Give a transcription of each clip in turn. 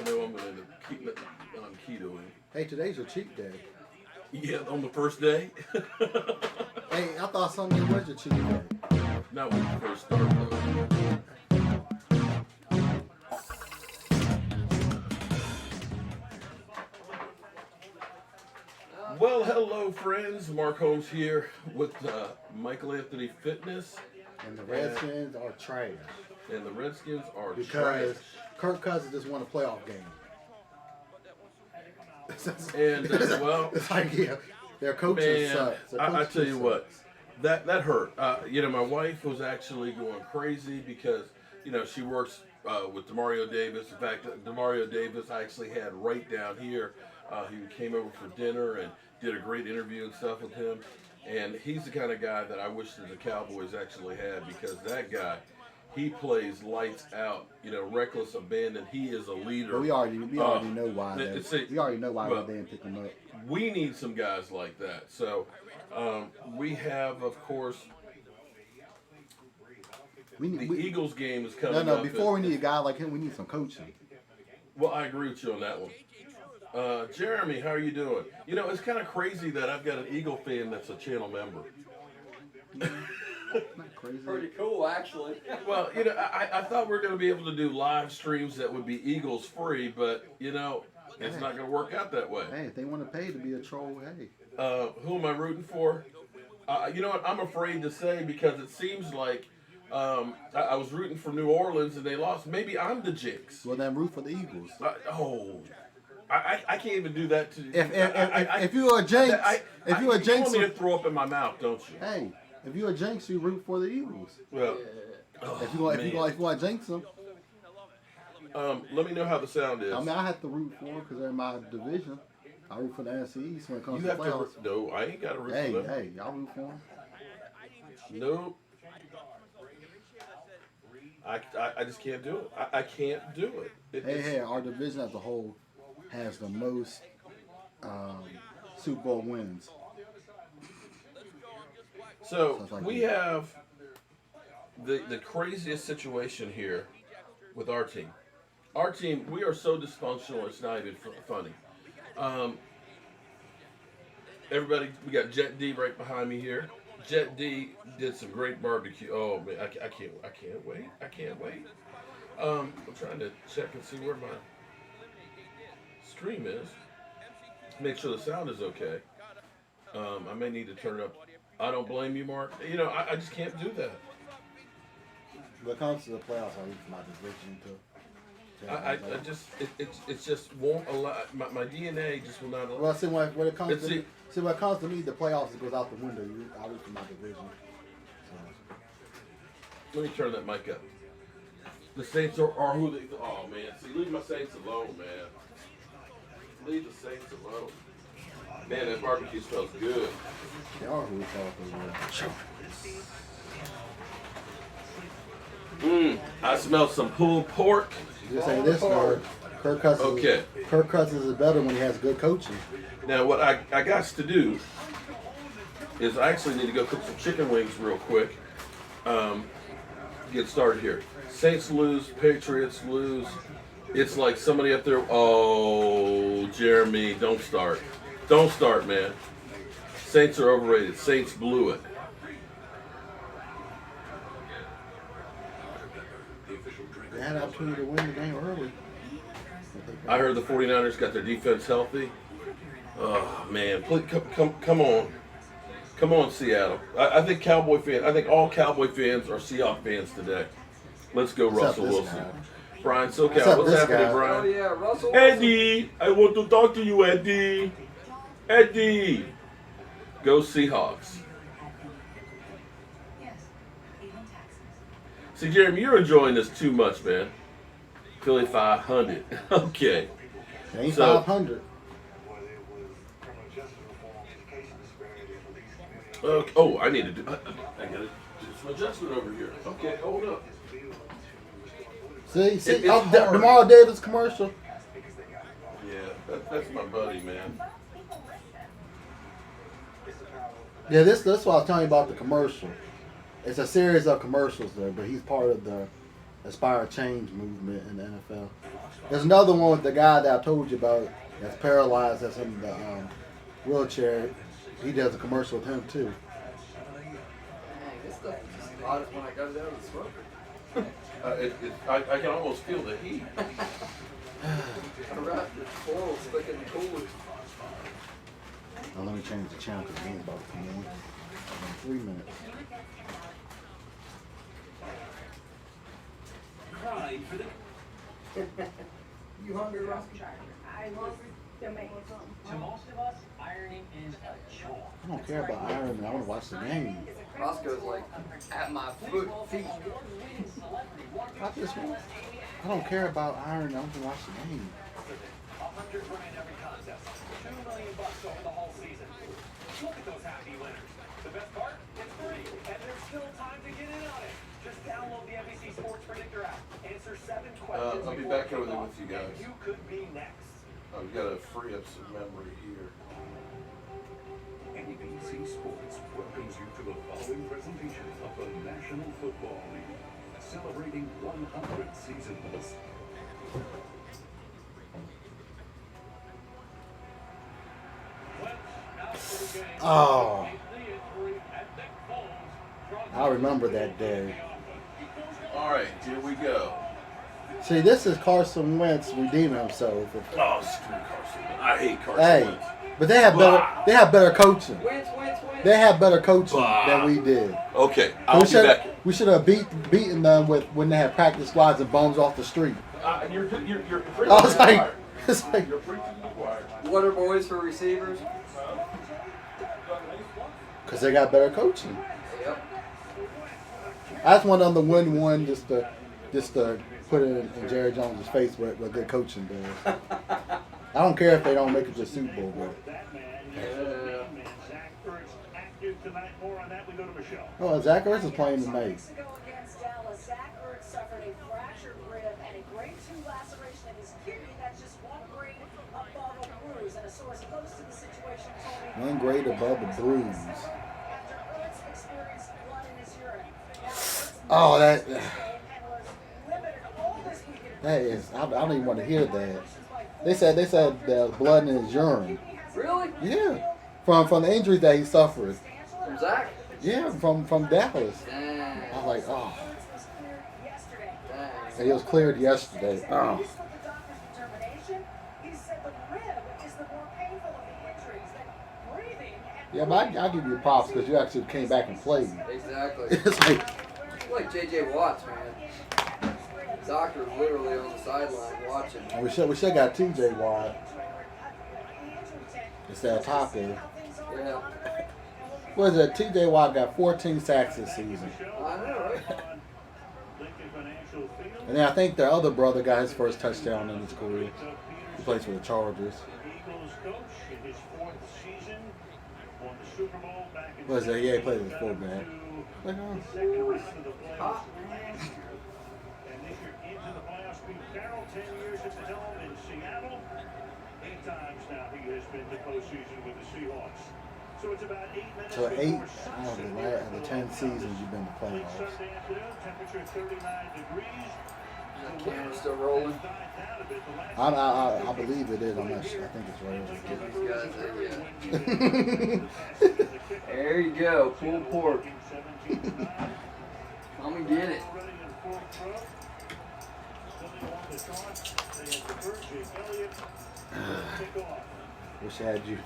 know I'm going to keep it on keto. Hey, today's your cheat day. Yeah, on the first day. Hey, I thought Sunday was your cheat day. Not when you first start, though. Well, hello, friends. Mark Holmes here with Michael Anthony Fitness. And the Redskins are trash. And the Redskins are because trash. Kirk Cousins just won a playoff game. And, well... It's like, yeah, their coaching sucks. I tell you what, that hurt. My wife was actually going crazy because, she works with Demario Davis. In fact, Demario Davis I actually had right down here. He came over for dinner and did a great interview and stuff with him. And he's the kind of guy that I wish that the Cowboys actually had, because that guy, he plays lights out, reckless abandon. He is a leader. Well, we already know why. We already know why they didn't pick him up. We need some guys like that. So we have, of course, the Eagles game is coming up. No, before we need a guy like him, we need some coaching. Well, I agree with you on that one. Jeremy, how are you doing? It's kind of crazy that I've got an Eagle fan that's a channel member. Not crazy. Pretty cool, actually. Well, I thought we were going to be able to do live streams that would be Eagles free, but, it's not going to work out that way. Hey, if they want to pay to be a troll, hey. Who am I rooting for? You know what? I'm afraid to say, because it seems like I was rooting for New Orleans and they lost. Maybe I'm the jinx. Well, then root for the Eagles. I can't even do that to you. If you're a jinx, you want me to throw up in my mouth, don't you? Hey, if you're a jinx, you root for the Eagles. Well, if you want to jinx them, let me know how the sound is. I mean, I have to root for them because they're in my division. I root for the NFC East when it comes to playoffs. No, I ain't got to root for them. Hey, y'all root for them. Nope. I just can't do it. I can't do it. Hey, our division as a whole has the most Super Bowl wins. So we have the craziest situation here with our team. Our team, we are so dysfunctional, it's not even funny. Everybody, we got Jet D right behind me here. Jet D did some great barbecue. Oh man, I can't wait. I'm trying to check and see where my stream is. Make sure the sound is okay. I may need to turn it up. I don't blame you, Mark. I just can't do that. When it comes to the playoffs, I root for my division too. It just won't allow. My DNA just will not allow. Well, see, when it comes to me, the playoffs, it goes out the window. I root for my division. So. Let me turn that mic up. The Saints are who they. Oh man, see, leave my Saints alone, man. Leave the Saints alone. Man, that barbecue smells good. They are who we thought they were. I smell some pulled pork. Just say this, Kirk Cousins. Okay. Kirk Cousins is better when he has good coaching. Now, what I got to do is I actually need to go cook some chicken wings real quick. Get started here. Saints lose, Patriots lose. It's like somebody up there. Oh, Jeremy, don't start. Don't start, man. Saints are overrated. Saints blew it. They had an opportunity to win the game early. I heard the 49ers got their defense healthy. Oh, man. Please, come on. Come on, Seattle. I think all Cowboy fans are Seahawks fans today. Let's go, Russell Wilson. Guy. Brian SoCal, what's happening, guy? Brian? Oh, yeah, Russell Wilson. Eddie, I want to talk to you, Eddie. Eddie. Go Seahawks. See, Jeremy, you're enjoying this too much, man. Philly 500. Okay. They ain't 500. Oh, I need to do. I gotta do some adjustment over here. Okay, hold up. See, Demario Davis commercial. Yeah, that's my buddy, man. Yeah, that's what I was telling you about the commercial. It's a series of commercials there, but he's part of the Inspire change movement in the NFL. There's another one with the guy that I told you about that's paralyzed, that's in the wheelchair. He does a commercial with him too. Dang, this stuff is just hot as when I got it out of the smoker. I can almost feel the heat. I wrapped the foil stuck in the cooler. Now let me change the channel because he's about to come in 3 minutes. You hungry, Ross? I love to make something. To most of us, ironing is a chore. I don't care about ironing. I want to watch the game. Roscoe's like at my feet. Not this one. I don't care about ironing. I want to watch the game. $100 grand every contest. $2 million over the whole season. Look at those happy winners. The best part? It's free, and there's still time to get in on it. Just download the NBC Sports Predictor app. Answer 7 questions. I'll be back over there with you guys. And you could be next. I've got to free up some memory here. NBC Sports welcomes you to the following presentation of the National Football League, celebrating 100 seasons. Oh, I remember that day. All right, here we go. See, this is Carson Wentz redeeming himself. Oh, screw Carson. I hate Carson Hey, Wentz. but they have better. They have better coaching. Wins. They have better coaching than we did. Okay, I'll be back. We should have beaten them with when they had practice squads and bums off the street. You're preaching I was to the like, choir. it's like, You're preaching to the choir. Water boys for receivers. because they got better coaching. Yep. I just want them to win one just to put it in Jerry Jones' face what good coaching does. I don't care if they don't make it to the Super Bowl, but. Oh, Zach Ertz is playing tonight. Weeks ago against Dallas, Zach Ertz suffered a fractured rib and a grade 2 laceration of his kidney. That's just one grade above a bruise. And a source close to the situation told me 1 grade above the bruise. after Ertz experienced blood in his urine. Now, Ertz Oh, that and was limited all this weekend. that is. I don't even want to hear that. They said there was blood in his urine. Really? Yeah, from the injuries that he suffered. From Zach? Yeah, from Dallas. Dang. I was like, oh, Dang. and he was cleared yesterday. Oh. Yeah, but I'll give you props because you actually came back and played. Exactly. It's like, Like J.J. Watts, man. Doctor's literally on the sideline watching. we should got TJ Watt. It's that top there. Yeah. What is it? TJ Watt got 14 sacks this season. I know, right? And then I think their other brother got his first touchdown in his career. He plays for the Chargers. What is that? Yeah, he plays as fullback. Like, oh. Hot. So 8 out of the 10 seasons you've been to playoffs. The camera's still rolling. I believe it is. I'm not sure. I think it's These guys, there you go. Pulled pork. Come and get it. Wish I had you.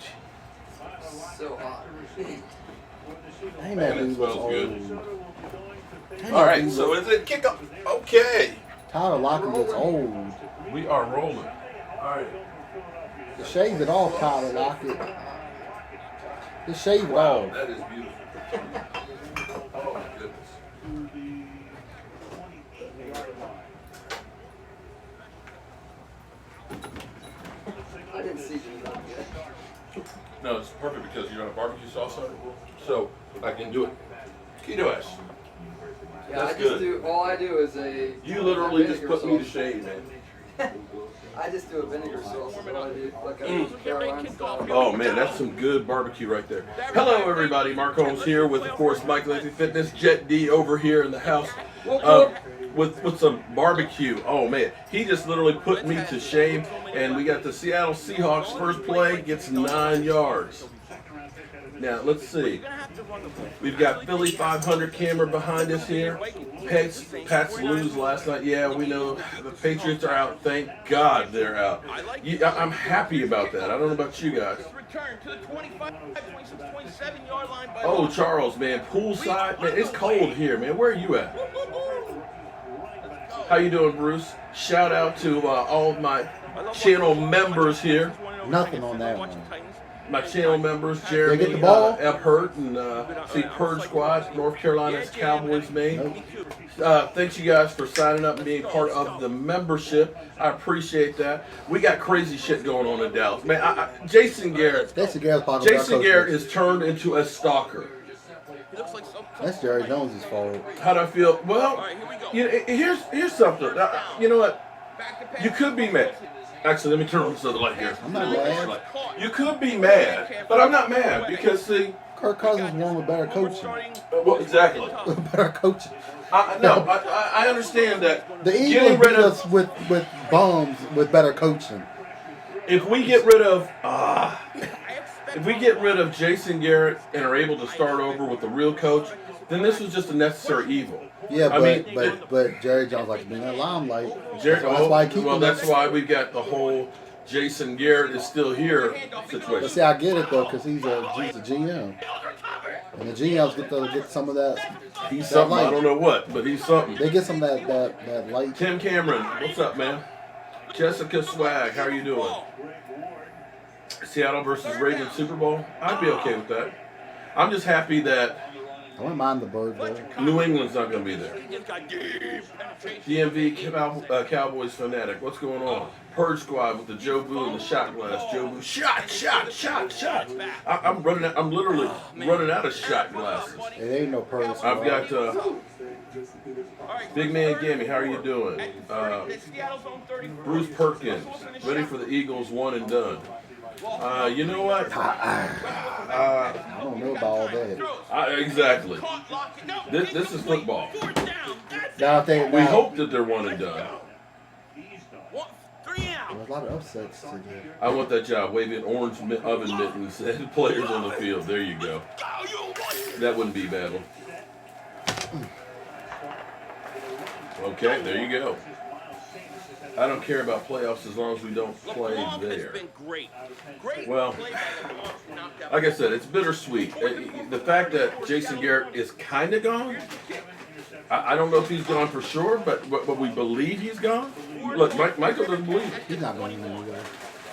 So hot. Hey, that dude looks smells old. good. Hey, All right, that dude so looks- is it kickoff? Okay, Tyler Lockett looks old. we are rolling. All right. The shave it off, Tyler Lockett. Just shave it Wow, off. that is beautiful. Oh my goodness. I didn't see these on yet. No, it's perfect because you're on a barbecue sauce on it, so I can do it. Keto-ish. Yeah, That's I just good. do. All I do is a. You literally just vinegar put me to sauce. shame, man. I just do a vinegar sauce. Is what I do. Like a Carolina style. Oh man, that's some good barbecue right there. Hello everybody, Mark Holmes here with of course Mike Lacey Fitness, Jet D over here in the house. with some barbecue. Oh man, he just literally put me to shame. And we got the Seattle Seahawks first play, gets 9 yards. Now let's see. We've got Philly 500 camera behind us here. Pats lose last night. Yeah, we know the Patriots are out. Thank God they're out. I'm happy about that. I don't know about you guys. Oh, Charles, man, poolside, man, it's cold here, man. Where are you at? How you doing, Bruce? Shout out to all of my channel members here. Nothing on that one. My channel members, Jeremy, get the ball? Ephert, and see Purge Squad, North Carolina's Cowboys main. Thanks you guys for signing up and being part of the membership. I appreciate that. We got crazy shit going on in Dallas, man. Jason Garrett. Jason Garrett has turned into a stalker. That's Jerry Jones' fault. How do I feel? Well, here's something. You know what? You could be mad. Actually, let me turn on the light here. I'm not mad. You could be mad, but I'm not mad because see, Kirk Cousins won with better coaching. Well, exactly. Better coaching. I understand that. The Eagles beat us with bombs with better coaching. If we get rid of Jason Garrett and are able to start over with the real coach, then this was just a necessary evil. Yeah, but Jerry Jones likes to be in the limelight. That's why we got the whole Jason Garrett is still here situation. But see, I get it though, because he's a GM, and the GMs get some of that. He's something. I don't know what, but he's something. They get some of that light. Tim Cameron, what's up, man? Jessica Swag, how are you doing? Seattle versus Ravens Super Bowl. I'd be okay with that. I'm just happy that I wouldn't mind the bird though. New England's not going to be there. DMV Cowboys fanatic. What's going on? Purge Squad with the Jobu and the shot glass. Jobu, shot. I'm running. I'm literally running out of shot glasses. It ain't no Purge Squad. I've got Big Man Gammy. How are you doing? Bruce Perkins, ready for the Eagles, one and done. You know what? I don't know about all that. Exactly. This is football. We hope that they're one and done. There's a lot of upsets today. I want that job. Waving orange oven mittens and players on the field. There you go. That wouldn't be a bad one. Okay, there you go. I don't care about playoffs as long as we don't play there. Well, like I said, it's bittersweet. The fact that Jason Garrett is kind of gone, I don't know if he's gone for sure, but we believe he's gone. Look, Michael doesn't believe it. He's not going anywhere.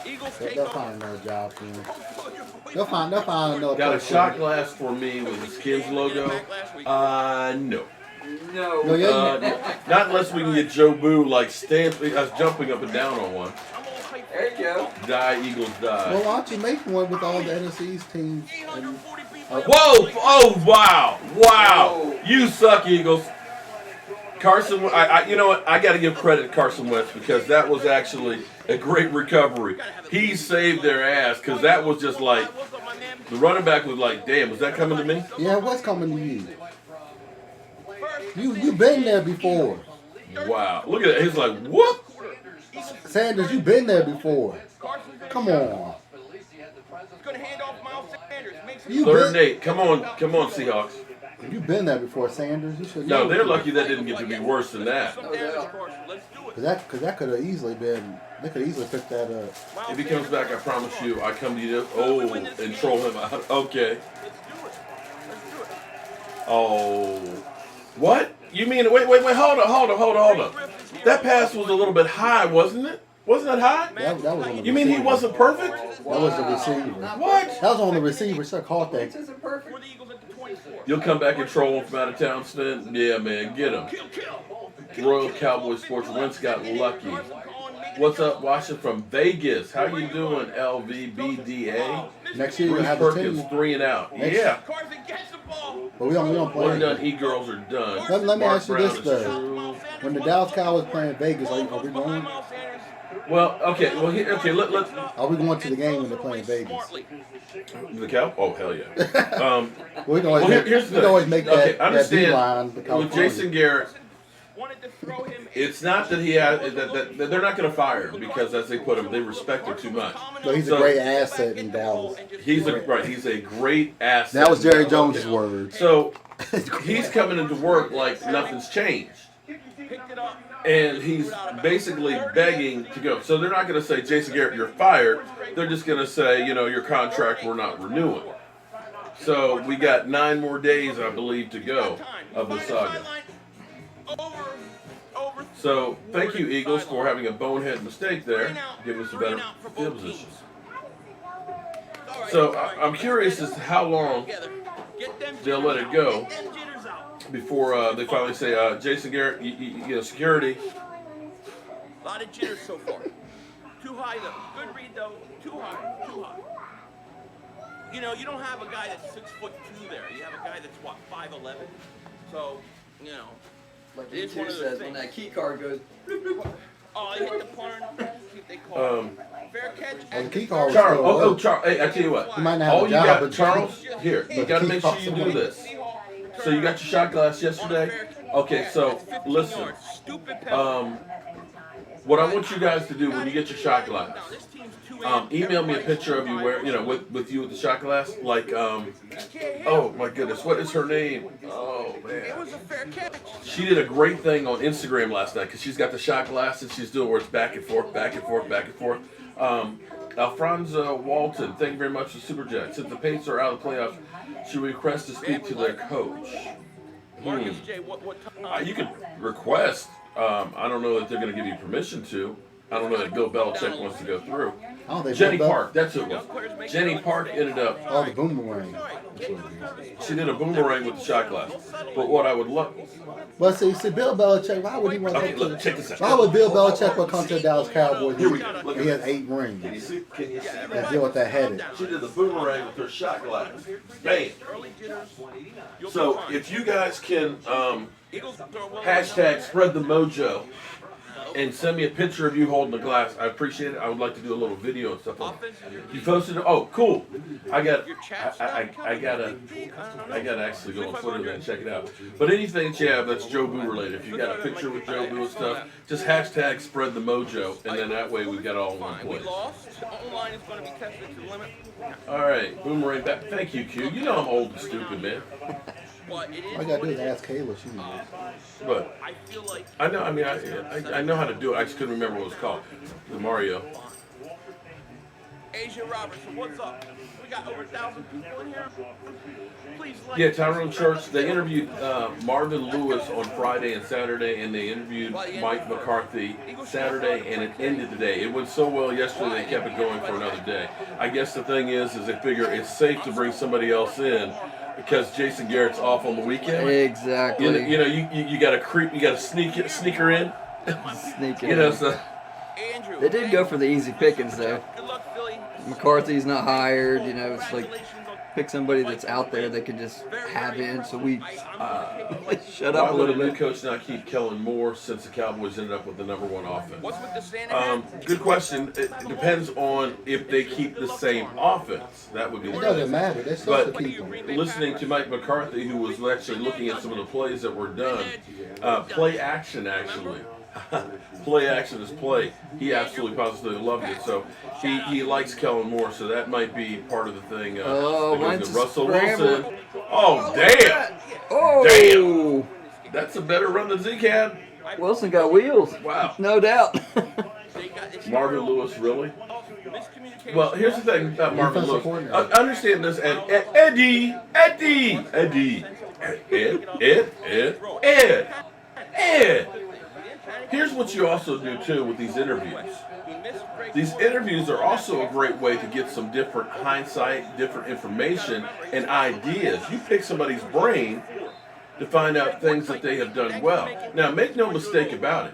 They'll find another job for him. They'll find another. Got a shot glass for me with the Skins logo? No. No. Not unless we can get Jobu jumping up and down on one. There you go. Die, Eagles, die. Well, why don't you make one with all the NFC's teams? Whoa! Oh, wow! Wow! You suck, Eagles. Carson, you know what? I got to give credit to Carson Wentz because that was actually a great recovery. He saved their ass because that was just like, the running back was like, damn, was that coming to me? Yeah, what's coming to you? You've been there before. Wow. Look at that. He's like, whoop. Sanders, you've been there before. Come on. Third and 8. Come on, Seahawks. You've been there before, Sanders. You should. No, they're lucky that didn't get to be worse than that. Because that could have easily been. They could easily pick that up. If he comes back, I promise you, I come to you. And troll him out. Okay. Oh. What? You mean, wait, hold on. That pass was a little bit high, wasn't it? Wasn't that high? That was on the You mean he wasn't perfect? That was the receiver. What? That was on the receiver. Should have caught that. This isn't perfect. You'll come back and troll him from out of town, Sven? Yeah, man, get him. Royal Cowboys Sports. Wentz got lucky. What's up, Washington from Vegas? How you doing, LVBDA? Next year, Bruce have Perkins, a team. 3 and out. Yeah. But we don't play. One and done. E-girls are done. Let me Mark ask you Brown this, is though. true. When the Dallas Cowboys play in Vegas, are we going? Well, okay. Well, let's. Are we going to the game when they play in Vegas? The Cow? Oh, hell yeah. We can always make here's the that I understand beeline to with California. Jason Garrett. wanted to throw him. It's not that he had that they're not going to fire him because, as they put him, they respect him too much. But he's a great asset in Dallas. He's a great asset. That was Jerry Jones' word. So he's coming into work like nothing's changed. And he's basically begging to go. So they're not going to say, Jason Garrett, you're fired. They're just going to say, your contract we're not renewing. So we got 9 more days, I believe, to go of the saga. So thank you, Eagles, for having a bonehead mistake there. Give us a better field position. So I'm curious as to how long they'll let it go before they finally say, Jason Garrett, security. A lot of jitters so far. Too high though. Good read though. Too high. Too high. You don't have a guy that's 6'2" there. You have a guy that's 5'11". So, Like it is E2 one of those says, things. when that key card goes, Oh, he hit the porn. They call it fair catch. The key card was Charles, still up. Charles, hey, I tell you what. He might not have All a you job, got, but Charles, here, you but got to the make key sure you do card's this. So you got your shot glass yesterday? Okay, so listen. What I want you guys to do when you get your shot glass, email me a picture of you with you with the shot glass. Like, oh my goodness, what is her name? Oh man, she did a great thing on Instagram last night because she's got the shot glass and she's doing where it's back and forth, back and forth, back and forth. Alphonso Walton, thank you very much for Super Jet. Since the Patriots are out of the playoffs, should we request to speak to their coach? You could request. I don't know that they're going to give you permission to. I don't know that Bill Belichick wants to go through. Oh, they Jenny built up- Park, that's who it was. Jenny Park ended up. Oh, the boomerang. That's what it is. She did a boomerang with the shot glass. But what I would love. But see, Bill Belichick, why would he want Okay, to look, check this out. Why would Bill Belichick want to come to the Dallas Cowboys? Here we go. Look He at has this. 8 rings. Can you see? Can you see? And deal with that headed. She did the boomerang with her shot glass. Bam. So if you guys can hashtag spread the mojo and send me a picture of you holding the glass, I appreciate it. I would like to do a little video and stuff on it. You posted it? Oh, cool. I gotta actually go on Twitter and check it out. But anything that you have that's Jobu related, if you got a picture with Jobu and stuff, just hashtag spread the mojo, and then that way we've got it all in one place. O-line is going to be tested to the limit. All right, boomerang back. Thank you, Q. You know I'm old and stupid, man. But it is All you gotta do is ask Kayla. She knows. But I feel like I know. I mean, I know how to do it. I just couldn't remember what it was called. The Mario. Asia Robertson, what's up? We got over 1,000 people in here. Please like. Yeah, Tyrone Church. They interviewed Marvin Lewis on Friday and Saturday, and they interviewed Mike McCarthy Saturday, and it ended today. It went so well yesterday, they kept it going for another day. I guess the thing is they figure it's safe to bring somebody else in because Jason Garrett's off on the weekend. exactly. You got to creep, you got to sneak her in. Sneak it You know, in. so Andrew. They did go for the easy pickings though. Good luck, Philly. McCarthy's not hired. It's like pick somebody that's out there that can just have in. So we shut up why a would little a new bit. coach not keep Kellen Moore since the Cowboys ended up with the #1 offense? What's with the Shanahan? Good question. It depends on if they keep the same offense. That would be the It doesn't question. matter. They're supposed But to keep them. listening to Mike McCarthy, who was actually looking at some of the plays that were done, play action actually. Play action is play. He absolutely positively loved it. So he likes Kellen Moore, so that might be part of the thing. Oh, that goes mine's to Russell scramble. Wilson. Oh, damn! Oh, That's a better run than Zeke had. Wilson got wheels. Wow. No doubt. Marvin Lewis, really? Well, here's the thing about Marvin Defensive Lewis. coordinator. Understand this, and Eddie. Here's what you also do too with these interviews. These interviews are also a great way to get some different hindsight, different information, and ideas. You pick somebody's brain to find out things that they have done well. Now, make no mistake about it.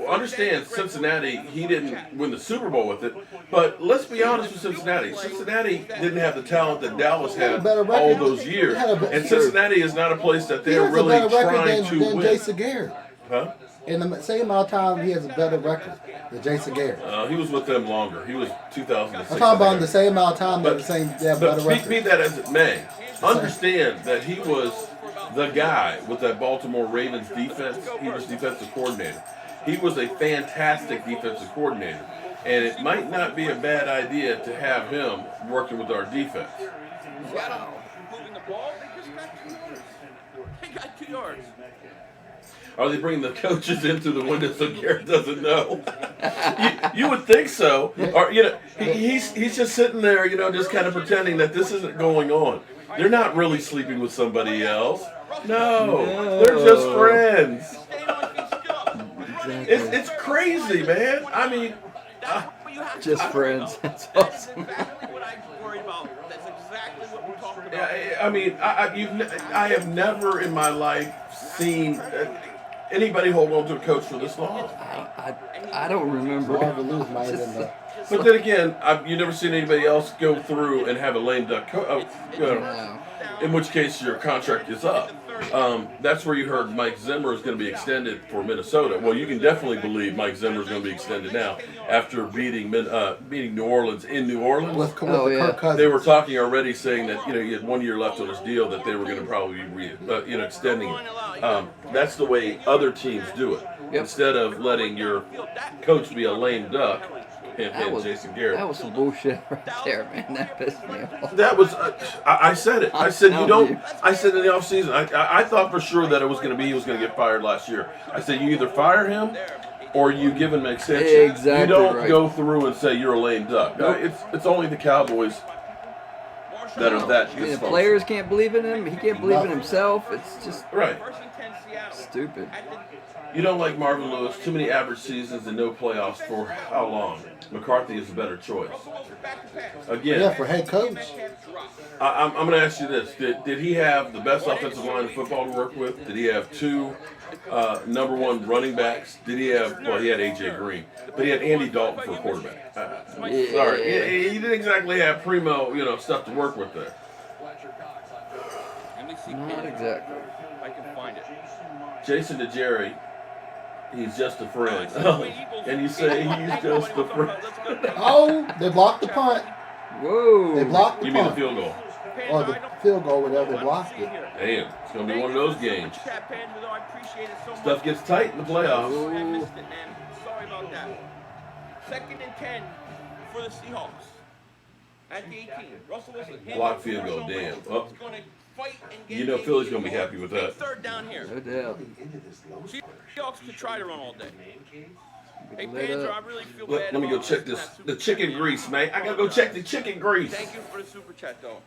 Understand Cincinnati, he didn't win the Super Bowl with it, but let's be honest with Cincinnati. Cincinnati didn't have the talent that Dallas had all those years. And Cincinnati is not a place that He they're has a really better record trying to than win. Jason Garrett. Huh? In the same amount of time, he has a better record than Jason Garrett. He was with them longer. He was 2006. I'm talking about in the same amount of time, But- they have But better be record. that as it may, understand that he was the guy with that Baltimore Ravens defense. He was defensive coordinator. He was a fantastic defensive coordinator. And it might not be a bad idea to have him working with our defense. Seattle moving the ball. They just got 2 yards. They got 2 yards. Are they bringing the coaches into the window so Garrett doesn't know? you would think so. Or, he's just sitting there, just kind of pretending that this isn't going on. They're not really sleeping with somebody else. No. They're just friends. It's crazy, man. I mean, just friends. That's awesome. That's exactly what I worried about. That's exactly what we're talking about. I mean, I have never in my life seen anybody hold on to a coach for this long. I don't remember. Marvin Lewis might have been the. But then again, you've never seen anybody else go through and have a lame duck in which case your contract is up. That's where you heard Mike Zimmer is going to be extended for Minnesota. Well, you can definitely believe Mike Zimmer is going to be extended now after beating New Orleans in New Orleans. Kirk Cousins. They were talking already, saying that he had 1 year left on his deal, that they were going to probably be extending it. That's the way other teams do it. Yep. Instead of letting your coach be a lame duck. And Jason Garrett. That was some bullshit right there, man. That pissed me off. That was, I said it. I said I said in the offseason, I thought for sure that he was going to get fired last year. I said you either fire him or you give him an extension. Exactly. You don't go through and say you're a lame duck. Nope. It's only the Cowboys that are that The dysfunctional. players can't believe in him. He can't believe in himself. It's just Right. stupid. You don't like Marvin Lewis. Too many average seasons and no playoffs for how long? McCarthy is a better choice. Again, Yeah, for head coach. I'm going to ask you this. Did he have the best offensive line in football to work with? Did he have 2 number 1 running backs? Did he have, well, he had A.J. Green, but he had Andy Dalton for a quarterback. Sorry, he didn't exactly have primo, stuff to work with there. Not exactly. If I can find it. Jason DeJerry, he's just a friend. And you say he's just a friend. Oh, they blocked the punt. Whoa. They blocked the You mean the punt. field goal? Or the field goal, whatever, they blocked it. Damn, it's going to be one of those games. Stuff gets tight in the playoffs. I missed it, man. Sorry about that. 2nd and 10 for the Seahawks. At the 18. Russell Wilson. Block field goal, damn. Oh. He's gonna fight and get Philly's going to be happy with that. 3rd down here. No doubt. Seahawks could try to run all day. Hey, Lit Panzer, up. I really feel bad. Let me go about check missing this. that super The chicken chat. grease, man. I got to go check the chicken grease. Thank you for the super chat, though.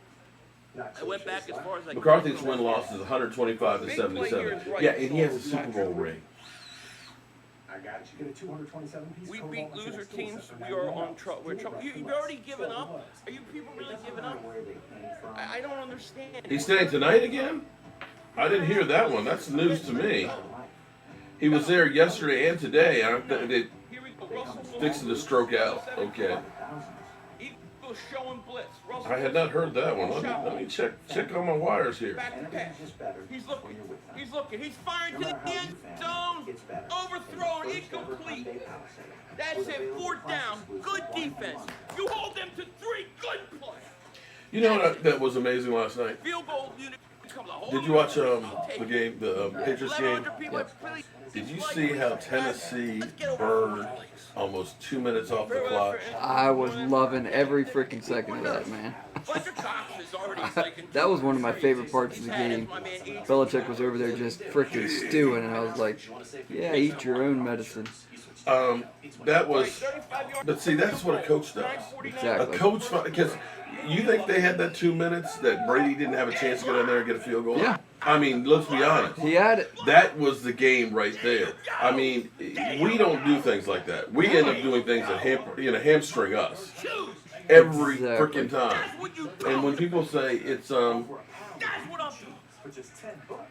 I went back as far as I could. McCarthy's win-loss is 125 to 77. Yeah, and he has a Super Bowl ring. I got you. Get a 227 piece. We beat loser teams. We are on trouble. We're trouble. You've already given up? Are you people really giving up? I don't understand. He's staying tonight again? I didn't hear that one. That's news to me. He was there yesterday and today. They Here we go. Russell Wilson. fixing to stroke out. Okay. Eagles showing blitz. Russell I had not heard that one. Let me check on my wires here. back to pass. He's looking. He's looking. He's firing to the end zone. Overthrown. Incomplete. That's it. 4th down. Good defense. You hold them to 3. Good play. You know what that was amazing last night? Field goal unit. Did you watch the game, the Patriots game? 1,100 people. Did you see how Tennessee burned almost 2 minutes off the clock? I was loving every freaking second of that, man. That was one of my favorite parts of the game. Belichick was over there just freaking stewing, and I was like, yeah, eat your own medicine. That was, but see, that's what a coach does. A Exactly. coach, because you think they had that 2 minutes that Brady didn't have a chance to get in there and get a field goal? Yeah. I mean, let's be honest. He had it. That was the game right there. I mean, we don't do things like that. We end up doing things that hamstring us every Exactly. freaking time. And when people say it's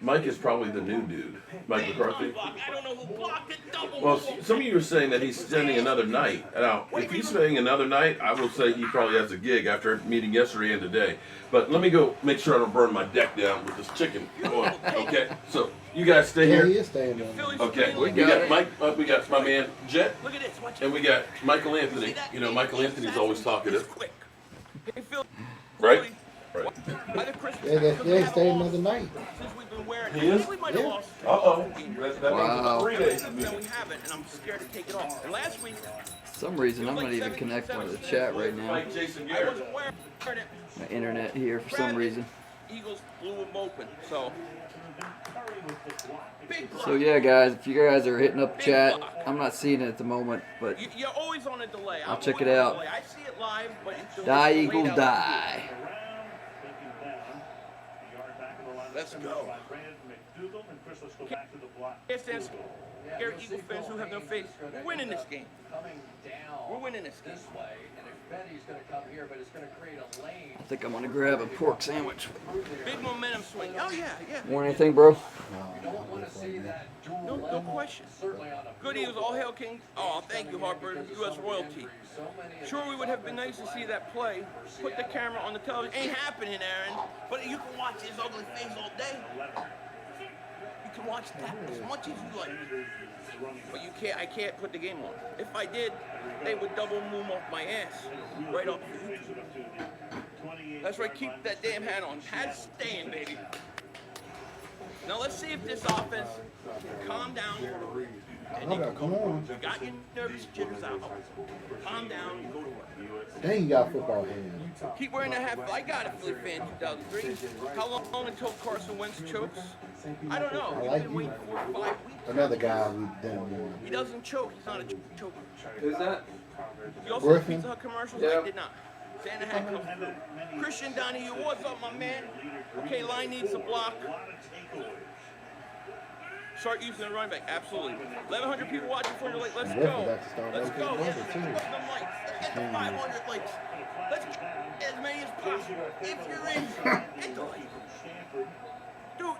Mike is probably the new dude, Mike McCarthy. Well, some of you are saying that he's spending another night. Now, if he's spending another night, I will say he probably has a gig after meeting yesterday and today. But let me go make sure I don't burn my deck down with this chicken oil. Okay, so you guys stay Yeah, here. he is staying there. Okay, we got Mike. We got my man Jet, and we got Michael Anthony. You know, Michael Anthony's always talkative, right? Right. Yeah, they stayed another night. Since we've been wearing He is? We might have Yeah. lost. Uh-oh. That Wow. means 3 days. No, we haven't, and I'm scared to take it off. And last week, For some reason, I'm not even connected to the chat right now. Like Jason I Garrett. wasn't wearing it. My internet here for some reason. Eagles blew them open. So, big block. So yeah, guys, if you guys are hitting up chat, I'm not seeing it at the moment, but You're always on a delay. I'll I'm check always it on a out. delay. I see it live, but it's die delayed Eagles out. die. Let's go. Yes, there's Garrett Eagle fans who have no faith. We're winning this game. Coming down We're winning this game. this way, and if Betty's going to come here, but it's going to create a lane. I think I'm gonna grab a pork sandwich. Big momentum swing. Oh, yeah, yeah. Want anything, bro? You don't want to see that dual No level, question. certainly on a Good Eagles, all hail King. Oh, thank you, Harper, U.S. royalty. Sure, we would have been nice to see that play. Put the camera on the television. Ain't happening, Aaron. But you can watch his ugly face all day. You can watch that as much as you like. But you can't. I can't put the game on. If I did, they would double moon off my ass right off. That's right. Keep that damn hat on. Hat's staying, baby. Now let's see if this offense can calm down. And they Come on. you got your nervous jitters out. Calm down and go to work. Dang, you got football hands. Keep wearing that hat. I got a Philly fan 2003. How long until Carson Wentz chokes? I don't know. I He's like been you. waiting 4 or 5 weeks. Another guy we didn't win. He doesn't choke. He's not a choker. Who's that? You also Griffin? Pizza Hut commercials? Yeah. I did not. Santa hat comes through. Christian Donahue, what's up, my man? Okay, line needs a block. Start using the running back. Absolutely. 1,100 people watching for you. Like, let's Griffin go. got to start Let's making go. numbers, Yes, too. let's get them likes. Let's get the 500 likes. Let's get as many as possible. If you're in, hit the like. Do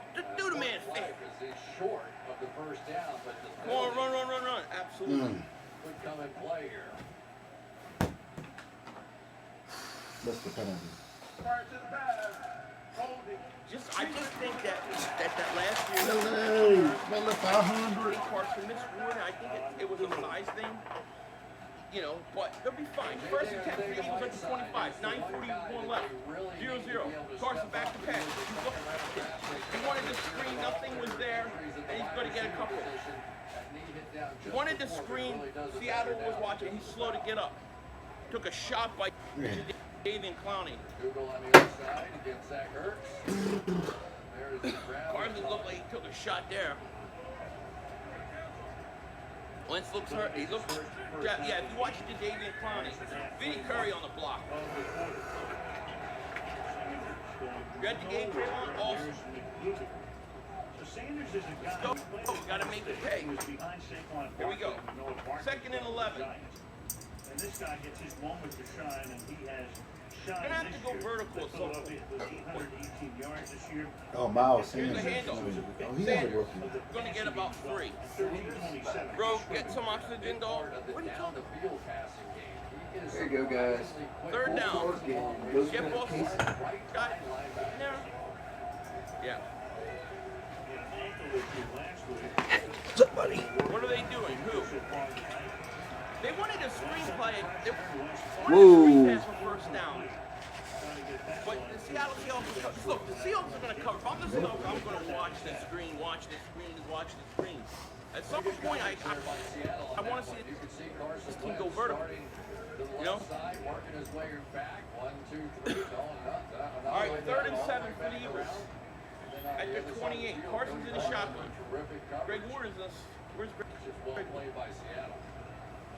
the man a favor. Is short of the first down, but the Come on, run. Absolutely. could come in play here. What's the penalty? I just think that last year. Hey, number 500. Carson missed one. I think it was a size thing. You know, but they'll be fine. First and 10 for the Eagles at the 25. 9:41 left. 0-0. Carson back to pass. He wanted to screen. Nothing was there. And he's going to get a couple. He wanted to screen. Seattle was watching. He's slow to get up. Took a shot by Davian Clowney. Google on the other side against Zach Ertz. There's the grab. Carson looked like he took a shot there. Wentz looks hurt. He looks. Yeah, if you watch the Davian Clowney, Vinny Curry on the block. You got the game plan on? Awesome. Let's go. We got to make it pay. Here we go. 2nd and 11. And this guy gets his moment to shine, and he has You're going to have to go vertical at some point. 818 yards this year. Oh, Miles Here's Sanders. the handoff. Oh, he is a Sanders rookie. going to get about 3. 13-27. Bro, get some oxygen, dog. What are you Down talking the field passing game. He is There you go, guys. 3rd down. Goes Get to ball. Casey. Got it. There. Yeah. Somebody. What are they doing? Who? They wanted a screenplay. They wanted Whoa. a screen pass for 1st down. But the Seattle Seahawks, look, the Seahawks are going to cover. If I'm the Seahawks, I'm going to watch the screen. At some point, I want to see this team go vertical. You know? All right, 3rd and 7 for the Eagles. At their 28, Carson's in the shotgun. Greg Ward is us. Where's Greg?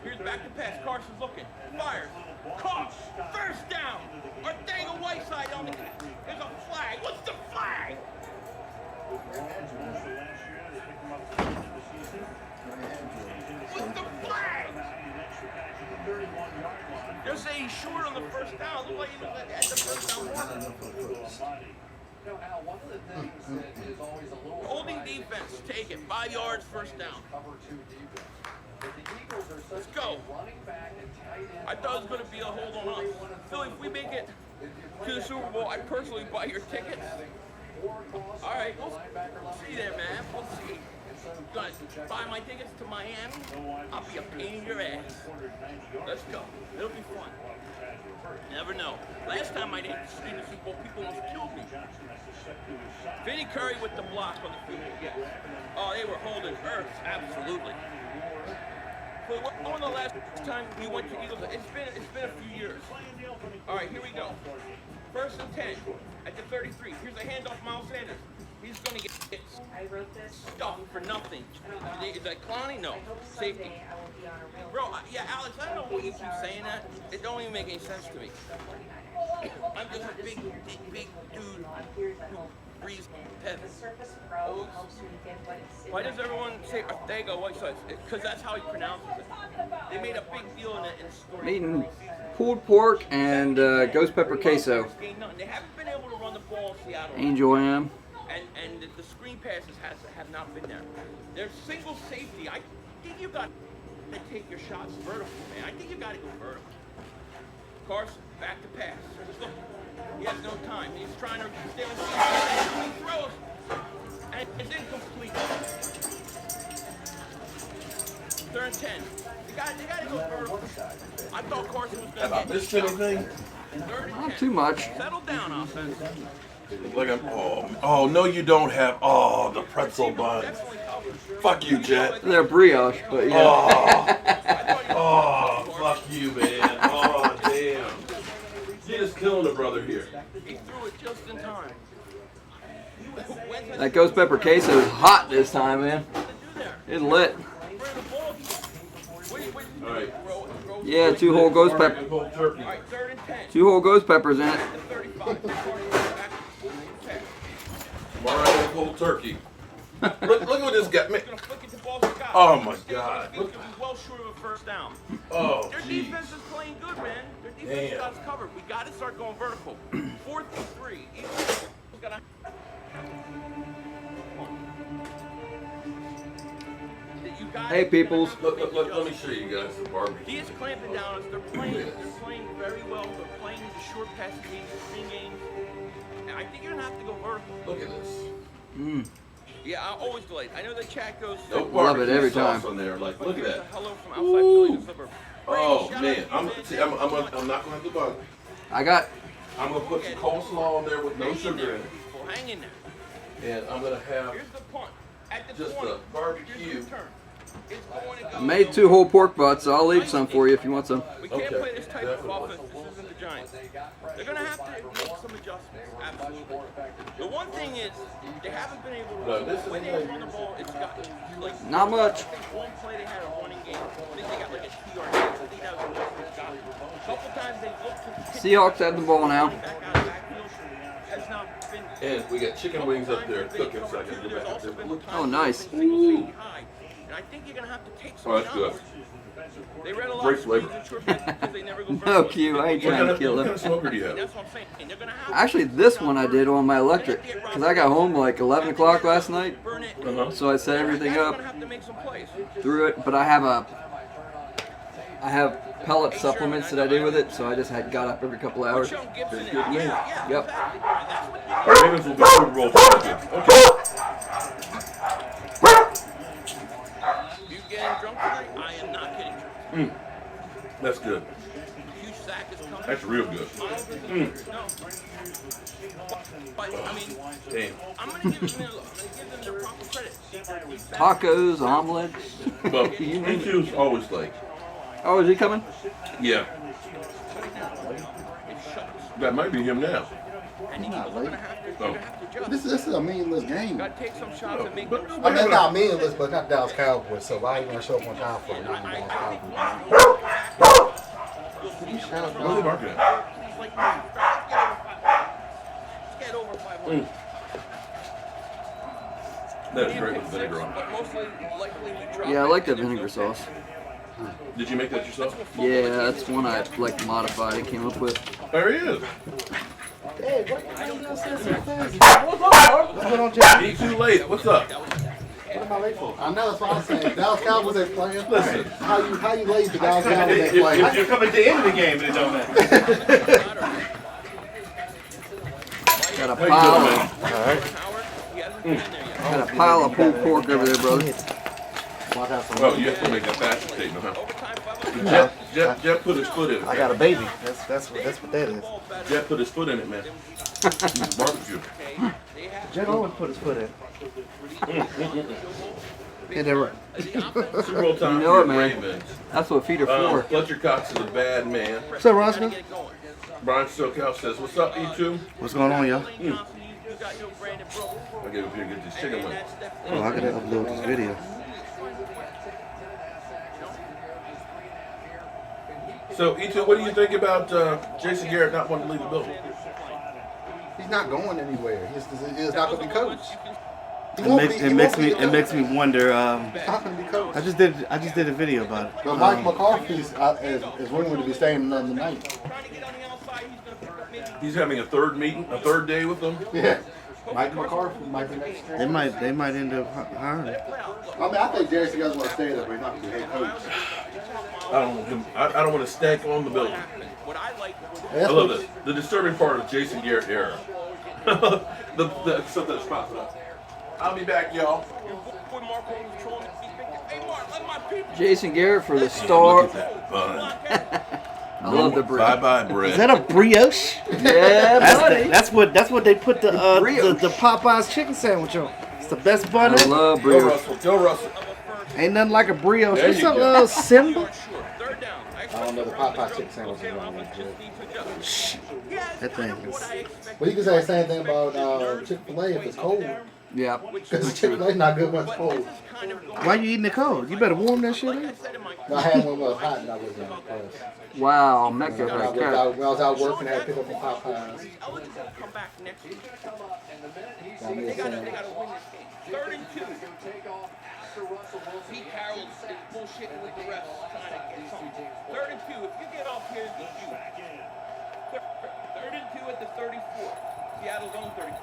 Here's back to pass. Carson's looking. Fires. Caught. 1st down. Ortega Whiteside on the catch. There's a flag. What's the flag? What's the flag? They're saying he's short on the 1st down. Looked like he was at the 1st down marker. One of the things that is always a little Holding defense. Take it. 5 yards, 1st down. cover 2 defense. But the Eagles are such Let's go. a running back and tight end. I thought it was going to be a hold on us. Philly, if we make it to the Super Bowl, I personally buy your tickets. All right, we'll see there, man. We'll see. Gonna buy my tickets to Miami. I'll be a pain in your ass. Let's go. It'll be fun. Never know. Last time I didn't see the Super Bowl, people almost killed me. Vinny Curry with the block on the field. Yes. Oh, they were holding Earth, absolutely. But when was the last time we went to Eagles? It's been a few years. All right, here we go. 1st and 10 at the 33. Here's a handoff, Miles Sanders. He's going to get stuffed for nothing. Is that Clowney? No. Safety. Bro, yeah, Alex, I don't know why you keep saying that. It don't even make any sense to me. I'm just a big dude who breathes heavy. Why does everyone say Ortega White Sox? Because that's how he pronounces it. They made a big deal in it in story. I'm eating pulled pork and ghost pepper queso. They haven't been able to run the ball in Seattle. Angel am. And the screen passes have not been there. There's single safety. I think you got to take your shots vertical, man. I think you got to go vertical. Carson, back to pass. Look, he has no time. He's trying to stay on the field. He throws, and it's incomplete. 3rd and 10. You got to go vertical. I thought Carson was going to Have I get missed shots. anything? 3rd and 10. Not too much. Settle down, offense. Like oh no, you don't have the pretzel buns. Fuck you, Jet. They're brioche, but yeah. Fuck you, man. Oh damn. You're just killing the brother here. He threw it just in time. That ghost pepper queso is hot this time, man. It's lit. All right. Yeah, 2 whole ghost peppers. Cold turkey. 2 whole ghost peppers in it. Mariah cold turkey. Look what this guy. Man. Oh my God. Look, well short of a first down. Oh, Their geez. defense is playing good, man. Their defense got us covered. We got to start going vertical. 4th and 3. Eagles gotta. Hey, peoples. Let me show you guys the barbecue. He is clamping down on us. They're playing very well. They're playing the short passing games, the screen games. And I think you're gonna have to go vertical. Look at this. Yeah, I always delayed. I know the chat goes. No Love it barbecue every sauce time. on there. Like, look at that. Hello from outside Philly, the suburb. Oh Brady, man, shout I'm out to you, not gonna have to bug. I got I'm gonna put some coleslaw on there with no sugar in it, Hang in there. and I'm gonna have Here's the punt. At the just 20. a Here's the barbecue. return. It's going to go. I made 2 whole pork butts, so I'll leave some for you if you want some. We can't Okay, play this type of definitely. offense. This isn't the Giants. They're going to have to make some adjustments. Absolutely. The one thing is, they haven't been able to. No, this is when they like- run the ball, it's got like. Not much. I think one play they had a running game. I think they got like a 2-yard game. I think that was the most they got. A couple times they looked to. Seahawks have the ball now. Back out of backfield has not been. And we got chicken wings up there cooking, so I can go There's back also up been there. times Oh, nice. they've been single safety high. And I think you're going to have to take some Oh, that's good. shots. They read a lot Great of flavor. screens and short passes because they never go No, vertical. Q, I ain't What trying kind to of, kill what kind them. of smoker do you And have? that's what I'm saying. And they're going to have Actually, this one I did on my electric because I got home like 11 o'clock last night, burn it. so I set everything They're up, going to have to make some plays. threw it. But I have pellet supplements that I do with it, so I just got up every couple hours. Sean Gibson. Good to me. Yeah, Yep. exactly. And that's what Our Ravens will be Super Bowl champions. Okay. you getting drunk tonight? I am not getting drunk. That's good. Huge sack is coming. That's real good. Miles is no. But, I mean, Damn. I'm going to give them the proper credit. Tacos, omelets. But EQ's always late. Oh, is he coming? Yeah. That might be him now. And the Eagles are going to have to adjust. This is a meaninless game. Got to take some shots and make But- them. I mean, it's not meaningless, but not Dallas Cowboys, so why are you going to show up on time for the Dallas Cowboys? What are they barking at? He's like, let's get over 500. That is great with vinegar on. But mostly, likely we drop Yeah, I it like the and there's vinegar no sauce. Did you make that yourself? Yeah, that's one I like modified and came up with. There he is. Hey, what are you going to say so fast? What's going on, Jeff? He too late. What's up? What am I late for? I know, that's what I'm saying. Dallas Cowboys ain't playing. Listen. How you late to Dallas Cowboys ain't playing? If you're coming to the end of the game, it don't matter. Got a How you pile. doing, man? Got a pile of pulled pork over there, brother. Oh, you have to make that fashion statement, huh? Overtime, 5 Jeff put his foot in it. I got a baby. That's what that is. Jeff put his foot in it, man. Barbecue. Jen Owens put his foot in. Ain't that right? Super Bowl time You know for it, the man. Ravens. That's what feet are for. Fletcher Cox is a bad man. What's up, Roscoe? Brian Stokow says, "What's up, E2?" What's going on, y'all? I get up here and get this chicken wing. Oh, I gotta upload this video. So, E2, what do you think about Jason Garrett not wanting to leave the building? He's not going anywhere. He's not going to be coached. It makes me wonder. He's not going to be coached. I just did a video about it. But Mike McCarthy is rumored to be staying another night. He's having a third day with them. Yeah. Mike McCarthy might be next year. They might end up hiring him. I mean, I think Jerry guys want to stay there, but he's not going to be head coach. I don't want to stank on the building. I love this. The disturbing part of Jason Garrett era. the stuff that's popping up. I'll be back, y'all. Jason Garrett for the star. Look at that bun. I love the bread. Bye bread. Is that a brioche? Yeah, buddy. That's what they put the Brioche. the Popeyes chicken sandwich on. It's the best bun I ever. love Go brioche. Russell. Go Russell. Ain't nothing like a brioche. There What's you up, go. Simba? I don't know, the Popeye chicken sandwich is not that good. That thing is. But you can say the same thing about Chick-fil-A if it's cold. Yeah. Because Chick-fil-A not good when it's cold. Why you eating it cold? You better warm that shit up. No, I had one when it was hot and I was impressed. Wow, Metcalf When right there. I was out working, I had to pick up some Popeyes. Got me a sandwich. 3rd and 2. Pete Carroll's bullshitting with the refs trying to get something. 3rd and 2. If you get off here, it's you. 3rd and 2 at the 34. Seattle's own 34.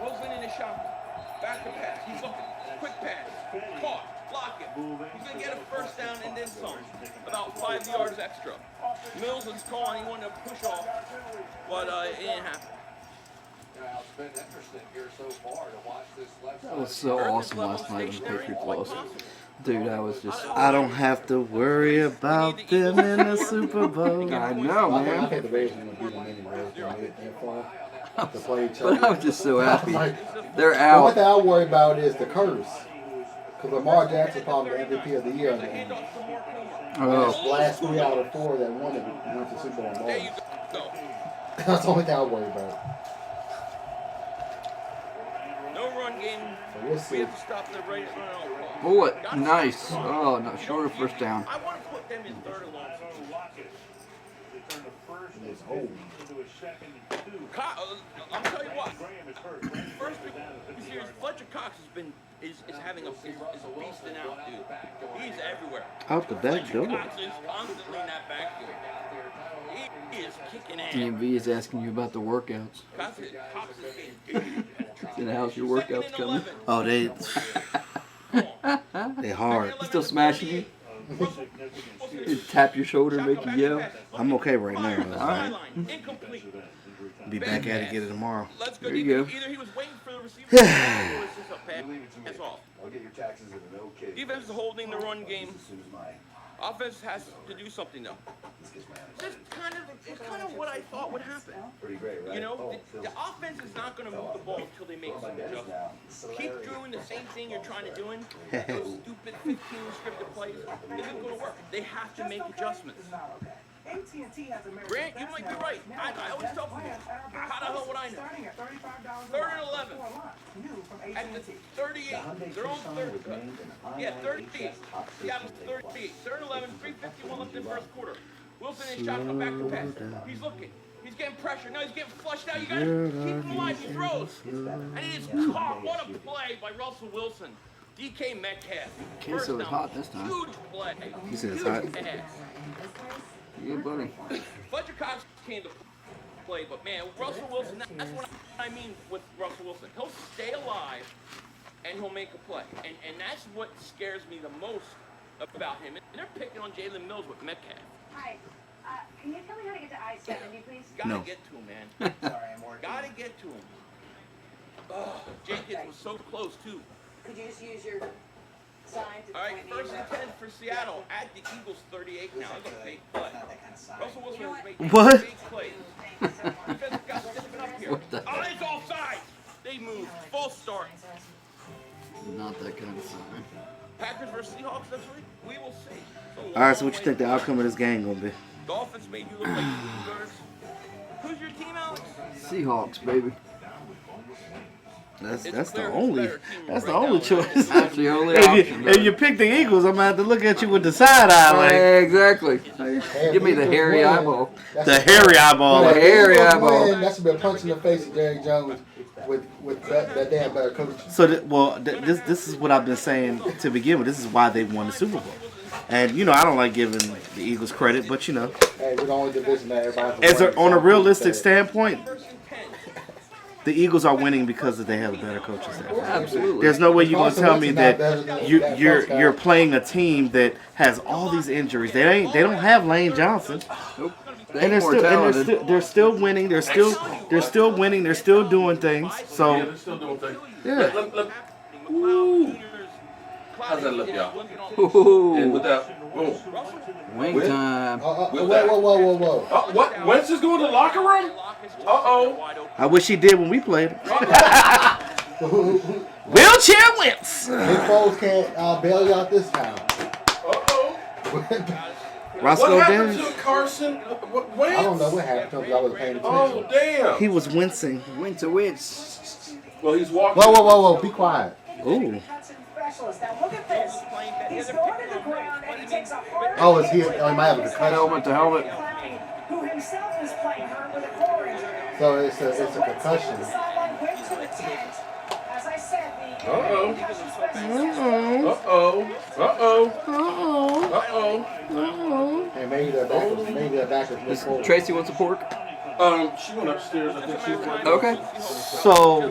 Wilson in the shotgun. Back to pass. He's looking. Quick pass. Caught. Block it. He's going to get a first down and then some. About 5 yards extra. Mills was calling. He wanted to push off. But it didn't happen. That was so awesome last night when the Patriots lost. Dude, I was just. I don't have to worry about them in the Super Bowl. I know, I man. think the Ravens are going to beat them anyway. They're fun to play each But other. I was just so happy. Like, They're the one out. thing I worry about is the curse. Because Lamar Jackson's probably the MVP of the year. And Oh, last 3 out of 4 that won it went to Super Bowl. That's the only thing I worry about. No run game. So we'll We see. have to stop the right run out clock. boy, nice. Oh, no, short of first down. I want to put them in 3rd and long. It's old. I'll tell you what. First big series, Fletcher Cox is having a beasting out, dude. He's everywhere. Out the back Fletcher door. Cox is constantly in that backfield. He is kicking ass. DMV is asking you about the workouts. Cox is getting And how's your workouts coming? Oh, they hard. You still smashing you? You tap your shoulder, make you yell. I'm okay right now. Alright. Incomplete. Be back at it again tomorrow. Let's go. There you go. Either he was waiting for the receiver or it was just a pass off. I'll get your taxes at an okay. Defense is holding the run game. Offense has to do something though. It's kind of what I thought would happen. Pretty great, right? You know, the offense is not going to move the ball until they make some adjustments. Keep doing the same thing you're trying to do. Those stupid 15 scripted plays isn't going to work. They have to make adjustments. Grant, you might be right. I always tell people, how the hell would I know? 3rd and 11. At the 38, their own 30. Yeah, 38. Seattle's 38. 3rd and 11, 3:51 left in first quarter. Wilson in shotgun back to pass. He's looking. He's getting pressure. Now he's getting flushed out. You got to keep him alive. He throws. And he is caught. What a play by Russell Wilson. DK Metcalf. Okay, so it's hot this time. Huge play. He said it's Huge hot. pass. Yeah, buddy. Fletcher Cox came to play, but man, Russell Wilson, that's what I mean with Russell Wilson. He'll stay alive and he'll make a play. And that's what scares me the most about him. And they're picking on Jalen Mills with Metcalf. Hi. Can you tell me how to get to I-70, please? Gotta No. get to him, man. Sorry, I'm working. Gotta get to him. Oh, Jenkins was so close, too. Could you just use your All right, first and 10 for Seattle at the Eagles 38 now. That's a big play. Russell Wilson has made What? big plays. Defensive guys stepping up here. What the- Oh, it's offside. They moved. False start. Not that kind of sign. Packers versus Seahawks next week. We will see. All right, so what you think the outcome of this game gonna be? Dolphins made you look like Cougars. Who's your team, Alex? Seahawks, baby. That's It's the clear who's only better team that's the right only now. choice. That's the only If option. you pick the Eagles, I'm gonna have to look at you with the side eye, like Exactly. Give me the hairy eyeball. the hairy eyeball. The Like, hairy Eagles eyeball. win, that's a bit punch in the face of Jerry Jones with that damn better coaching. so, this is what I've been saying to begin with. This is why they won the Super Bowl. And I don't like giving the Eagles credit, but Hey, we're the only division that everybody's as on a realistic stand. standpoint, the Eagles are winning because they have a better coaching staff. Absolutely. There's no way you're gonna tell me that you're you're playing a team that has all these injuries. They don't have Lane Johnson, Nope. and They they're more still talented. they're still winning. They're still winning. They're still doing things. Yeah, So they're still doing things. yeah. Ooh. How's that look, y'all? And Ooh. with that, boom. Wing time. Whoa. Oh, what? Wentz is going to the locker room? Uh-oh. I wish he did when we played. Wheelchair Wentz. Nick Foles can't bail you out this time. Uh-oh. Roscoe What happened Davis. to Carson? Wentz? I don't know what happened to him because I wasn't paying attention. Oh, damn. He was wincing. Win to wins. Well, he's walking. Whoa. Be quiet. Ooh. Specialist. Now look at this. He's going to the ground and he takes a hard Oh, it's he might have a cut. Helmet to helmet. who himself is playing hurt with a core injury. So it's a concussion. The sideline went to the tent. As I said, the Uh-oh. concussion specialist. Uh-oh. And maybe that back was Nick Foles. Tracy wants a pork. She went upstairs. I think she's working. Okay. So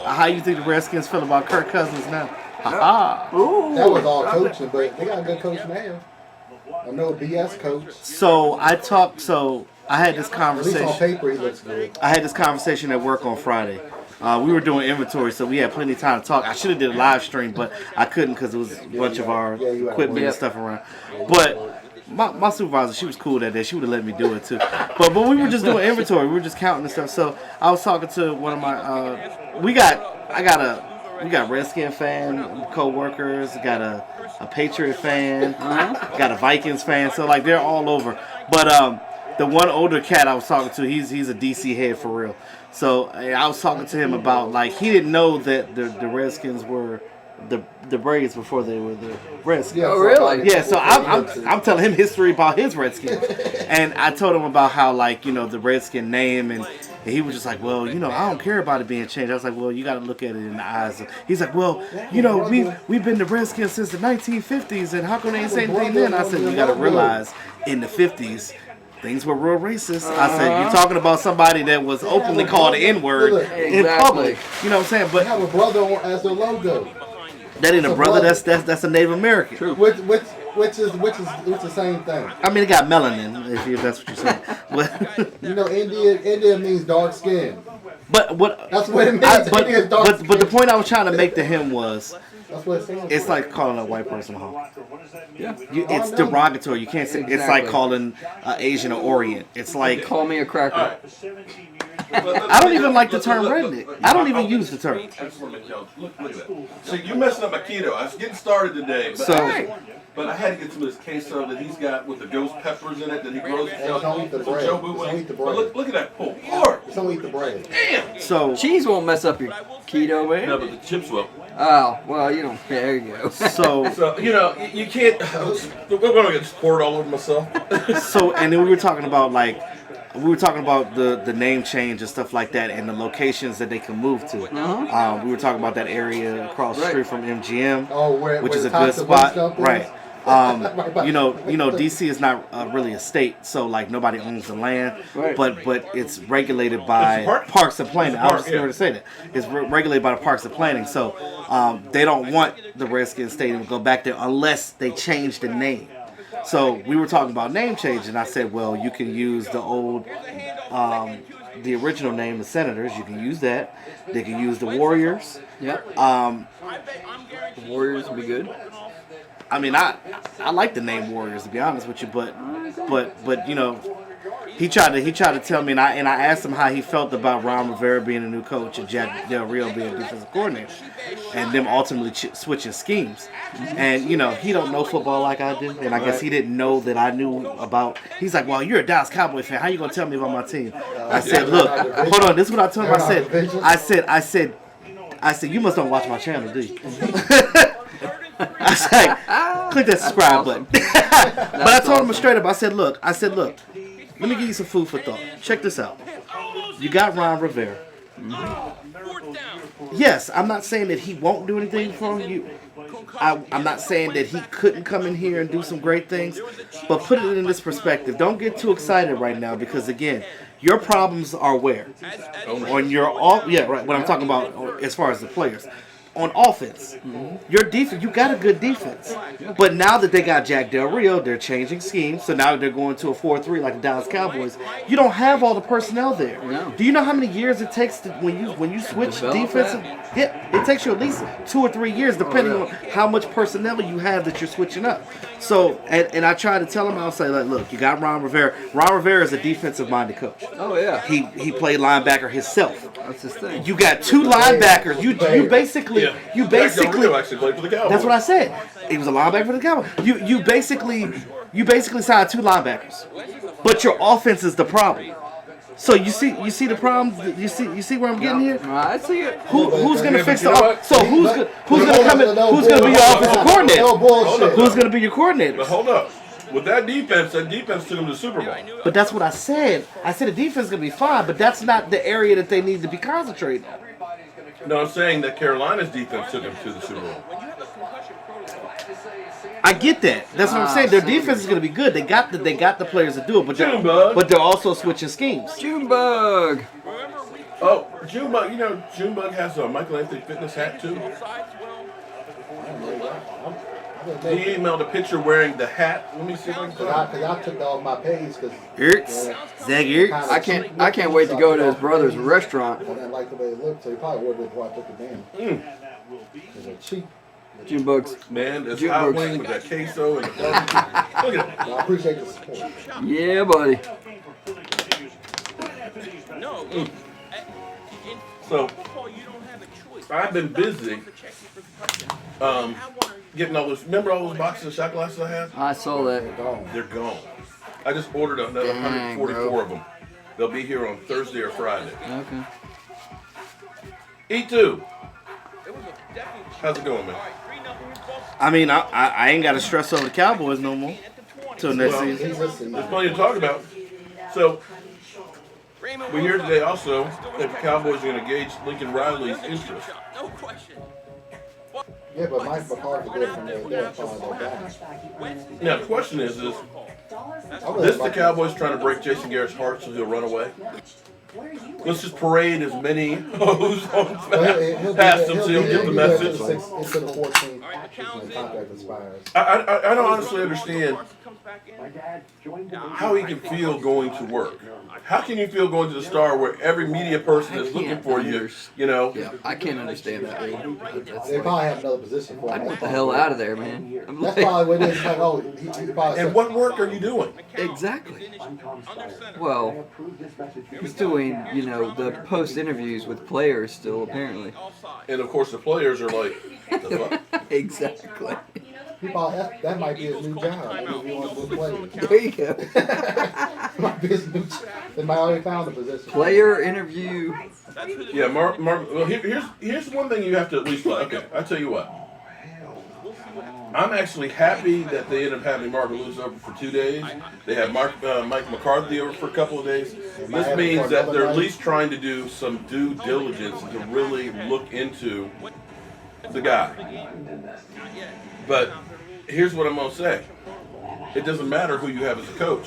how you think the Redskins feel about Kirk Cousins now? Ha That was all coaching, but they got a good coach now. I know BS coach. So I had this At least on conversation. paper, he looks good. I had this conversation at work on Friday. We were doing inventory, so we had plenty of time to talk. I should have did a live stream, but I couldn't because it was a bunch of our you had equipment and work. stuff around. But my supervisor, she was cool that day. She would have let me do it too. But we were just doing inventory. We were just counting and stuff. So I was talking to one of my. We got Redskin fan co-workers. Got a Patriot fan. Got a Vikings fan. So like they're all over. But the one older cat I was talking to, he's a DC head for real. So I was talking to him about like he didn't know that the Redskins were the Braves before they were the Redskins. Yeah, Oh, really? Yeah, so I'm telling him history about his Redskins, and I told him about how like the Redskin name, and he was just like, well, I don't care about it being changed. I was like, well, you got to look at it in the eyes of. He's like, well, we've been the Redskins since the 1950s, and how come they ain't say anything then? I said, you got to realize in the 50s. Things were real racist. I said, you're talking about somebody that was openly called the N-word in public. You know what I'm saying? They But have a brother as their logo. that ain't a brother. That's a Native American. Which is the same thing. I mean, it got melanin, if that's what you're saying. But, India means dark skin. but what? That's what it means. But the point I was trying to make to him was, That's what it stands it's for. like calling a white person a hunk. Yeah. It's derogatory. You can't say. It's like Exactly. calling Asian or Orient. It's like Call me a cracker. I don't even like the term redneck. I don't even use the term. I just want to make y'all look at that. So you messing up my keto. I was getting started today, but So I had to get some of this queso that he's got with the ghost peppers in it that he grows himself. don't eat the Some bread. Jobu Just don't eat the but bread. look at that pulled pork. Just don't eat the bread. Damn. so Cheese won't mess up your keto, man. No, but the chips will. Oh, well, there you go. so So you can't. We're gonna get poured all over myself. So, and then we were talking about the name change and stuff like that, and the locations that they can move to. We were talking about that area across the street from MGM, which is a good spot, right? DC is not really a state, so like nobody owns the land, but it's regulated by Parks and Planning. I was just going to say that it's regulated by the Parks and Planning, so they don't want the Redskins Stadium to go back there unless they change the name. So we were talking about name change, and I said, well, you can use the old, the original name, the Senators. You can use that. They can use the Warriors. Yep. The Warriors would be good. I mean, I like the name Warriors, to be honest with you, but you know, he tried to tell me, and I asked him how he felt about Ron Rivera being a new coach and Jack Del Rio being a defensive coordinator, and them ultimately switching schemes. And you know, he don't know football like I do, and I guess he didn't know that I knew about. He's like, well, you're a Dallas Cowboy fan. How you gonna tell me about my team? I said, look, hold on. This is what I told him. I said, you must don't watch my channel, do you? I was like, click that subscribe button. But I told him straight up. I said, look, let me give you some food for thought. Check this out. You got Ron Rivera. Yes, I'm not saying that he won't do anything for you. I'm not saying that he couldn't come in here and do some great things, but put it in this perspective. Don't get too excited right now because, again, your problems are where? On your what I'm talking about as far as the players. On offense, your defense, you got a good defense. But now that they got Jack Del Rio, they're changing schemes. So now they're going to a 4-3 like the Dallas Cowboys. You don't have all the personnel there. No. Do you know how many years it takes when you switch defensive? Yeah, it takes you at least 2 or 3 years, depending on how much personnel you have that you're switching up. So, and I try to tell him, I'll say, like, look, you got Ron Rivera. Ron Rivera is a defensive-minded coach. Oh yeah. He played linebacker himself. That's his thing. You got 2 linebackers. You basically. Jack Del Rio actually played for the Cowboys. That's what I said. He was a linebacker for the Cowboys. You basically signed 2 linebackers, but your offense is the problem. So you see the problem. You see where I'm getting here. I see it. Who's gonna fix the offense? So who's gonna come in? Who's gonna be your offensive coordinator? Who's gonna be your coordinator? But hold up. With that defense took them to the Super Bowl. But that's what I said. I said the defense is gonna be fine, but that's not the area that they need to be concentrating on. No, I'm saying that Carolina's defense took them to the Super Bowl. I get that. That's what I'm saying. Their defense is going to be good. They got the players to do it, but they're also switching schemes. Junebug. Oh, Junebug. You know, Junebug has a Michael Anthony Fitness hat too. He emailed a picture wearing the hat. Let me see if I can put it. Because I took that off my page. Zach Ertz. I can't wait to go to his brother's restaurant. I didn't like the way it looked, so he probably ordered it before I took it down. Because they're cheap. Junebugs. Man, it's hot wing with that queso and the barbecue. Look at it. I appreciate the support. Yeah, buddy. So, I've been busy getting all those. Remember all those boxes of shot glasses I had? I saw that. They're gone. I just ordered another 144 of them. They'll be here on Thursday or Friday. Okay. E2. How's it going, man? I mean, I ain't got to stress over the Cowboys no more till next season. There's plenty to talk about. So, we're here today also that the Cowboys are going to gauge Lincoln Riley's interest. No question. Yeah, but Mike McCarthy did from there. Now, the question is this the Cowboys trying to break Jason Garrett's heart so he'll run away? Let's just parade as many hoes on past him so he'll get the message. Into the 14th, when the contract expires. I don't honestly understand how he can feel going to work. How can you feel going to the Star where every media person is looking for you, you know? Yeah, I can't understand that. Really. They probably have another position for him. I'd get the hell out of there, man. That's probably what it is. Like, oh, he probably And what work are you doing? Exactly. Well, he's doing, you know, the post interviews with players still, apparently. And of course, the players are like, the fuck? Exactly. He probably, that might be his new job. If he wants to play. There you go. Might be his new job. They might already found the position. Player interview. Yeah, well, here's one thing you have to at least like. Okay, I'll tell you what. I'm actually happy that they ended up having Marvin lose over for 2 days. They have Mike McCarthy over for a couple of days. This means that they're at least trying to do some due diligence to really look into the guy. But here's what I'm going to say. It doesn't matter who you have as a coach.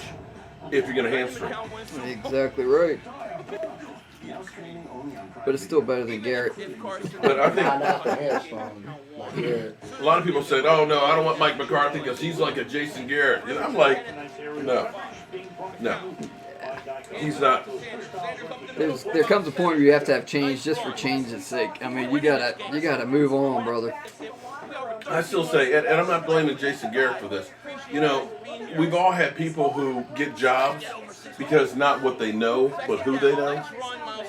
if you're going to hamstring. Exactly right. But it's still better than Garrett. But I think Not after hamstring. Like Garrett. a lot of people said, "Oh no, I don't want Mike McCarthy because he's like a Jason Garrett." And I'm like, no, he's not. There comes a point where you have to have change just for change's sake. I mean, you gotta move on, brother. I still say, and I'm not blaming Jason Garrett for this. You know, we've all had people who get jobs because not what they know, but who they know.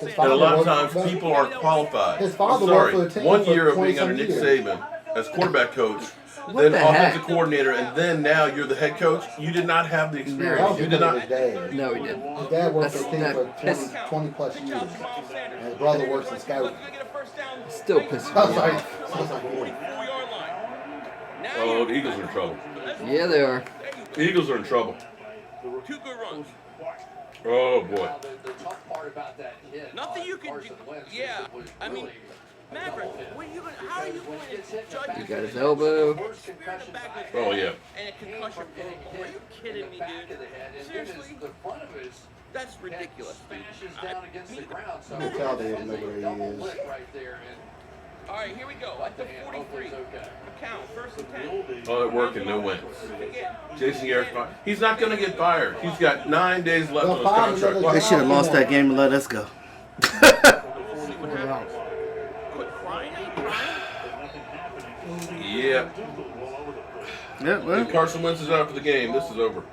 And a lot of times people aren't qualified. His I'm father sorry. worked for the team 1 for year of being 20-some under Nick years. Saban as quarterback coach, What then the offensive heck? coordinator, and then now you're the head coach. You did not have the That experience. was You did because of not. his dad. No, he didn't. His dad worked for the That's- team that for 20 plus years. And his brother works in scouting. Still pissing I was me like, off. I was like, yeah. Oh, the Eagles are in trouble. Yeah, they are. The Eagles are in trouble. Two good runs. Oh boy. The tough part about that hit. Nothing you can do. Yeah, I mean, Maverick, how are you going to judge He got his elbow. Oh yeah. and a concussion protocol? Are you kidding me, dude? Seriously? The front of his That's ridiculous. smashes down against the ground. So You can tell they didn't know where he double is. lick right there, and All right, here we go. At the the hand hopefully 43. is okay. Count, first and 10. All that work and no wins. Jason Garrett's fired. He's not going to get fired. He's got 9 days left on his contract. They should have lost that game and let us go. Quit crying. Yeah. Yeah, well. If Carson Wentz is out for the game, this is over.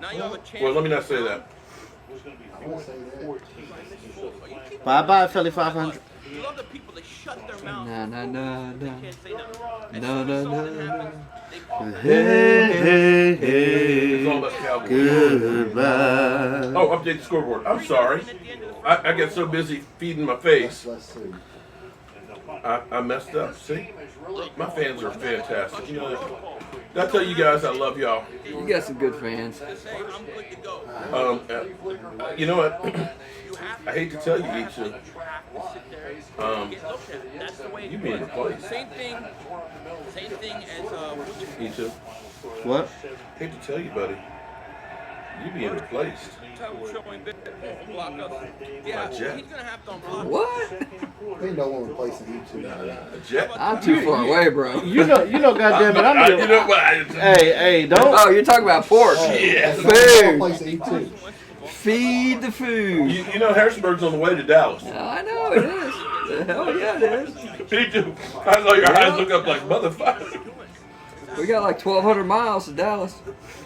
Now you have a chance. Well, let me not say that. I won't say that. Bye-bye, Philly 500. You love the people that shut their mouths. Nah, nah, nah, They nah. can't say nothing. No, no, no, Something no. happens, they call it. Hey, It's all hey, about the Cowboys. goodbye. Oh, update the scoreboard. I'm sorry. I got so busy feeding my face, Let's see. I messed up. See? My fans are fantastic. You know that? Did I tell you guys I love y'all? You got some good fans. Say, I'm good to go. You know what? I hate to tell you, each You have to sit there and get looked at. That's the way you it being is. replaced. Same thing as Me too. What? Hate to tell you, buddy. You being replaced. block us. Yeah, By Jet. he's gonna have to unblock. What? Ain't no one replacing you two. A Jet. I'm too far away, bro. You know, goddamn it, I'm You know what? Hey, don't. Oh, you're talking about pork. Yeah. Food. Replacing you two. Feed the food. You know Harrisburg's on the way to Dallas. I know it is. Hell yeah, it is. Me too. I saw your eyes look up like motherfucker. We got like 1,200 miles to Dallas.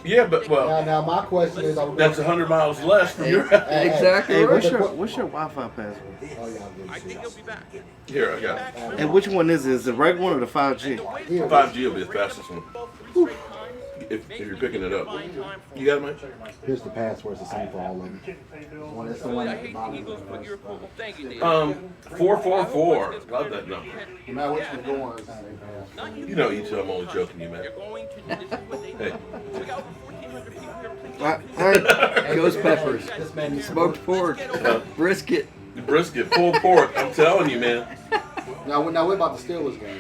Yeah, but well, Now my question is, are we that's 100 miles less from your. Exactly Hey, right. what's your Wi-Fi password? Oh, yeah, I'm I think he'll be back. Here, I got it. And which one is it? Is it the regular one or the 5G? 5G will be the fastest one. If you're picking it up. You got it, Mike? Here's the password. It's the same for all of them. One is the one I at the hate the bottom. Eagles, but your approval. Thank you, Dave. 444. Love that number. No matter which one going, it's the same password. You know, each I'm only joking, you man. You're going to this is what they Hey, We got over 1,400 people here. Please. Hey, ghost peppers, This man needs smoked pork, brisket. brisket, pulled pork. I'm telling you, man. Now what about the Steelers game?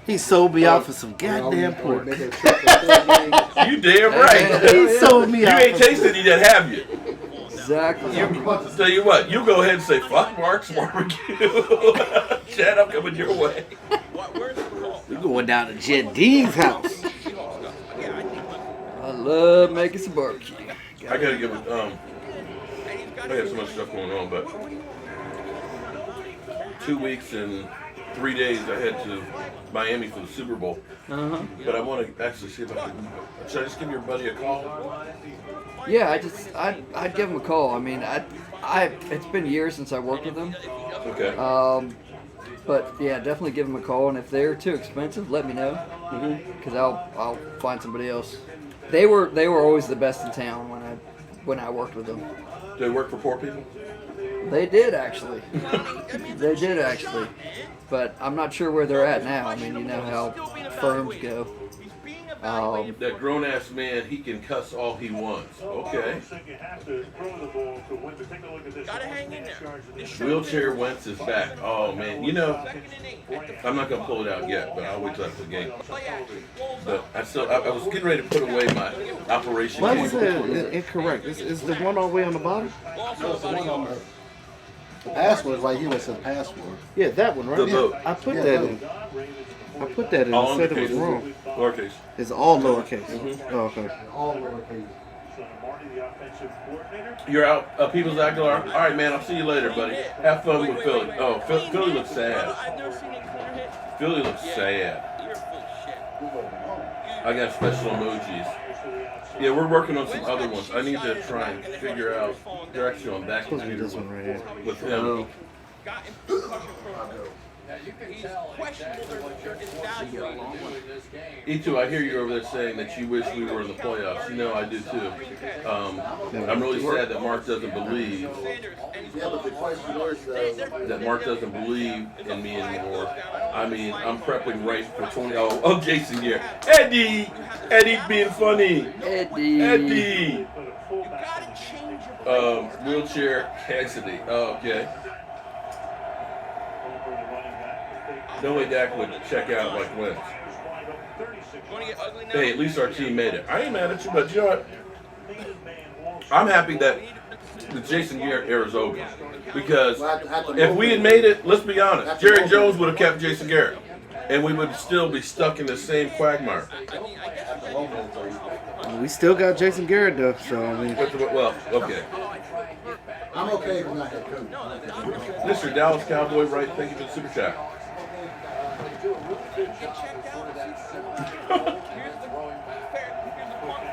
He sold me out for some Are goddamn we pork. making a trip to the Steelers game? You damn right. He sold me You out. ain't tasted it yet, have you? Exactly. Tell you what, you go ahead and say, fuck Mark's barbecue. Chad, I'm coming your way. Where's the call? We're going down to Jet D's house. I love making some barbecue. I gotta give it, I have so much stuff going on, but 2 weeks and 3 days I head to Miami for the Super Bowl. Uh-huh. But I want to actually see if I can, should I just give your buddy a call? Yeah, I'd give him a call. I mean, it's been years since I worked with them. Okay. But yeah, definitely give them a call. And if they're too expensive, let me know. Because I'll find somebody else. They were always the best in town when I worked with them. Do they work for poor people? They did actually. They did actually. But I'm not sure where they're at now. I mean, you know how firms go. That grown-ass man, he can cuss all he wants. Okay. You have to throw the ball Gotta hang in there. Wheelchair Wentz is back. Oh man, you know, I'm not gonna pull it out yet, but I'll wait till after the game. But I was getting ready to put away my operation. Why was it incorrect? Is the one all the way on the bottom? No, it's the one on the password right here. It says password. Yeah, that one, right? The vote. I put Yeah, that vote. in. I put that in. All I said it was lowercase. wrong. Lowercase. It's all lowercase. Mhm. Oh, okay. All lowercase. So Marty, the offensive coordinator. You're out, Peoples Aguilar. All right, man. I'll see you later, buddy. Have fun with Philly. Oh, Philly looks sad. I've never seen a corner hit. Philly looks sad. You're full of shit. I got special emojis. Yeah, we're working on some other ones. I need to try and figure out. They're actually on back Supposed to be computer this one right here. with him. Got in concussion protocol. He's questionable. They're evaluating him. E2, I hear you over there saying that you wish we were in the playoffs. You know, I do too. I'm really sad that Mark doesn't believe that Mark doesn't believe in me anymore. I mean, I'm prepping right for 20. Oh, Jason here. Eddie being funny. Eddie. Wheelchair Cassidy. Oh, okay. No way Dak would check out like Wentz. Hey, at least our team made it. I ain't mad at you, but you know what? I'm happy that the Jason Garrett era is over. Because if we had made it, let's be honest, Jerry Jones would have kept Jason Garrett. And we would still be stuck in the same quagmire. We still got Jason Garrett though, so I mean. Well, okay. I'm okay if I'm not head coach. Mr. Dallas Cowboy, right? Thank you for the super chat.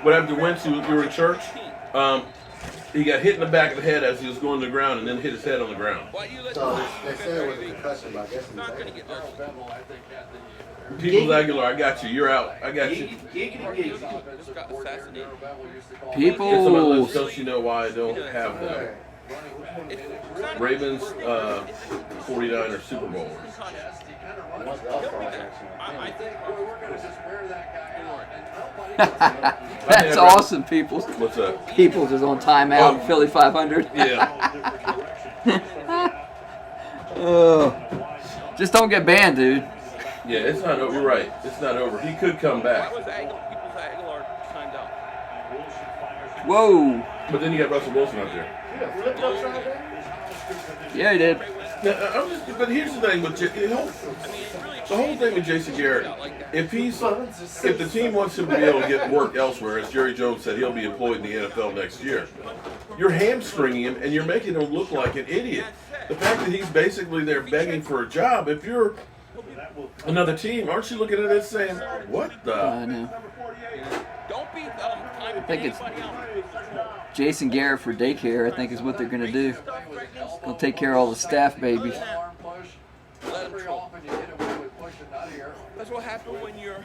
What happened to Wentz? You were in church. He got hit in the back of the head as he was going to the ground, and then hit his head on the ground. So they said it was a concussion, but I guess it's Peoples Aguilar, I got you. You're out. I got you. People. Don't you know why I don't have them? Ravens, 49ers Super Bowl. That's awesome, Peoples. What's up? Peoples is on timeout. Oh. Philly 500. Yeah. Just don't get banned, dude. Yeah, it's not over. You're right. It's not over. He could come back. People's Aguilar signed up. Whoa. But then you got Russell Wilson out there. Yeah, he did. Now, but here's the thing with the whole thing with Jason Garrett. If the team wants him to be able to get work elsewhere, as Jerry Jones said, he'll be employed in the NFL next year. You're hamstringing him and you're making him look like an idiot. The fact that he's basically there begging for a job. If you're another team, aren't you looking at it saying, "What the?" I know. I think it's Jason Garrett for daycare. I think is what they're gonna do. They'll take care of all the staff babies. That's what happened when you're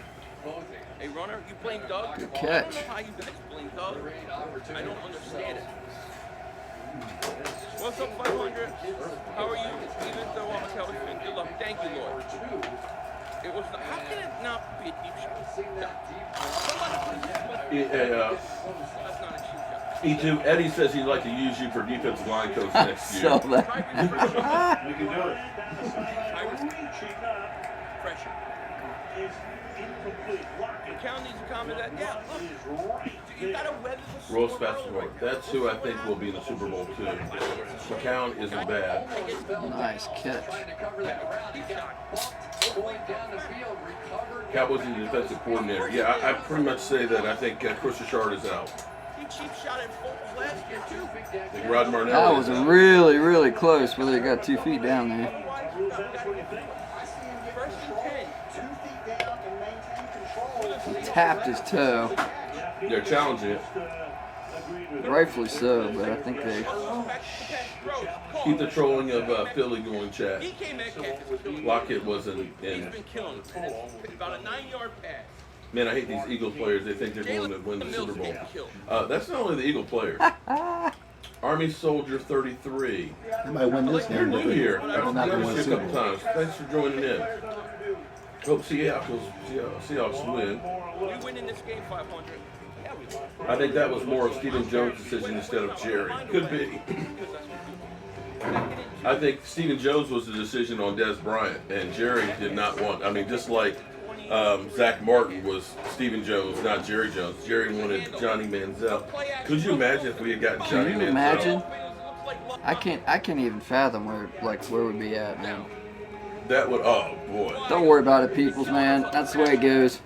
a runner. You blame Doug. Good catch. How you guys blame Doug? I don't understand it. What's up, 500? How are you? Even though I'm a Cowboys fan, good luck. Thank you, Lord. It was not, how can it not be a deep shot? That's not a cheap shot. E2, Eddie says he'd like to use you for defensive line coach next year. So that. We can do it. Pressure. Cal needs to comment that. Yeah, look. You gotta weather the Roll Spatula. That's who I think will be in the Super Bowl too. McCown isn't bad. Nice catch. Cowboys need a defensive coordinator. Yeah, I pretty much say that. I think Chris Richard is out. He cheap shot at Foles last year too. I think Rod Marnell. That was really, really close, but they got 2 feet down there. First and 10. Tapped his toe. They're challenging it. Rightfully so, but I think they. Keep the trolling of Philly going, chat. He came at catches. Lockett wasn't He's in. been killing them. About a 9-yard pass. Man, I hate these Eagles players. They think they're going to win the Super Bowl. That's not only the Eagle players. Army Soldier 33. They might win this You're game. new here. I've They're not noticed going you a Super couple Bowl. times. Thanks for joining in. Hope Seahawks win. We win in this game 500. Yeah, we will. I think that was more of Stephen Jones' decision instead of Jerry. Could be. I think Stephen Jones was the decision on Des Bryant, and Jerry did not want. I mean, just like Zach Martin was Stephen Jones, not Jerry Jones. Jerry wanted Johnny Manziel. Could you imagine if we had gotten Johnny Manziel? Can you imagine? I can't even fathom where we'd be at, man. That would. Oh boy. Don't worry about it, peoples, man. That's the way it goes.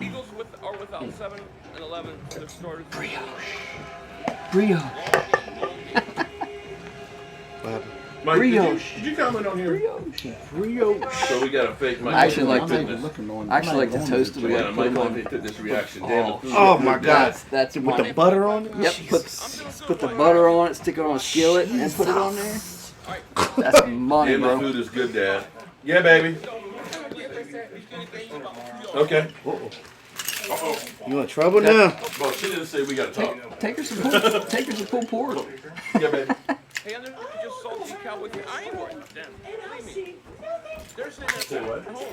Eagles are without 7 and 11 for their starters. Brioche. Mike, Brioche. did you comment on here? Brioche. So we got a fake Mike. I actually like Mike the- Fitness. I actually like the toasted We got a one. Mike Murphy Fitness reaction. Damn it. Oh my God. That's With one. the butter on it? Yep. Put the butter on it, stick it on a skillet, and put it on there. That's money, Damn, the bro. food is good, Dad. Yeah, baby. Okay. You in trouble now? Well, she didn't say we got to talk. Take her some pulled pork. Yeah, baby. Hey, I just saw the Cowboys. I ain't worried about them. Believe me. They're sitting Say what? at home.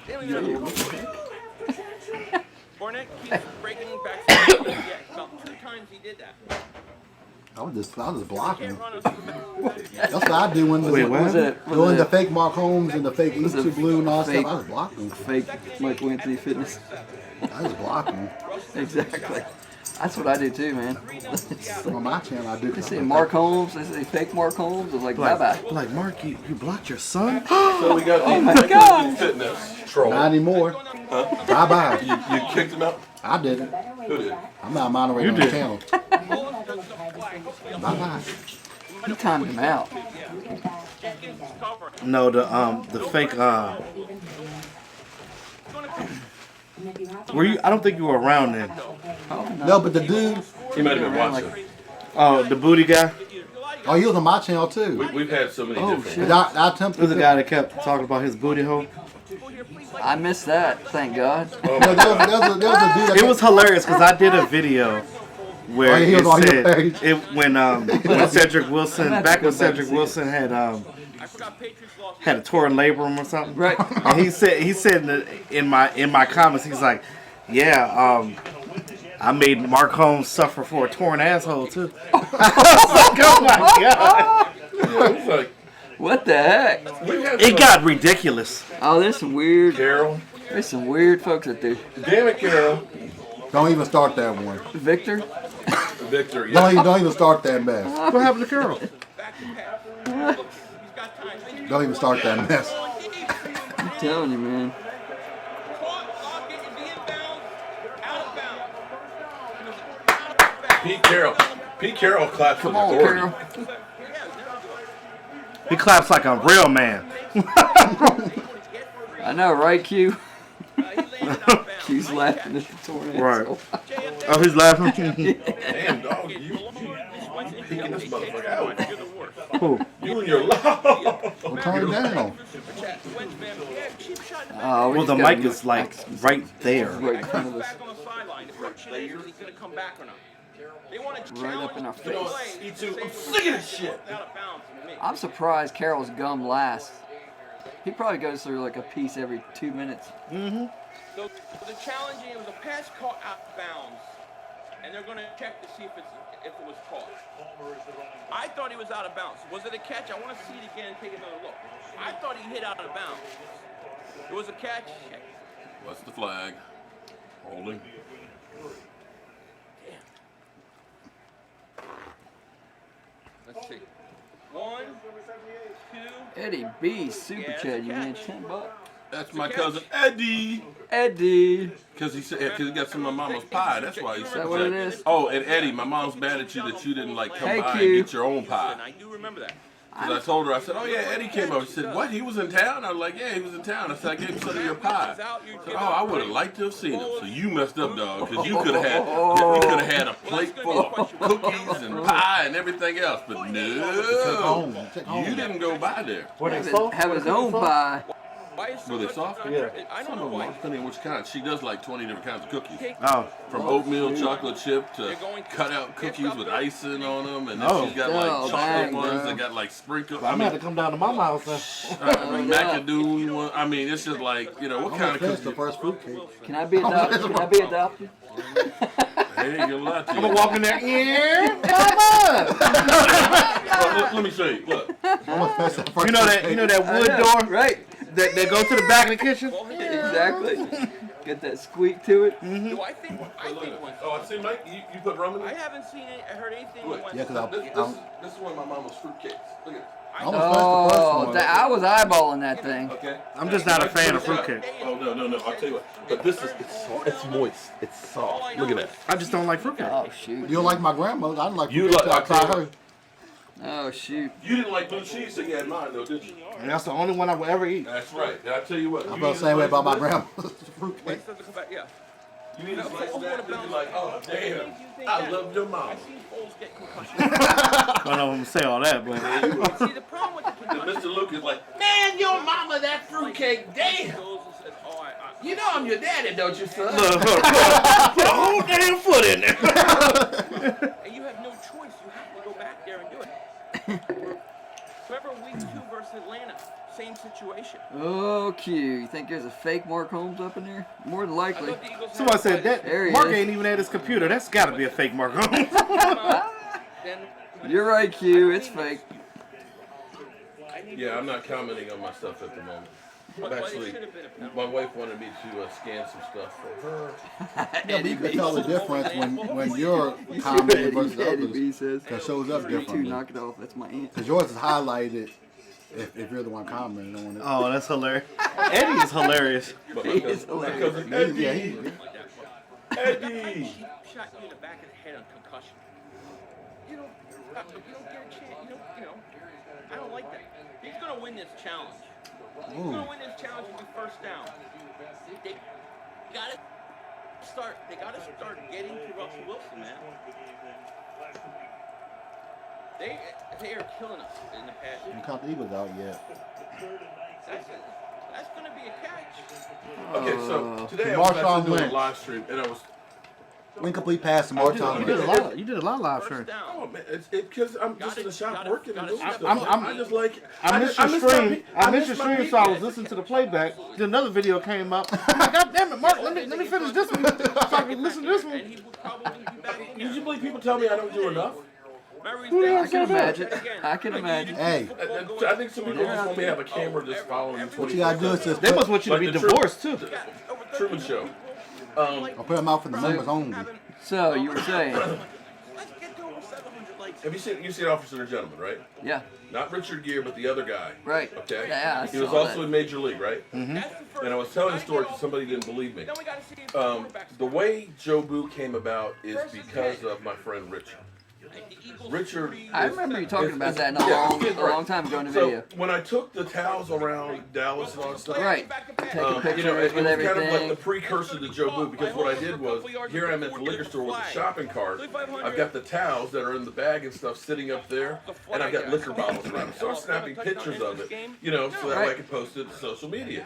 They don't even have Barnett keeps breaking back. Yeah, about 2 times he did that. I was just blocking. Can't run us. That's what I do when Wait, what? doing the fake Mark Holmes and the fake East it to Blue and all that fake- stuff. I was blocking. Fake Michael Anthony Fitness. I was blocking. Exactly. That's what I do too, man. On my channel, I do. They say Mark Holmes. They say fake Mark Holmes. I'm like, bye bye. Like, Mark, you blocked your son? So we got Oh my Mike God. Murphy Fitness troll. Not anymore. Bye bye. You kicked him out? I didn't. Who did? I'm not moderating on the channel. Bye bye. You timed him out. No, the fake. Were you? I don't think you were around then. No, but the dude, He might have been watching. Oh, the booty guy. oh, he was on my channel too. We've had so many Oh, different. shit. But I attempted It was the to. guy that kept talking about his booty hole. I missed that. Thank God. No, there was a dude that It was hilarious because I did a video where Oh, he was it on your said page. when Cedric Wilson, back when Cedric Wilson had I forgot Patriots lost. had a torn labrum or something. Right. And he said in my comments, he's like, yeah, I made Mark Holmes suffer for a torn asshole too. I was like, oh my God. Yeah, it's like, What the heck? It got ridiculous. Oh, there's some weird. Carol. There's some weird folks out there. Damn it, Carol. Don't even start that one. Victor. Victor, yeah. Don't even start that mess. What happened to Carol? Don't even start that mess. I'm telling you, man. Pete Carroll claps Come with on, authority. Carol. He claps like a real man. I know, right, Q? Q's laughing at the tornado. Right. Oh, he's laughing. Damn, dog, you peeking this motherfucker out. Who? You and your love. Well, turn it down. Oh, Well, the mic is like right there. right in front of us. Right Right up in our face. I'm sick of this shit. I'm surprised Carroll's gum lasts. He probably goes through like a piece every 2 minutes. So the challenging, it was a pass caught out of bounds, and they're going to check to see if it was caught. I thought he was out of bounds. Was it a catch? I want to see it again and take another look. I thought he hit out of bounds. It was a catch. What's the flag? Holding. Let's see. 1, 2. Eddie B, super chat, you man, $10. That's my cousin Eddie. Eddie. Because he got some of my mama's pie. That's why he said that what it is? Oh, and Eddie, my mom's mad at you that you didn't like come Hey, by Q. and get your own pie. I do remember that. Because I told her, I said, oh yeah, Eddie came over. She said, what? He was in town? I was like, yeah, he was in town. I said, I gave him some of your pie. I said, oh, I would have liked to have seen him. So you messed up, dog, because you could have had a plate full of cookies and pie and everything else. But no, you didn't go by there. Have his own pie. Why is so Were they much- soft? I don't know why. Depending on which kind. She does like 20 different kinds of cookies. Oh, From oatmeal chocolate chip to cut out cookies with icing on them, and then Oh. she's got Oh, like chocolate dang, ones bro. that got like sprinkled. I'm gonna have to come down to my house then. Macadoon one. I mean, it's just like, you know, what kind of That's the cookie? first fruit cake. Can I be adopted? Can I be adopted? I ain't gonna lie to you. I'm gonna walk in there. Yeah, mama. Let me show you. Look. You know that wood door, right? That go to the back of the kitchen. Exactly. Get that squeak to it. Mm-hmm. Do I think once. Oh, I see, Mike. You put rum in I it? haven't seen it. I heard anything. Look, once. Yeah, because this is one of my mama's fruitcakes. Look at it. I almost I was eyeballing that thing. Okay. I'm just not a fan of fruitcake. Oh no. I'll tell you what. But this is it's moist. It's soft. Look at that. I just don't like fruitcake. Oh shoot. You don't like my grandmother? I don't like You fruitcake like- till I try her. Oh shoot. You didn't like blue cheese, so you had mine though, did you? And that's the only one I will ever eat. That's right. And I tell you what. I felt the same way about my grandmother's fruitcake. Wait, doesn't come back. Yeah. You need to slice that and be like, oh damn, I love your mom. I've seen Foles get concussion. I don't know if I'm gonna say all that, but See, the problem with the And concussion. Mr. Luke is like, man, your mama that fruitcake, damn. Goes and says, oh, You know I'm your daddy, don't you, son? look, put a whole damn foot in there. and you have no choice. You have to go back there and do it. Remember week 2 versus Atlanta? Same situation. Oh, Q. You think there's a fake Mark Holmes up in there? More than I likely. thought the Eagles Somebody had said played- There he that Mark is. ain't even at his computer. That's got to be a fake Mark Holmes. Then You're right, Q. It's fake. Yeah, I'm not commenting on my stuff at the moment. But it Actually, should have been a penalty. my wife wanted me to scan some stuff for her. Yeah, but you can tell the difference when you're commenting versus Eddie others. B says. That shows up 2, differently. knock it off. That's my aunt. Because yours is highlighted if you're the one commenting on it. Oh, that's hilarious. Eddie is hilarious. But He is hilarious. Eddie, Yeah, he- Eddie. She shot you in the back of the head on concussion. You don't get a chance. I don't like that. He's gonna win this challenge. He's gonna win this challenge and be first down. They gotta start getting to Russell Wilson, man. They are killing us in the pass. You count the Eagles out yet. That's gonna be a catch. Okay, so today I was Marshawn actually doing a Lynch. live stream, and I was. Incomplete pass to Marshawn You did a Lynch. lot. You did a lot of live First stream. down. Oh man, it's because I'm just in the shop working and doing stuff. I'm- I just like. I missed your miss stream. my- I missed your miss my stream, so I was people. listening to the playback. Then another video came up. I'm like, God damn it, Mark, let me finish this one so I can listen to this And one. he would probably be back in Did you there. believe people tell me I don't do enough? I can imagine. I can imagine. Hey, I think some people just want me to have a camera just following me. what you gotta do is just They must want you to Like be the divorced too. Truman Show. I'll put them out for the members only. So, you were saying. Let's get to over 700 likes. Have you seen Officer and Gentleman, right? Yeah. Not Richard Gere, but the other guy. Right. Okay. Yeah, I He was saw also that. in Major League, right? That's the first. And I was telling the story because somebody didn't believe me. Then we gotta see if the quarterback's The way Jobu came about is because of my friend Richard. Richard. I remember you talking about that a long time ago in the So video. when I took the towels around Dallas and all that stuff, Right. Taking you know, pictures it was with kind of like the everything. precursor to Jobu because what I did was here I'm at the liquor store with a shopping cart. I've got the towels that are in the bag and stuff sitting up there, and I've got liquor bottles around. So I'm snapping pictures of it, you know, so that way I can post it to social media.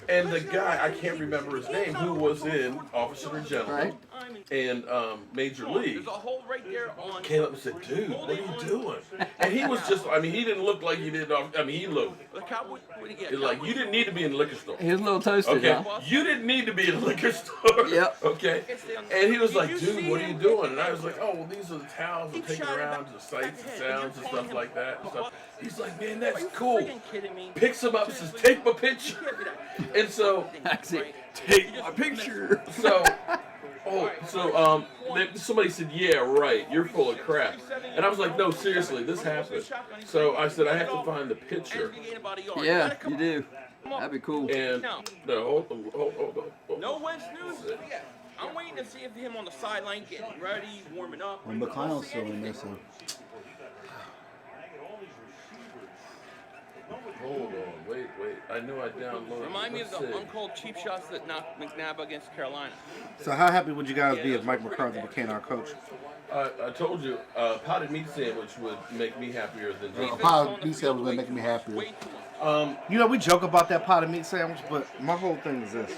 And the guy, I can't remember his name, who was in Officer and Gentleman and Major League, There's a hole right there on. came up and said, dude, what are you doing? And he was just, I mean, he didn't look like he did, I mean, he looked The Cowboys. What do you get? it's like, you didn't need to be in the liquor store. He was a little toasted, Okay, huh? you didn't need to be in the liquor store. Yep. Okay. And he was like, dude, what are you doing? And I was like, oh, well, these are the towels I'm taking around to sights and sounds and stuff like that. And stuff. He's like, man, that's cool. Freaking kidding me? Picks him up and says, take my picture. And so, Take my picture. so, somebody said, yeah, right, you're full of crap. And I was like, no, seriously, this happened. So I said, I have to find the picture. Yeah, you do. That'd be cool. And, no, hold on. No Wentz news. I'm waiting to see if him on the sideline getting ready, warming up. When McClown's still in there, so. Hold on, wait. I know I downloaded. Remind me of Let's the see. uncalled cheap shots that knocked McNabb against Carolina. So how happy would you guys be if Mike McCarthy became our coach? I told you, potted meat sandwich would make me happier than A just. pile of meat sandwich would make me happier. Way too much. You know, we joke about that pot of meat sandwich, but my whole thing is this.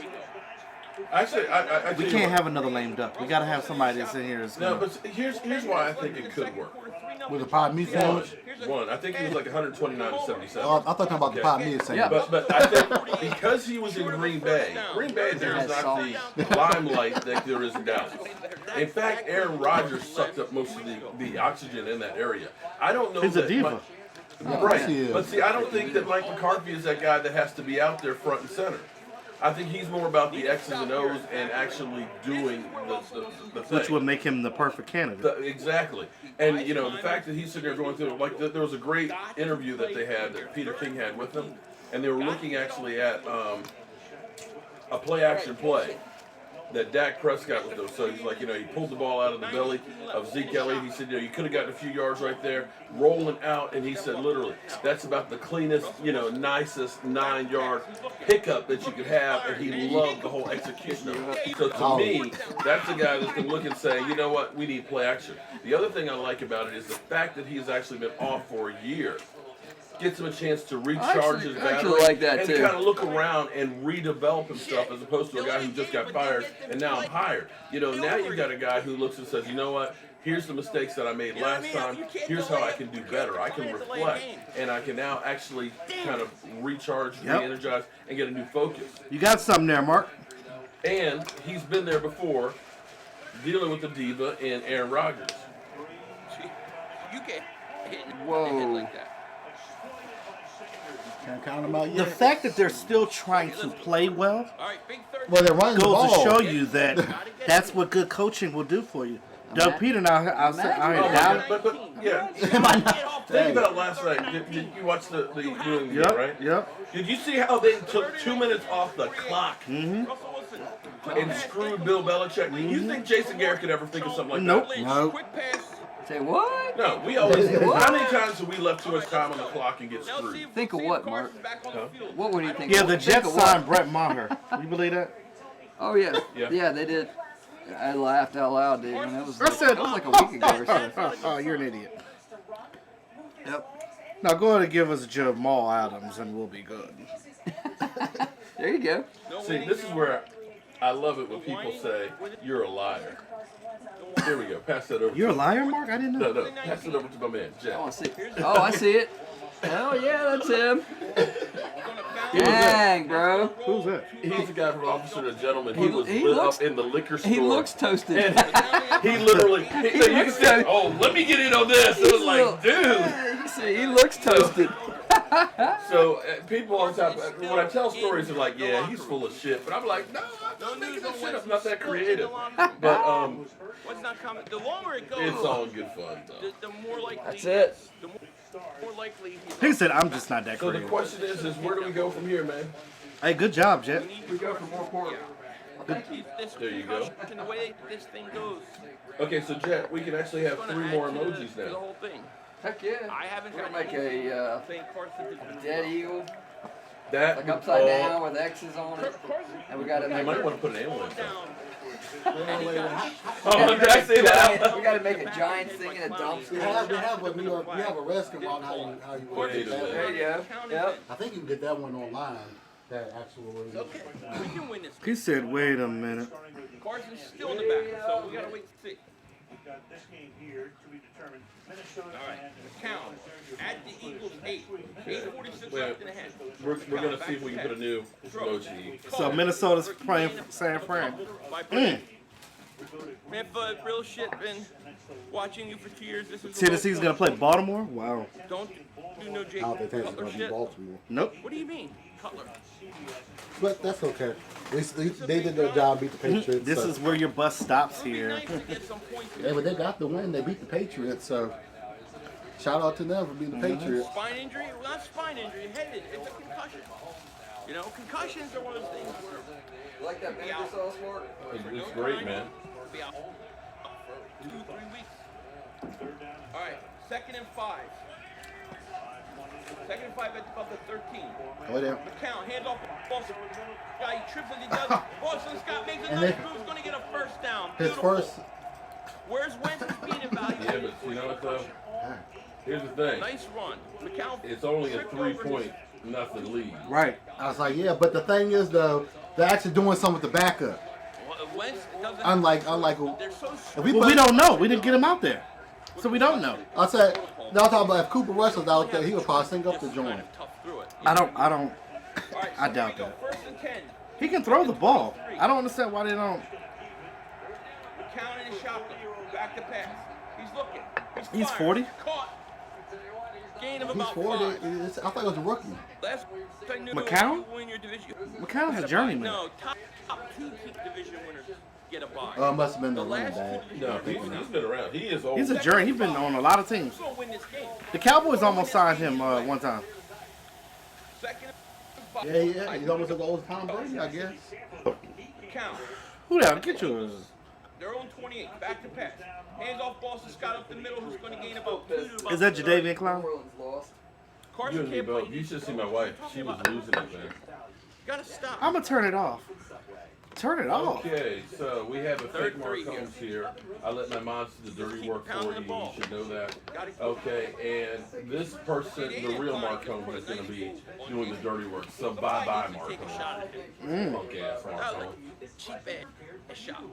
Actually, I We can't have another lame duck. We gotta have somebody that's in here that's No, gonna... but here's why I think it could work. With a pile of meat sandwich. won. I think he was like 129 to 77. I thought talking about the pop mid saying. Yeah. But I think because he was in Green Bay, there is not the limelight that there is in Dallas. In fact, Aaron Rodgers sucked up most of the oxygen in that area. I don't know. He's a diva. Right. But see, I don't think that Mike McCarthy is that guy that has to be out there front and center. I think he's more about the X's and O's and actually doing the thing. Which would make him the perfect candidate. Exactly. And, the fact that he's sitting there going through, like, there was a great interview that they had, that Peter King had with him, and they were looking actually at a play-action play that Dak Prescott was doing. So he's like, he pulled the ball out of the belly of Zeke Elliott. He said, you could have gotten a few yards right there, rolling out, and he said, literally, that's about the cleanest, nicest 9-yard pickup that you could have, and he loved the whole execution of it. So to me, that's the guy that's been looking and saying, you know what, we need play action. The other thing I like about it is the fact that he's actually been off for a year. Gets him a chance to recharge his battery like that and too. kind of look around and redevelop himself as opposed to a guy who just got fired and now I'm hired. Now you've got a guy who looks and says, you know what, here's the mistakes that I made last time. Here's how I can do better. I can reflect and I can now actually kind of recharge, re-energize, and get a new focus. You got something there, Mark. And he's been there before dealing with the diva in Aaron Rodgers. You can't hit Whoa. like that. Can't count them out The yet. fact that they're still trying to play well All right, big third. Well, they're running the goes ball. to show you that that's what good coaching will do for you. Doug Peter now out here down. But yeah. Think about last night. Did you watch the New England game, right? Yep. Did you see how they took 2 minutes off the clock Russell Wilson. and screwed Bill Belichick? You think Jason Garrett could ever think of something like Nope. that? No. Quick pass. Say what? No, we always. How many times have we left too much time on the clock and get Now see screwed? if- Think of see if what, Carson's Mark? back on the field. What would you think? Yeah, the Think Jets of what? signed Brett Maher. You believe that? Oh yeah. Yeah. Yeah, they did. I laughed out loud, dude. When that was I said, like a week ago or something. oh, you're an idiot. Yep. Now go ahead and give us Jamal Adams and we'll be good. There you go. See, this is where I love it when people say you're a liar. Here we go. Pass that over. You're a liar, Mark? I didn't know. No. Pass it over to my man, I Jeff. want to see. Oh, I see it. Oh yeah, that's him. Dang, bro. Who's that? He's the guy from Officer and Gentleman. He He was looks- up in the liquor store. He looks toasted. He literally. You can looks say, so- "Oh, let me get in on this." It was like, dude. You see, he looks toasted. So people all the time, when I tell stories, they're like, "Yeah, he's full of shit," but I'm like, "No, I'm not making that shit up. I'm not that creative." But What's not coming? The longer it goes, it's all good fun though. the more likely. That's it. The more likely He said, I'm just not that So the creative. question is where do we go from here, man? Hey, good job, Jet. We go for more pork. There you go. The way this thing goes, Okay, so Jet, we can actually have it's gonna 3 add more to the emojis now. whole thing. Heck yeah. I haven't We're got gonna make a thing Carson. dead eagle, That like upside down with X's on it, and we gotta You make might it. want to put an ambulance on. Down. Oh, did I say that? We gotta make a giant thing in a dumpster. We have a New York. We have a restaurant. How you work it There There you go. Yep. I think you can get that one online. That actual. Okay, we can win this. He said, wait a minute. Carson's still in the back, so we gotta wait to see. We've got this game here to be determined. Minnesota All right, and count. At the Eagles 8. 8:46 Wait, left in the half. we're going to see if we can put a new emoji. So Minnesota's playing San Fran. Man, but real shit, been watching you for 2 years. This is Tennessee's going to play Baltimore? Wow. Don't do no Jake I don't think Texas is Cutler going to be shit. Baltimore. Nope. What do you mean, Cutler? But that's okay. They did their job, beat the Patriots. This so. is where your bus stops It'd be here. nice to get some points. Yeah, but they got the win. They beat the Patriots. So shout out to them for beating the Patriots. Spine injury? Well, not spine injury. Head. It's a concussion. You know, concussions are one of those things where You like that vinegar sauce, Mark? It's great, man. be out for 2-3 weeks. All right, 2nd and 5. 2nd and 5 at about the 13. Oh, yeah. McCown, hands off the ball. Guy trips as he does. Boston Scott makes a And nice they- move. He's going to get a first down. His Beautiful. first. Where's Wentz's speed evaluation? Yeah, but you know what though? Here's the thing. Nice run. McCown. It's only a tripped over his- 3-point nothing lead. Right. I was like, yeah, but the thing is though, they're actually doing something with the backup. Well, Wentz doesn't. Unlike They're so. if we Well, put, we don't know. We didn't get him out there. So we don't know. I said No, I'm talking about if Cooper Rush was out there, he would probably sing up the Just kind joint. of tough through it. I don't. All right, I so doubt here we that. go. First and 10. He can throw the ball. I don't understand why they don't. Counting his shotgun. Back to pass. He's looking. He's firing. 40? Caught. Gain of He's about 40. 5. I thought it was a rookie. Last thing to McCown? you win your division. McCown's a journeyman. No, top 2 division winners get a bye. Must have been the The running last back. two No, he's been around. He is old. He's a journey. He's been on a lot of teams. Who's gonna win this game? The Cowboys almost signed him one time. Second. Yeah. He's almost as old as Tom Brady, I guess. Count. Who the hell? Get yours. They're on 28. Back to pass. Hands off Boston Scott up the middle. Who's going to gain about 2 to about Is that 30. Jadavian Clown? New Orleans lost. You Carson and me can't both. play You defense. should see my wife. She was losing it, man. You gotta stop. I'm gonna turn it off. Turn it off. Okay, so we have a Third fake Mark three here. Holmes here. I let my mom do the dirty Keep work for pounding you. the ball. You should know that. Gotta keep Okay, and this person, the real Mark Holmes, is going to be doing the dirty work. So Somebody bye-bye, needs to Mark take a Holmes. shot at him. Punk ass Mark That was Holmes. like cheap ass shot.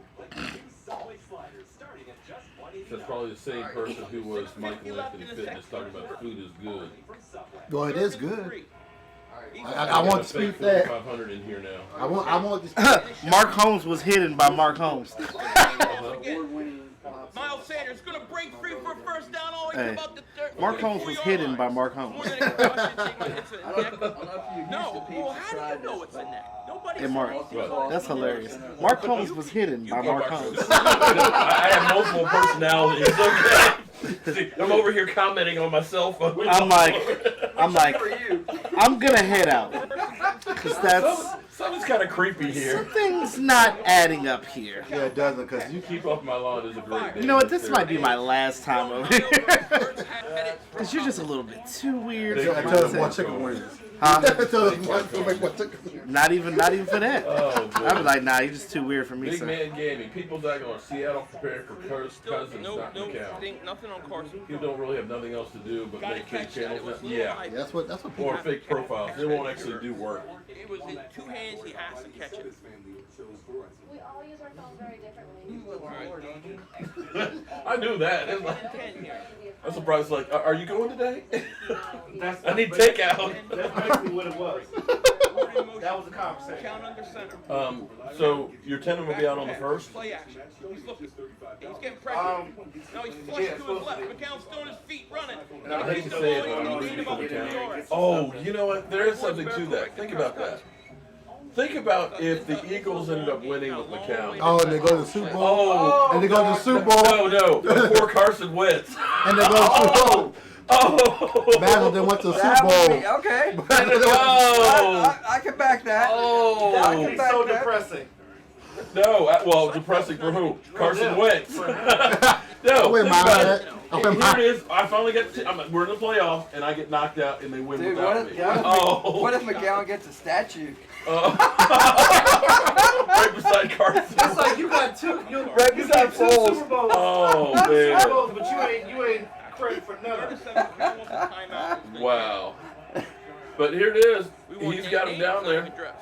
That's probably the same person who was Michael Anthony Fitness talking about food is good. Well, it is good. I got want a to speak fake that. 500 in here now. I want to speak. Mark Holmes was hidden by Mark Holmes. Miles Sanders going to break free for a first down all the way Hey, to about the third. Mark Holmes was 4-yard hidden line. by Mark More Holmes. than a concussion, it's a I neck. don't know if you No, Houston well, peeps how do tried you know this, it's a but neck? Nobody Hey, Mark, What? that's hilarious. Mark Holmes was hidden by Mark Holmes. I have multiple personalities. Okay. See, I'm over here commenting on my cell phone. I'm like, I'm gonna head out. Cause that's Something's kind of creepy here. something's not adding up here. Yeah, it doesn't, because You keep off my lawn is a great day. You know what? This might be my last time over here. Cause you're just a little bit too weird. Thank for you. my tell us taste. what chicken wings. Huh? Tell us what make what chicken wings. Not even for that. Oh, boy. I'd be like, nah, you're just too weird for me, Big sir. man gaming. People's acting on Seattle preparing for Cousins, No, not McCown. nothing on Carson. People don't really have nothing else to do but make fake channels. Yeah. Yeah, that's what people. Or fake profiles. They won't actually do work. It was in 2 hands. He has to catch it. We all use our phones very differently. I knew that. It's like- 10 here. I'm surprised. Like, are you going today? I need takeout. That's basically what it was. That was a conversation. Count under center. So your tenant will be out on the first. Play action. He's looking. He's getting pressure. No, he's flushed to his left. McCown's still on his feet running. I hate to say it, but I'm rooting for McCown. Oh, you know what? There is something to that. Think about that. Think about if the Eagles ended up winning with McCown. Oh, and they go to the Super Bowl. Oh, And they go to the Super Bowl. no, before Carson Wentz. And they go to the Super Bowl. Oh, Imagine they went to the Super That would Bowl. be, okay. Oh, I can back that. I oh, can back So that. depressing. no. Well, depressing for who? Carson Wentz. No, wouldn't think mind about that. it. I wouldn't Here mind. it is. I finally get. We're in the playoffs, and I get knocked out, and they win Dude, without me. what if McGowan gets a statue? Right beside Carson. It's like you got two. Right beside Foles. Super Bowls. Oh Super man! Bowls, but you ain't credit for none. 37, McCown wants a timeout. Wow. But here it is. We want He's got him down there. Address.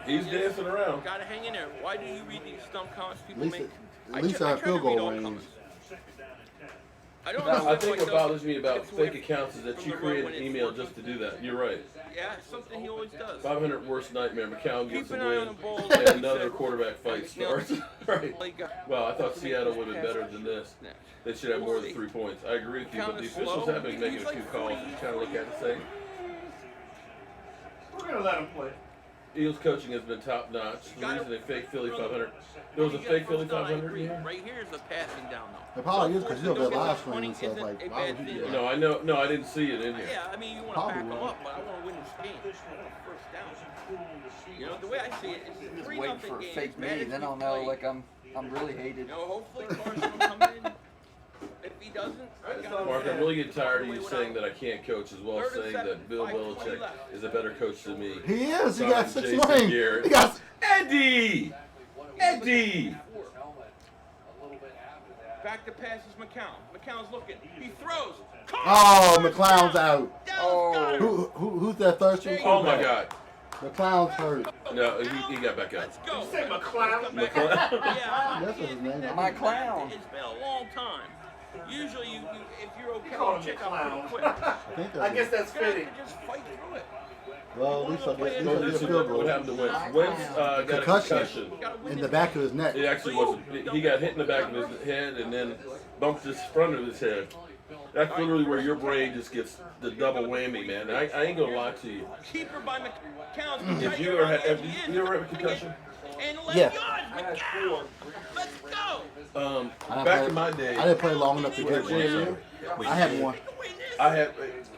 He's dancing around. Gotta hang in there. Why do you read these dumb comments people At least make? at least I our try to field read goal all range. comments. I don't I know. think what bothers me about fake accounts is that you create an email just to do that. You're right. Yeah, it's something he always does. 500 worst nightmare. McCown gets Keep a an eye on win, the ball. and another quarterback fight starts. Right. Like, Well, I thought Seattle would have been better than this. They should have more than 3 points. I agree with you, but the officials have been making a few calls. You kind of look at it and say, We're gonna let him play. Eagles coaching has been top notch. The reason they fake Philly 500. There was a fake Philly 500 here. Right here is a passing down though. It probably is because you know that live stream, so it's like, why would you do that? No, I know. No, I didn't see it in here. Yeah, I mean you want to back them up, but I want to win this game. I want a first down. You know the way I see it, it's Just 3-0 waiting for a game. fake Man, me, if then we I'll know play, like I'm really hated. You know, hopefully Carson will come in. If he doesn't, I got Mark, I'm really getting tired of you saying that I can't coach as well as Third and saying that 7, Bill 5:20 Belichick left. is a better coach than me. He is. He got 6 Jason rings. Garrett. He got. Eddie! Eddie! Back to pass is McCown. McCown's looking. He throws. Oh, McClown's out. Oh. Who's that third string Oh my quarterback? God. McClown's hurt. No, he got back out. Let's go. You say McClown? Yeah. That's what his name is. My clown. It's been a long time. Usually, if you're okay, Call you him check a out pretty clown. quick. I guess that's You gotta fitting. just fight through it. Well, at least I guess Well, he's this a is field what goal happened to Wentz. Wentz got a concussion. in the back of his neck. It actually wasn't. He got hit in the back of his head and then bumped his front of his head. That's literally where your brain just gets the double whammy, man. And I ain't gonna lie to you. Keeper by McCown. If you ever had a concussion? And let Yeah. God, McCown. Let's go. Back in my day, I didn't play long enough to get one. So I had one. I had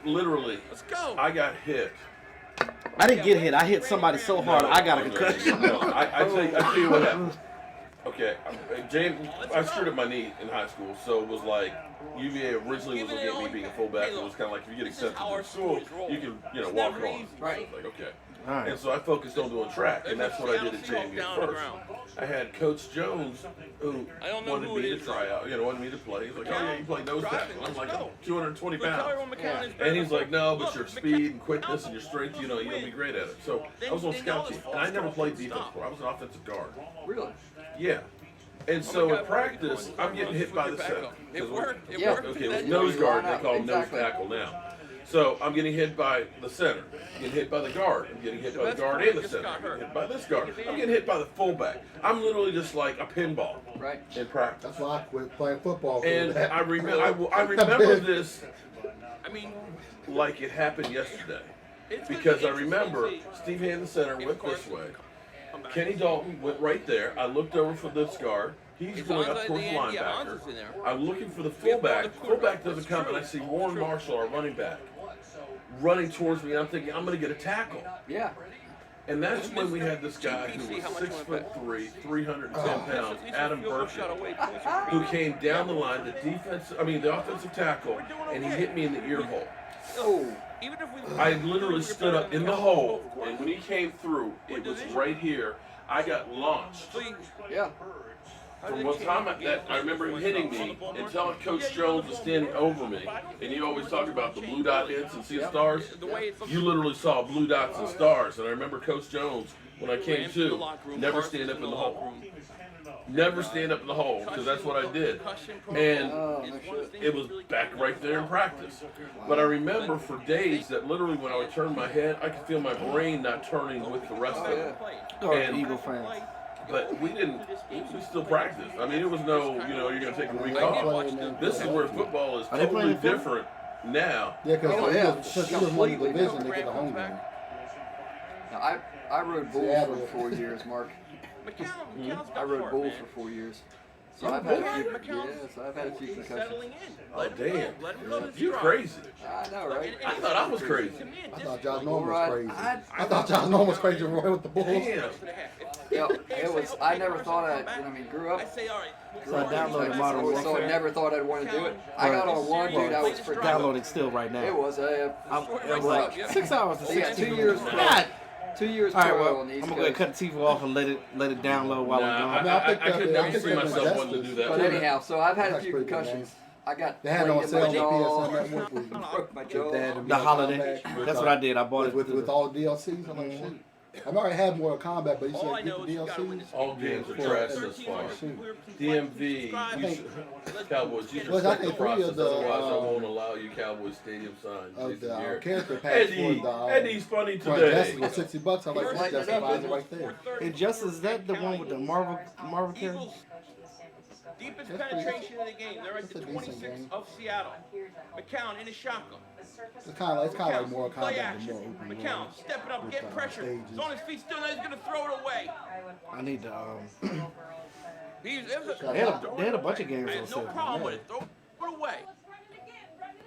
literally. Let's go. I got hit. I didn't get hit. I hit somebody so hard I got a concussion. No, I tell you what happened. Okay, James, I screwed up my knee in high school, so it was like UVA originally was looking at me being a fullback. It was kind of like if you get accepted to school, you can walk on. Right. So I was like, okay. Alright. And so I focused on doing track, and that's what I did at JMU first. I had Coach Jones who I don't know wanted who me it to is, try out, wanted me to play. He's like, oh yeah, you play nose tackle. I'm like, I'm 220 pounds. And he's like, no, but your speed and quickness and your strength, you're gonna be great at it. So I was on scout team, and I never played defense before. I was an offensive guard. Really? Yeah. And so in practice, I'm getting hit by the center. It worked. It Yeah. worked. Okay, it was nose guard, they call him nose tackle now. So I'm getting hit by the center. I'm getting hit by the guard. I'm getting hit by the guard and the center. I'm getting hit by this guard. I'm getting hit by the fullback. I'm literally just like a pinball Right. in practice. That's why I quit playing football. for And that. I remember this I mean, like it happened yesterday. Because I remember Steve Hand, the center, went this way. Kenny Dalton went right there. I looked over for this guard. He's going up towards the linebacker. I'm looking for the fullback. Fullback doesn't come, and I see Warren Marshall, our running back, running towards me. And I'm thinking, I'm going to get a tackle. Yeah. And that's when we had this guy who was 6'3", 310 pounds, Adam Burke, who came down the line, the offensive tackle, and he hit me in the ear hole. Oh. I literally stood up in the hole, and when he came through, it was right here. I got launched. Yeah. From one time I remember him hitting me and telling Coach Jones was standing over me, and you always talk about the blue dot hits and seeing stars. You literally saw blue dots and stars, and I remember Coach Jones, when I came to, never stand up in the hole. Never stand up in the hole, because that's what I did. And it was back right there in practice. But I remember for days that literally when I would turn my head, I could feel my brain not turning with the rest of it. And Eagle fans. but we still practiced. I mean, it was no, you're going to take a week off. This is where football is totally different now. Yeah, because Oh, yeah. he was one division, they get a home game. Now, I rode bulls for 4 years, Mark. McCown's I rode bulls for 4 years. So I've had a few concussions. settling in. Oh, damn. Let him go to the You're stride. crazy. I know, right? I thought I was crazy. I thought Josh Norman was Right. crazy. I thought Josh Norman was crazy running with the Bulls. Damn. Yeah, it was. I never thought grew up. I say, all right. So I downloaded Modern So I Warfare. never thought I'd want to do it. I got on one, dude. I was freaking. Downloaded still right now. It was It was like 6 hours to Yeah, 16. 2 years. God. 2 years. All right, pro well, on the I'm East gonna go ahead and Coast. cut the TV off and let it download while we're Nah, gone. I could never see myself wanting to do that. But anyhow, so I've had a That's few pretty good, concussions. I got They had it weight on in sale my on the jaw, PSN Network with, broke my with jaw. Dad and The me holiday. coming That's what I did. I bought it with all the DLCs. I'm like, shit. I've already had Mortal Kombat, but you All I said know get is the you gotta win DLCs. this All games are trash thus far. DMV, Cowboys, you should Well, I respect the think 3 of process, the, otherwise I won't allow you Cowboys Stadium signs. Of Jason the Garrett. character packs Eddie, for the Eddie's funny for today. Injustice was $60. I'm like, that justifies it right there. Injustice, is that the one with the Marvel character? Eagles, deepest That's pretty- penetration in the game. They're at that's the a decent 26 game. of Seattle. McCown in a shotgun. It's kind of like Mortal Play Kombat, action. but more open McCown world. stepping up, with, getting pressure. stages. He's on his feet still. Now he's going to throw it away. I need to. They They had a bunch of games I on had no sale. problem with it. Throw it away.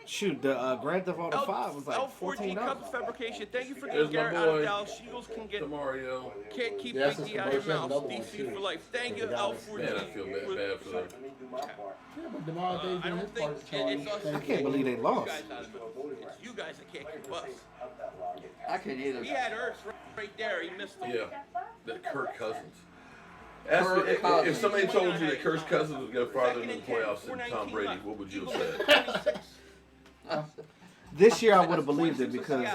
Shoot, the Grand Theft Auto 5 was like L4G $14. Cup Fabrication. Thank you for There's getting my Garrett out of boy. Dallas. Eagles can get Mario. can't keep Yeah, Big that's D a out of your commercial, mouth. another one, DC too. for life. Thank you, Man, I L4G. feel bad for them. Yeah, but DeMar Davis I doing don't his think part to charge. it's us. I can't believe they lost. It's you guys that can't keep us. I can't either. He had Ertz right there. He missed him. Yeah, that Kirk Cousins. Kirk Cousins. If somebody told you that Kirk Cousins would go farther in the playoffs than Tom Brady, what would you have said? This year I would have believed it because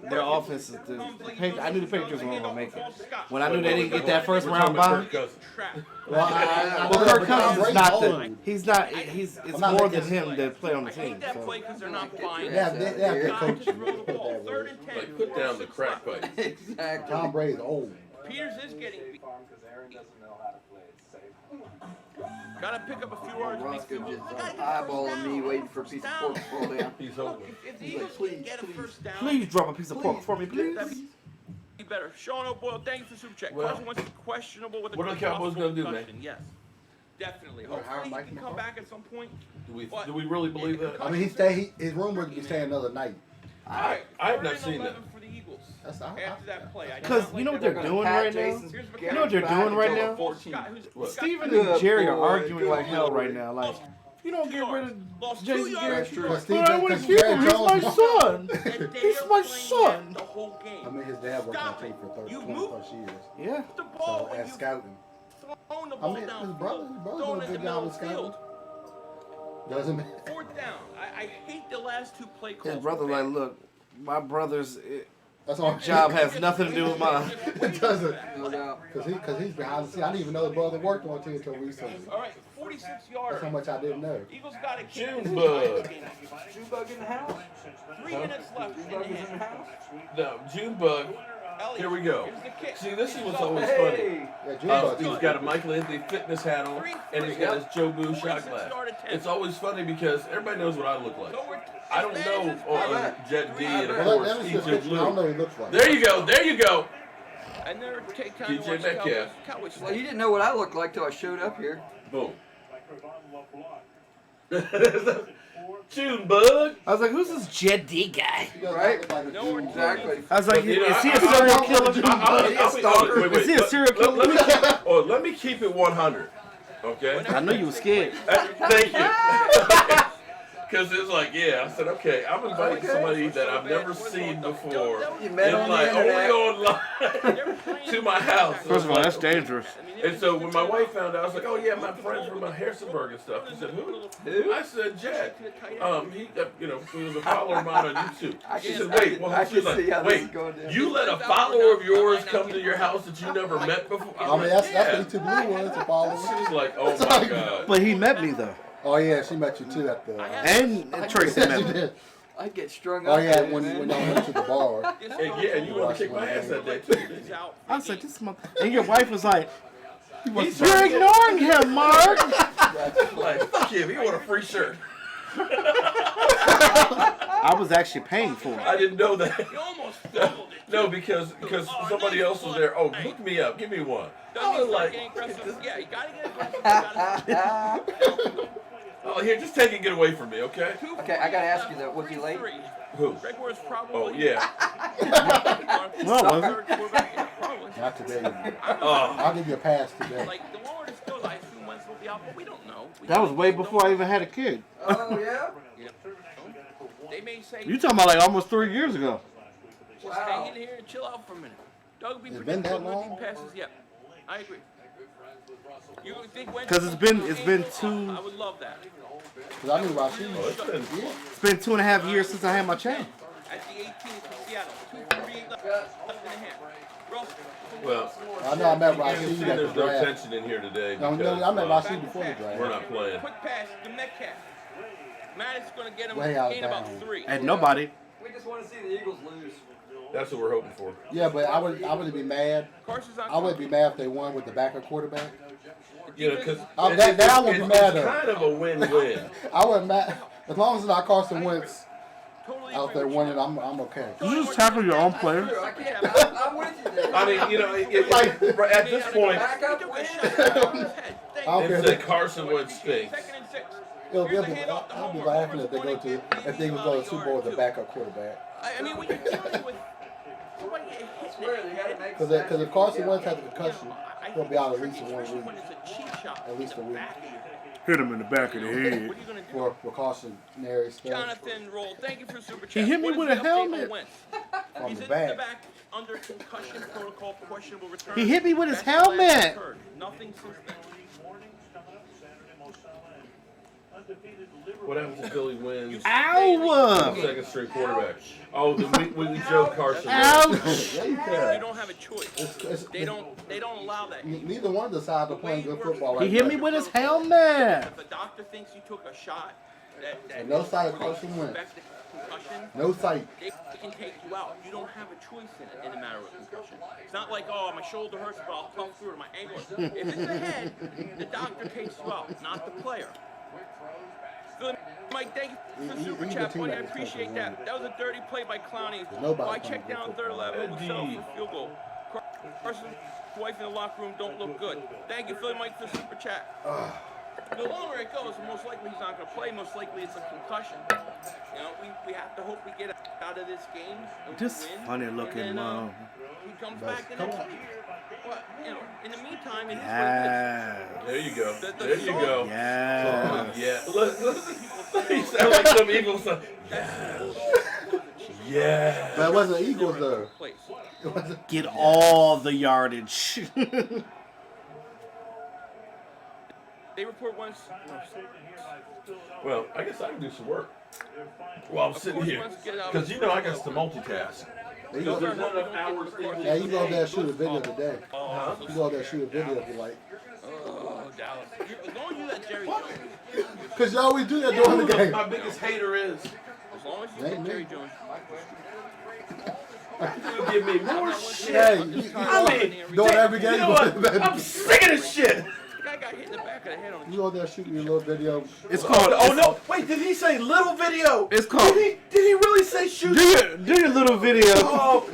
their offense is I knew the Patriots weren't going to make it. When I knew they didn't get that first round bye. Well, Kirk Cousins is not old. it's more than him that play on the team. That So. play because they're not buying Yeah, it. they have good Got to coaching. throw the ball. Third and 10. Like, put down the crack pipe. Exactly. Tom Brady's old. Peters is getting beat. Got to pick up a few yards. Roscoe just eyeballing me, waiting for a piece of pork to fall down. He's old. If the He's Eagles like, can get a first down, Please drop a piece of pork for me, please. that'd be better. Sean O'Boyle, thank you for super check. Well, Carson Wentz is questionable with a what are the Cowboys gonna do, man? concussion. Yes, definitely. What, hire Hopefully he Mike can come McCarthy? back at some point. Do we really believe that? I mean, his rumored to be staying another night. I have not seen that. For the Eagles. That's After that play, I Because don't you know like what they're that. doing Pat right now? Jason's Here's You know what they're back doing right until now? 14. What? Steven Good and Jerry are boy, arguing good like hell boy. right now. Like, if you don't get rid of Lost Jason 2 Garrett, yards. true. Because but I want to keep him. He's my son. And they He's are my playing son. The whole game. I mean, his dad worked on Stop the team it. for 30, You 20 move plus years. Yeah. the ball So, when as you scouting. throwing the I ball mean, his down brother throwing doing it a in good the job middle with of the field. scouting. Doesn't matter. Fourth down. I hate the last 2 play calls. His brother like, look, my brother's That's all. job has nothing to do with mine. It doesn't. No doubt. Because he's behind the scenes. I didn't even know his brother worked on the team until recently. All right, 46 yards. That's how much I didn't know. Eagles got a kick. Junebug. Junebug in the house. 3 minutes left in the Junebug is in the half. house. No, Junebug. Elliott, Here we go. here's the kick. See, this is what's always Hey. funny. Yeah, Junebug. He's got a Michael Anthony fitness hat on, and he's got his Jobu shot glass. It's always funny because everybody knows what I look like. So we're I don't know Jet D and of Well, course let me see a Egypt picture. I don't know Blue. what he looks like. There you go. There you go. And they're taking time DJ to watch Metcalf. Cowboys. Well, you didn't know what I looked like till I showed up here. Boom. Junebug. I was like, who's this Jed D guy? He does Right? look like a No, we're Junebug. Exactly. I was like, You know, is he a I- serial killer? I'll be honest. Wait, Is he a serial killer? Let me keep it 100. Okay. I know you were scared. Thank you. Because it's like, yeah, I said, okay, I'm inviting somebody that I've never seen before. You met on the like internet. only online to my house. First of all, that's dangerous. And so when my wife found out, I was like, oh yeah, my friend from Harrisonburg and stuff. She said, who? I said, Jed. He, he was a follower of mine on YouTube. She said, wait, I she was can see how like, this is wait, going down. you let a follower of yours come to your house that you never met before? I mean, that's what Egypt Blue was, to follow She me. was like, oh my god. But he met me though, Oh, yeah, she met you too at the. and Tracy Yes, met she me. did. I get strung Oh, up. yeah, man. when y'all went to the bar. And yeah, and you want to kick my ass that day too, didn't you? I was like, this mother. And your wife was like, He's you're ignoring him, Mark. like, fuck him, he want a free shirt. I was actually paying for it. I didn't know that. You almost fumbled it. No, because somebody else was there. Oh, hook me up, give me one. I was like, Yeah, you gotta get aggressive. oh, here, just take it, get away from me, okay? Okay, I gotta ask you though, was he late? Who? Greg Moore's probably. Oh, yeah. Well, was it? Probably. Not today. Oh, I'll give you a pass today. Like the lower this goes, I assume Wentz will be out, but we don't know. That was way before I even had a kid. Oh yeah. They may say, You talking about like almost 3 years ago? just hang in here and chill out for a minute. Doug, be It's been that predictable with long? deep passes. Yeah, I agree. You think Wentz? 'Cause it's been two- I would love that. Because I knew Rashid. oh, it's been, It's been 2.5 years since I had my child. At the 18th for Seattle, 2:38 left in the half. Ross, well, I know I met you can Rashid see at the there's no draft. tension in here today. No, because, I met uh, Rashid before the draft. We're not playing. quick pass to Metcalf. Matt is going to get him Way out gain about down. 3. And nobody. We just want to see the Eagles lose. That's what we're hoping for. Yeah, but I would be mad. Carson's on I would be mad if they won with the backup quarterback. You know, because That I would be mad it's at. kind of a win-win. I wouldn't mad as long as it's not Carson Wentz totally out there winning. I'm okay. You just tackle your own player. True, I can't. I'm with you there. I mean, you know, at this point, Backup Took a win. shot at his head. I don't it care. said Carson Wentz stinks. 2nd and 6. I'll Here's be the handoff to Homer. laughing if they Homer's go to going if they would go to Super Bowl with the backup quarterback. I mean, when you're dealing with somebody getting hit in Swear, the they gotta head, make Because if Carson Wentz has a you concussion, know, I he'll think be out at it's least tricky, for 1 especially week. when it's a cheap shot. At least a the week. back of your head. Hit him in the back of the What head. are you going to do? For precautionary stuff. Jonathan Roll, thank you for super He chat. hit me What is with the a update helmet. on Wentz? On He's the in back. the back under concussion protocol, questionable return. He hit me with his That's the last helmet. occurred. Nothing since then. What happens if Philly wins? Ow! Second string quarterback. Oh, the weekly Joe Carson. Ouch! You don't have a choice. They don't allow that. Neither one decided to play good football. He Like hit that. me with his helmet. If a doctor thinks you took a shot, And no sight of Carson Wentz. expects a concussion, No sight. they can take you out. You don't have a choice in a matter of concussion. It's not like, oh, my shoulder hurts, but I'll tough through it, my ankle. If it's the head, the doctor takes you out, not the player. Philly, Mike, thank you for the super chat, buddy. I appreciate that. That was a dirty play by Clowney. I checked down third 11 with settle for field goal. Carson's wife in the locker room don't look good. Thank you, Philly Mike, for the super chat. The longer it goes, the most likely he's not going to play. Most likely it's a concussion. You know, we have to hope we get out of this game. And This win, funny looking and then, mom. he comes back the next week. But, you know, in the meantime, it is Yeah. There you go. The There you go. Yeah. Yeah. Listen, you sound like some Eagles. Yeah. But it wasn't Eagles though. place. It wasn't. Get all the yardage. They report once. Well, I guess I can do some work while I'm sitting here. Because you know I got to multitask. You Because go, there's not enough hours in yeah, you go over there and shoot a video today. Huh? You go over there and shoot a video if you like. Oh, Dallas. As long as you let Jerry Jones. Because you always do that during the game. My biggest hater is. As long as you Ain't let me. Jerry Jones. You give me more shit. Hey, you doing every game. You know what? I'm sick of this shit. The guy got hit in the back of the head on the You go there shooting your little video. It's called. Oh no! Wait, did he say little video? It's called. Did he really say shoot? Do your little video. Oh,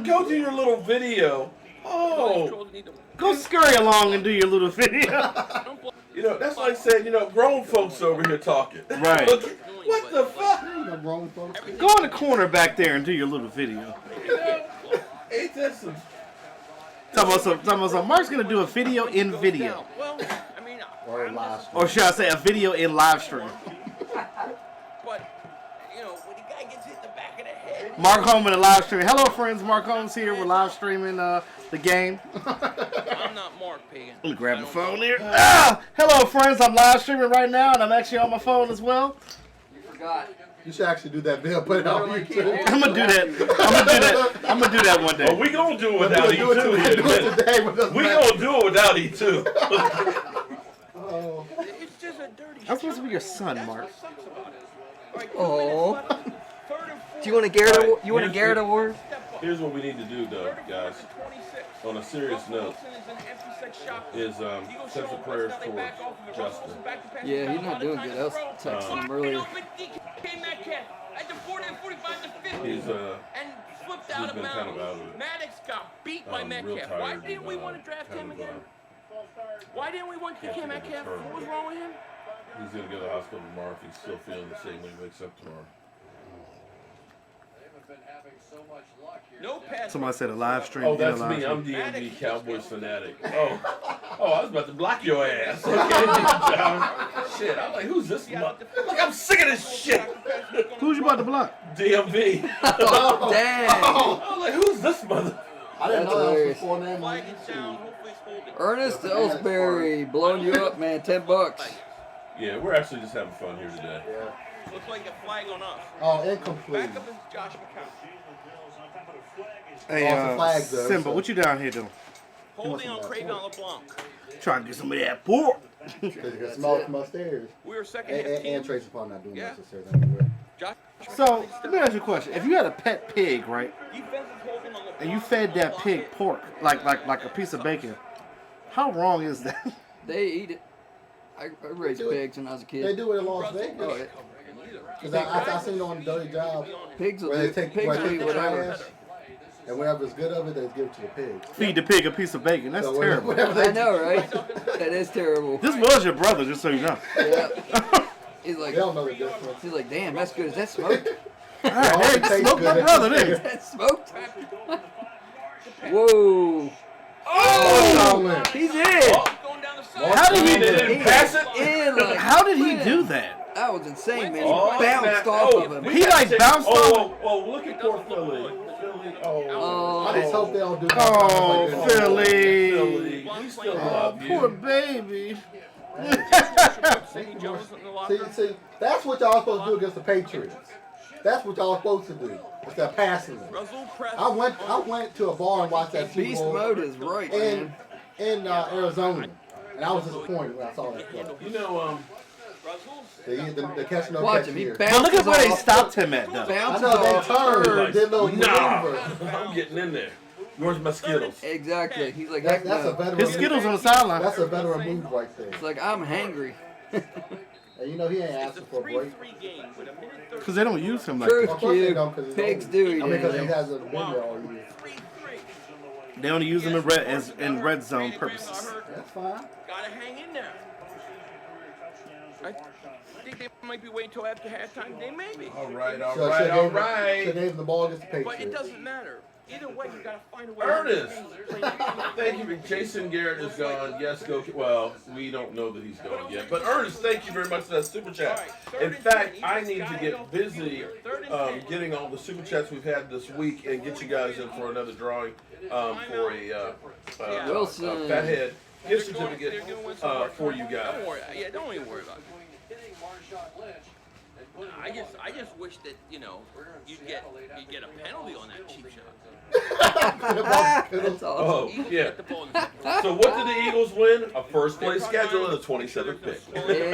go do your little video. Oh, Go scurry along and do your little video. you know that's like saying grown folks over here talking. Right. Look, what the fuck? No wrong folks. Go in the corner back there and do your little video. Ain't that some? Talking about some. Mark's gonna do a video in video, Well, I mean, Or a live stream. or should I say a video in live stream? but you know, when the guy gets hit in the back of the head. Mark Holmes in the live stream. Hello, friends. Mark Holmes here. We're live streaming the game. I'm not Mark Pagan. Let me grab the phone here. Hello, friends. I'm live streaming right now, and I'm actually on my phone as well. Forgot. You should actually do that video. Put it on YouTube. I'm gonna do that. I'm gonna do that one day. Oh, we gonna do it without Do it E2. today. But it doesn't We matter. gonna do it without E2. Oh. It's just a dirty. I'm supposed to be your son, Mark. That's what sucks about it. All right, Oh. 2 minutes left. Third and 4. Do you want a Garrett? Alright, You want a here's- Garrett award? Step up. Here's what we need to do, though, guys. 26. On a serious note, Wilson is an empty set shot. is Eagles send show some up, prayers now they towards back off of it. Justin. Wilson back to pass Yeah, it he's down. not doing good. I was texting him earlier. Open DK Metcalf at the 40 and 45 to 50. He's and flipped out of been kind bounds. of out of it. Maddox got beat by real Metcalf. tired. Why didn't we want to draft him again? Why didn't we want DK Metcalf? What was wrong with him? He's gonna go to the hospital tomorrow if he's still feeling the same when he wakes up tomorrow. No pass. Somebody said a live stream. Oh, in a that's live me. stream. I'm DMV Cowboys fanatic. Oh, I was about to block your ass. Okay, John. Shit, I'm like, who's this? Like, I'm sick of this shit. Who's you about to block? DMV. Oh, dang. I'm like, who's this mother? I didn't That's know that was hilarious. before name on Flag is down. YouTube. Hopefully it's holding. Ernest Ellsbury blowing you up, man. $10. Yeah, we're actually just having fun here today. Yeah. Looks like a flag on us. Oh, incomplete. Back up is Josh McCown. Hey, Off the flag, though, Simba, so- what you down here doing? Holding on Craven LeBlanc. Trying to get some of that pork. Because you can smell it from upstairs. We were second And, half and, team. and Tracy Paul not doing Yeah. necessarily anywhere. Josh So, let me ask you a question. If you had a pet pig, right, defense is holding on LeBlanc. and you fed that pig pork, like a piece of bacon, how wrong is that? They eat it. I raised pigs when I was a They kid. do it in Las Oh, Vegas. yeah. Because I seen it on Dirty Job Pigs will where they do. take Pigs will eat the whatever. trash, and whatever's good of it, they give it to the pigs. Feed the pig a piece of bacon. That's So terrible. whatever they I know, right? That is terrible. This was your brother, just so you know. Yeah. He's like, They don't know the difference. he's like, damn, that's good. Is that smoked? All right, hey, tastes smoke my good. brother then. Is that smoked? Whoa. Oh, He's in. Going down the side. How did he They didn't pass it? In like, How did he man. do that? That was insane, man. Oh, He bounced snap. off Oh, of him. we He gotta like take- bounced off. Oh, look at poor Philly. Oh, I just hope they don't do that. Oh, Like that. Philly. Philly. We still love Poor you. baby. Sammy Jones in the locker room? See, that's what y'all supposed to do against the Patriots. That's what y'all supposed to do. Instead of passing them. Russell Press. I went to a bar and watched that Super Beast Bowl mode is right, man. in Arizona, and I was disappointed when I saw that play. You know, The catch no Watch catch him. He here. But look at bounces where they off. stopped him at, though. I Bounces know they off. turned, did a little nah, maneuver. I'm getting in there. Where's my Skittles? Exactly. He's like, That's heck a no. veteran. His Skittles on the sideline. That's a veteran move right there. It's like, I'm hangry. And you know he ain't It's a asking for a break. 3-3 game with a minute 30. Because they don't use him like Truth, that. Of course they Q. don't, 'cause he's Pigs old. do I eat mean, because he it. hasn't been there all year. 3-3. They only use him in red zone purposes. That's fine. Gotta hang in there. I think they might be waiting till after halftime. They may be. All right, all So right, should all they right. gave the ball against the But it Patriots. doesn't matter. Either way, you gotta find a way. Ernest, thank you. Jason Garrett is gone. Yes, go. Well, we don't know that he's gone yet. But Ernest, thank you very much for that super chat. In fact, I need to get busy getting all the super chats we've had this week and get you guys in for another drawing for a Wilson. Fathead gift certificate for you guys. Don't worry. Yeah, don't even worry about it. I just wish that you'd get a penalty on that cheap shot. That's awesome. Oh, Eagles yeah. get the ball in the So what did the Eagles win? A first place schedule and a 27th pick.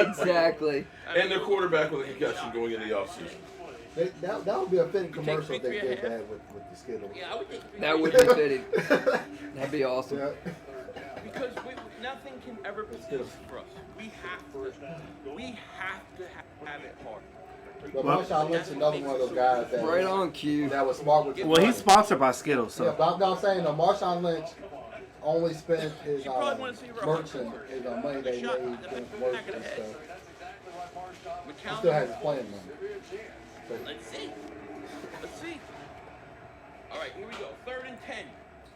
Exactly. And their quarterback with a concussion going into the offseason. That would be a fitting commercial if they did that with the Skittles. Yeah, I would think That would be fitting. That'd be awesome. Yeah. because nothing can ever be easy for us. We have to have it hard. But Marshawn Lynch is another one of those guys that Right on cue. that was smart with the Well, he's money. sponsored by Skittles, Yeah, so. but I'm saying though, Marshawn Lynch only spent his You probably wanna see Russell merch and his money that he made doing commercials and stuff. He still has his playing money. So, Let's see. All right, here we go. 3rd and 10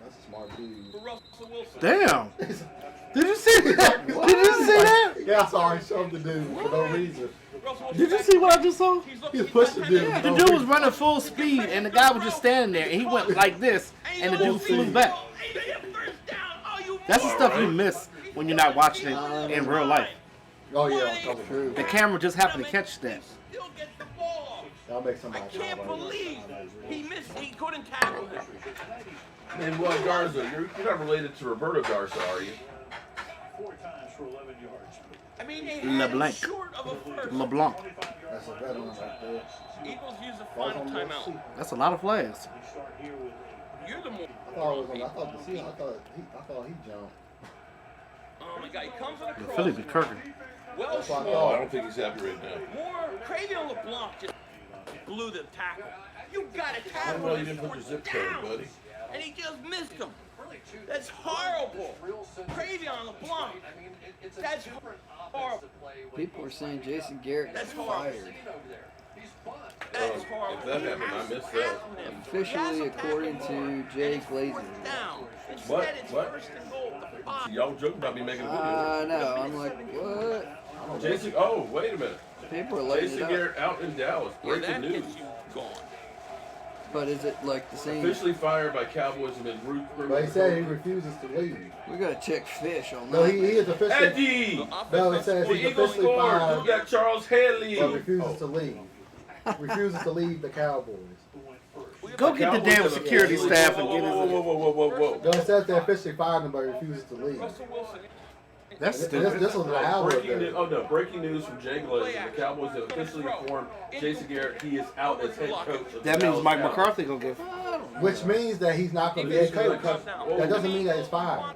that's a smart dude. for Russell Wilson. Damn. Did you see that? Did you see that? Yeah, I saw him shove the dude for no reason. Russell Wilson Did you back- see what I just saw? He's He looking. pushed the dude. The dude was running full speed, and the guy was just standing there, and he went like this, and the dude flew back. That's the stuff you miss when you're not watching it in real life. Oh yeah, true. The camera just happened to catch that. Still get the ball. That'll make I somebody. can't believe he missed. He couldn't tackle him. And well, Garza, you're not related to Roberto Garza, are you? 4 times for 11 yards. I mean, they had him LeBlanc. short of a first. LeBlanc. That's a veteran right there. Eagles use the That's final on the timeout. seat. That's a lot of flags. We start here with You're the more. I thought he jumped. Oh my God, he comes on a The cross. Philly be kirking. Well, That's what I Oh, I thought. don't think he's happy right now. more Cravion LeBlanc just blew the tackle. You got to tackle Well, you him didn't put your fourth zip code, down. buddy. And he just missed him. That's horrible. Cravion LeBlanc. That's horrible. People are saying Jason Garrett is That's horrible. fired. That's horrible. If that happened, I missed that. Officially, according to Jay Glazer. Down. What? Instead, it's What? 1st and goal. The 5. Y'all joking about me making a video. I know. I'm like, what? Jason, oh, wait a minute. People are letting Jason it up. Garrett out in Dallas. Yeah, Breaking that news. gets you gone. But is it like the same? Officially fired by Cowboys and been root. But he said he refuses to leave. We gotta check fish on No, that. he is officially. Eddie! No, it says The he's Eagles officially scored. fired, Who got Charles Haley? but refuses to leave. Refuses to leave the Cowboys. Go get the damn security staff and get his. Whoa. No, it says they officially fired him, but refuses to leave. Russell Wilson. That's This stupid. was an hour Breaking news, ago. oh no, breaking news from Jay Glazer. The Cowboys have officially informed Jason Garrett he is out as head coach of the That means Dallas Mike Cowboys. McCarthy gonna get. Which means that he's not going to be head coach. That doesn't mean that he's fired.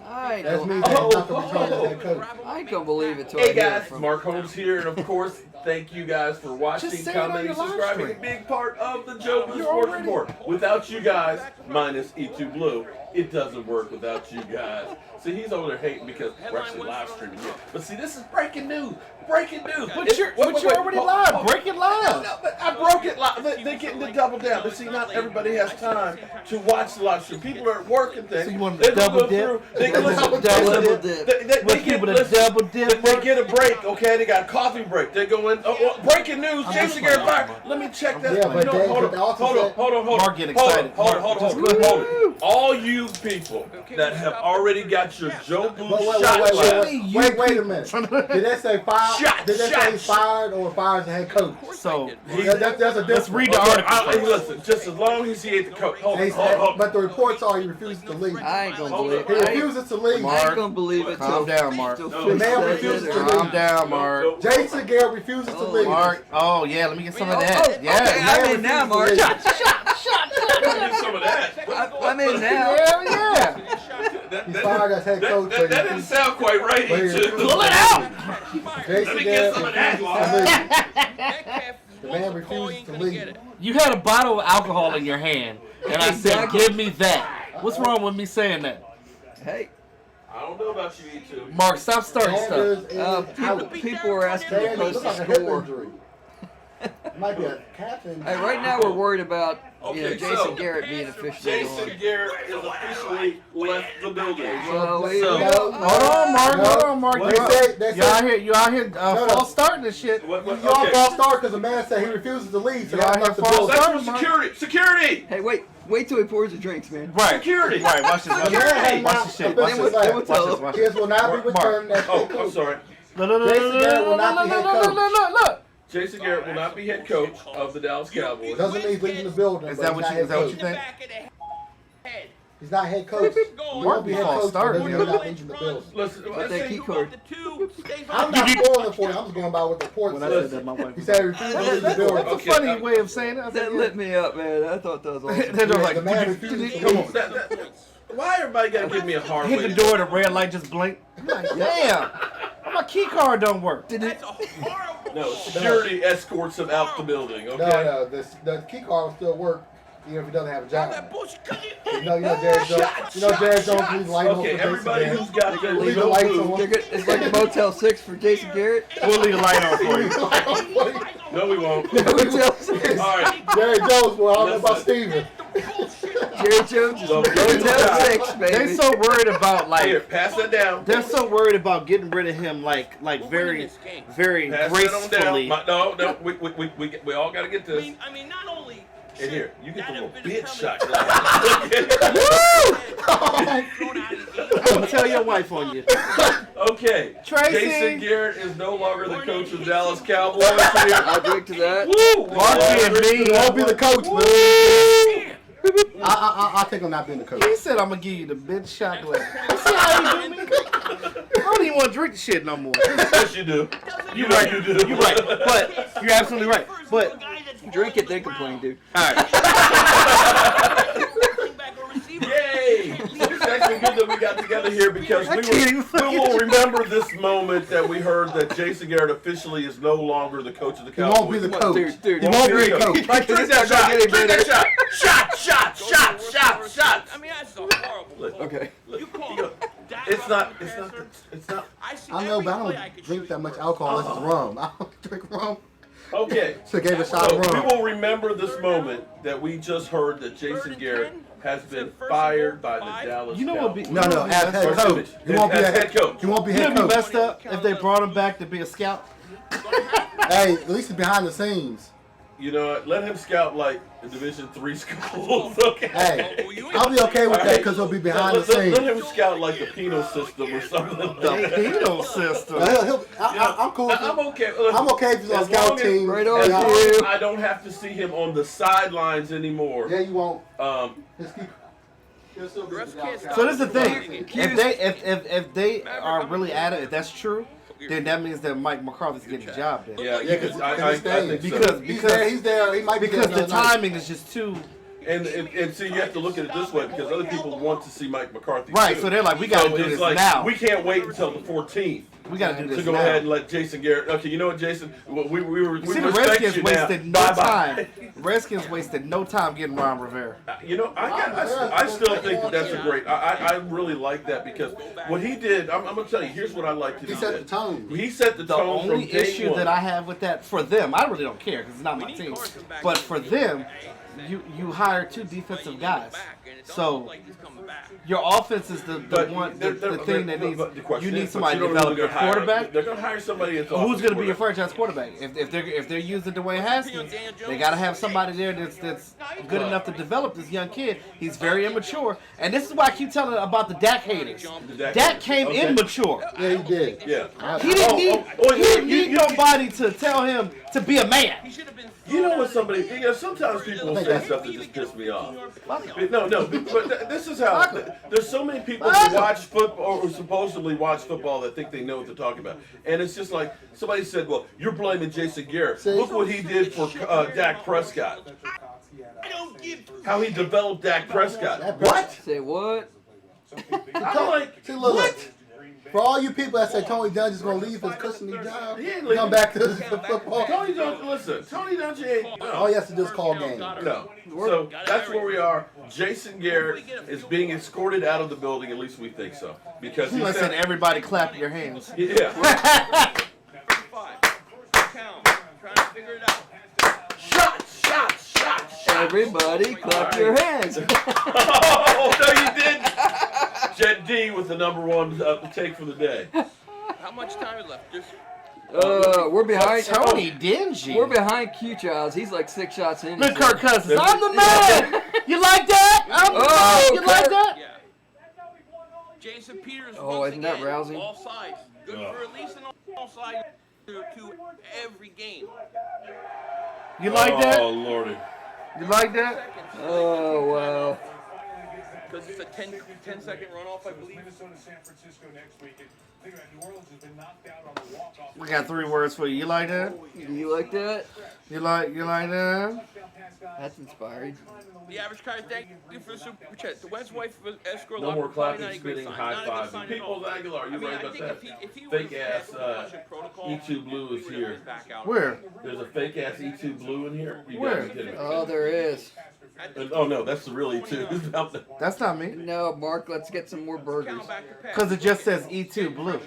I That ain't means gonna, that he's not going to return as head coach. I ain't gonna believe it till I Hey hear it guys, from. Mark Holmes here, and of course, thank you guys for watching, Just say it on commenting, your live subscribing. A stream. big part of the Jobu Sports Report. Without you guys, minus E2 Blue, it doesn't work without you guys. See, he's over there hating because we're actually live streaming here. But see, this is breaking news. Breaking news. But you're already live. Break it live. No, but I broke it live. They're getting to double down. But see, not everybody has time to watch the live stream. People are at work and things. So you want They're to gonna double go dip? through. They're Double dip. They get double dip. They get a break, okay? They got a coffee break. They go in. Breaking news: Jason Garrett fired. Let me check that. Yeah, but You know, they also said- hold on. Mark get excited. Hold on. All you people that have already got your Jobu Wait a minute. Did they say fired? Did they say fired or fired as a head coach? So That's a let's difference. read the article. Listen, just as long as he ain't the coach. But the reports are he refuses to leave. I ain't gonna believe He it. refuses to leave. I ain't gonna believe it. Calm down, Mark. till The Phil man says refuses it to or- leave. Calm down, Mark. Jason Garrett refuses to leave. Mark. Oh yeah, let me get some of that. Okay, Yeah. I'm in now, Mark. Get some of that. I'm in now. Hell yeah. He's fired as head coach. That didn't sound quite right. But he Pull it out. Jason me get Garrett some of that, refuses to leave. The man refuses to leave. You had a bottle of alcohol in your hand, and I said, Exactly. "Give me that." What's wrong with me saying that? Hey, I don't know about you, E2. Mark, stop starting Sanders stuff. is out. people were asking to Sanders post looks the like a hip score. injury. Might be a captain. Hey, right now we're worried about Okay, Jason so- Garrett being officially Jason gone. Garrett is officially left the building. Well, we So- know. Hold on, Mark. No. Hold on, Mark. They say- You out here No. false starting this shit. What, Y'all okay. false start because the man said he refuses to leave. So Y'all y'all here left the false building. That's for security. Security. Hey, wait till he pours the drinks, man. Right. Security. Right. Watch this. Watch The man this. has Watch not this shit. Watch officially this. left. Watch this. Watch His this. will not be returned as Oh, head I'm coach. sorry. Jason Garrett will not be head coach. Look. Jason Garrett will not be head coach of the Dallas Cowboys. Doesn't mean he's leaving the building. Is but that he's what not you? head Is that what you coach. think? He's not head coach. He won't be head False coach. start, But he's yo. not leaving the building. Listen, Get that key card. I'm not spoiling it for you. I'm just going by what the report When I said that, says. my wife. He said he refused to leave the building. That's a Okay, funny way of saying it. I That said, lit me up, man. I thought that was awesome. They're Yeah, like, the man refuses to come on. leave. why everybody gotta give me a hard Hit way? the door, the red light just blinked. I'm like, damn. My key card don't work. That's a horrible. No, security escorts him out the building. Okay. No, the key card will still work even if he doesn't have a That job. bullshit. You know Jared Jones. You know Jared Jones leaves light on for Okay, Jason everybody Garrett. who's got good Leave the lights on. They're good. It's like the Motel 6 for Jason Garrett. We'll leave the light on for you. No, we won't. Motel 6. All right. Jared Jones, well, I don't know about Listen. Steven. Jerry Jones is So, Motel 6, baby. They so worried about Here, like. pass that down. They're so worried about getting rid of him, like very Pass that on gracefully. down. No, we all gotta get this. I mean, not only. And here, you get the little bitch shot. Don't tell your wife on you. Okay. Tracy. Jason Garrett is no longer the coach of Dallas Cowboys. I drink to that. Woo! Mark and me. He won't be the coach, man. I think I'm not being the coach. He said, "I'm gonna give you the bitch shot glass." See how you do me? I don't even want to drink the shit no more. Yes, you do. You're right. You do. You're right. But you're absolutely right. But Drink it, then complain, dude. all right. Yay! It's actually good that we got together here because I we can't even will remember this moment that we heard that Jason Garrett officially is no longer the coach of the He Cowboys. won't be the coach. Dude, He won't be the coach. Like, drink that It's not shot. gonna get Drink any that shot. Shot. I mean, that's horrible. Okay. You call It's not. I know, but I don't drink that much alcohol unless it's rum. I don't drink rum. Okay. So gave a shot So of we rum. will remember this moment that we just heard that Jason Garrett has been fired by the Dallas You know what? Be, Cowboys. No, as head coach. He won't be As a head coach. He won't be You know head what'd be coach. messed up if they brought him back to be a scout. Hey, at least he's behind the scenes. You know what? Let him scout like the Division III schools. Okay. Hey, I'll be okay with that because he'll be behind the scenes. Let him scout like the penal system or something. The penal system. I'm cool. I'm okay. I'm okay if he's on As scout long as- team. Right on As you. long as I don't have to see him on the sidelines anymore. Yeah, you won't. Just keep. He'll still be Refs the can't scout. So this is the thing. Accused. If they are really at it, if that's true, then that means that Mike McCarthy's getting the job then. Yeah, Yeah, because I because think he's so. he's there. He might be Because there the another night. timing is just too And see, you have to look at it this way because other people want to see Mike McCarthy. right. too. So they're like, we got to do it's this like, now. We can't wait until the 14th We got to do to this go now. ahead and let Jason Garrett. Okay, you know what, Jason? We See, the respect Redskins you now. wasted no Bye-bye. time. Redskins wasted no time getting Ron Rivera. You know, I still think that's a great. I really like that because what he did. I'm gonna tell you. Here's what I like to do. He set the tone. He set the The tone only from day issue one. that I have with that, for them, I really don't care because it's not my team. But for them, you hire 2 defensive guys. So your offense is the thing that needs. You need somebody to develop your quarterback. They're going to hire somebody that's who's going to be your franchise quarterback. If they're using Dwayne Haskins, they got to have somebody there that's good enough to develop this young kid. He's very immature, and this is why I keep telling about the Dak haters. Dak came immature. Yeah, he did. Yeah. He didn't need nobody to tell him to be a man. You know what somebody, sometimes people will say stuff that just piss me off. No, but this is how, there's so many people who watch football, or who supposedly watch football, that think they know what they're talking about. And it's just like, somebody said, well, you're blaming Jason Garrett. Look what he did for Dak Prescott. How he developed Dak Prescott. What? Say what? I'm like, what? For all you people that say Tony Dungy's going to leave his cushiony job, come back to football. Tony Dungy ain't. No. All he has to do is call game. No. So that's where we are. Jason Garrett is being escorted out of the building. At least we think so. Because he said, everybody clap your hands. Yeah. Shot. Everybody clap your hands. Oh, no, you didn't. Jet D with the number 1 take for the day. How much time is left? We're behind Tony Dingy. We're behind Q Childs. He's like 6 shots in. Look, Kirk Cousins. I'm the man. You like that? I'm the man. You like that? Yeah. Jason Peters. Isn't that rousing? All sides. Good for at least an all side to every game. You like that? Oh, Lordy. You like that? Oh, wow. Because it's a 10-second runoff, I believe. Minnesota, San Francisco next week. Think about New Orleans has been knocked out on the walk-off. We got 3 words for you. You like that? You like that? You like that? That's inspiring. The average guy, thank you for the super chat. The West wife escort. No more clapping, spitting, high fives. People's Aguilar, you're right about that. Fake ass E2 Blue is here. Where? There's a fake ass E2 Blue in here. You Where? guys are kidding me. Oh, there is. Oh no, that's the real E2. That's not me. No, Mark, let's get some more burgers. Because it just says E2 Blue.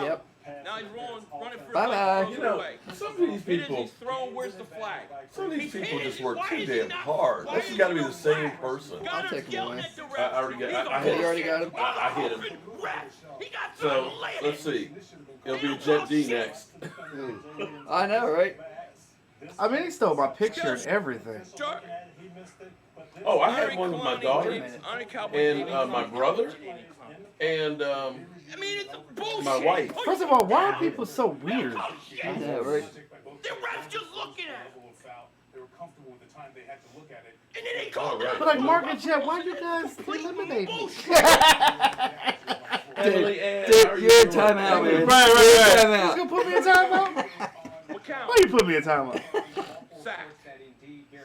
Yep. Now he's running for Bye-bye. You know, some of these people, He's throwing. Where's the flag? some of these people just work too damn hard. This has got to be the same person. I'll take him away. I already got. I You hit already him. got him? I hit him. So let's see. It'll be Jet D next. I know, right? I mean, he stole my picture and everything. Oh, I had one with my daughter and my brother and my wife. First of all, why are people so weird? I know, right? The ref's just looking at it. They were comfortable with the time they had to look at it. And then they called But like Mark and Jet, why you guys eliminate me? Emily Ann, Dude, how are you you're in doing? timeout, man. Right. You're in You timeout. gonna put me in timeout? Why you put me in timeout? Sack.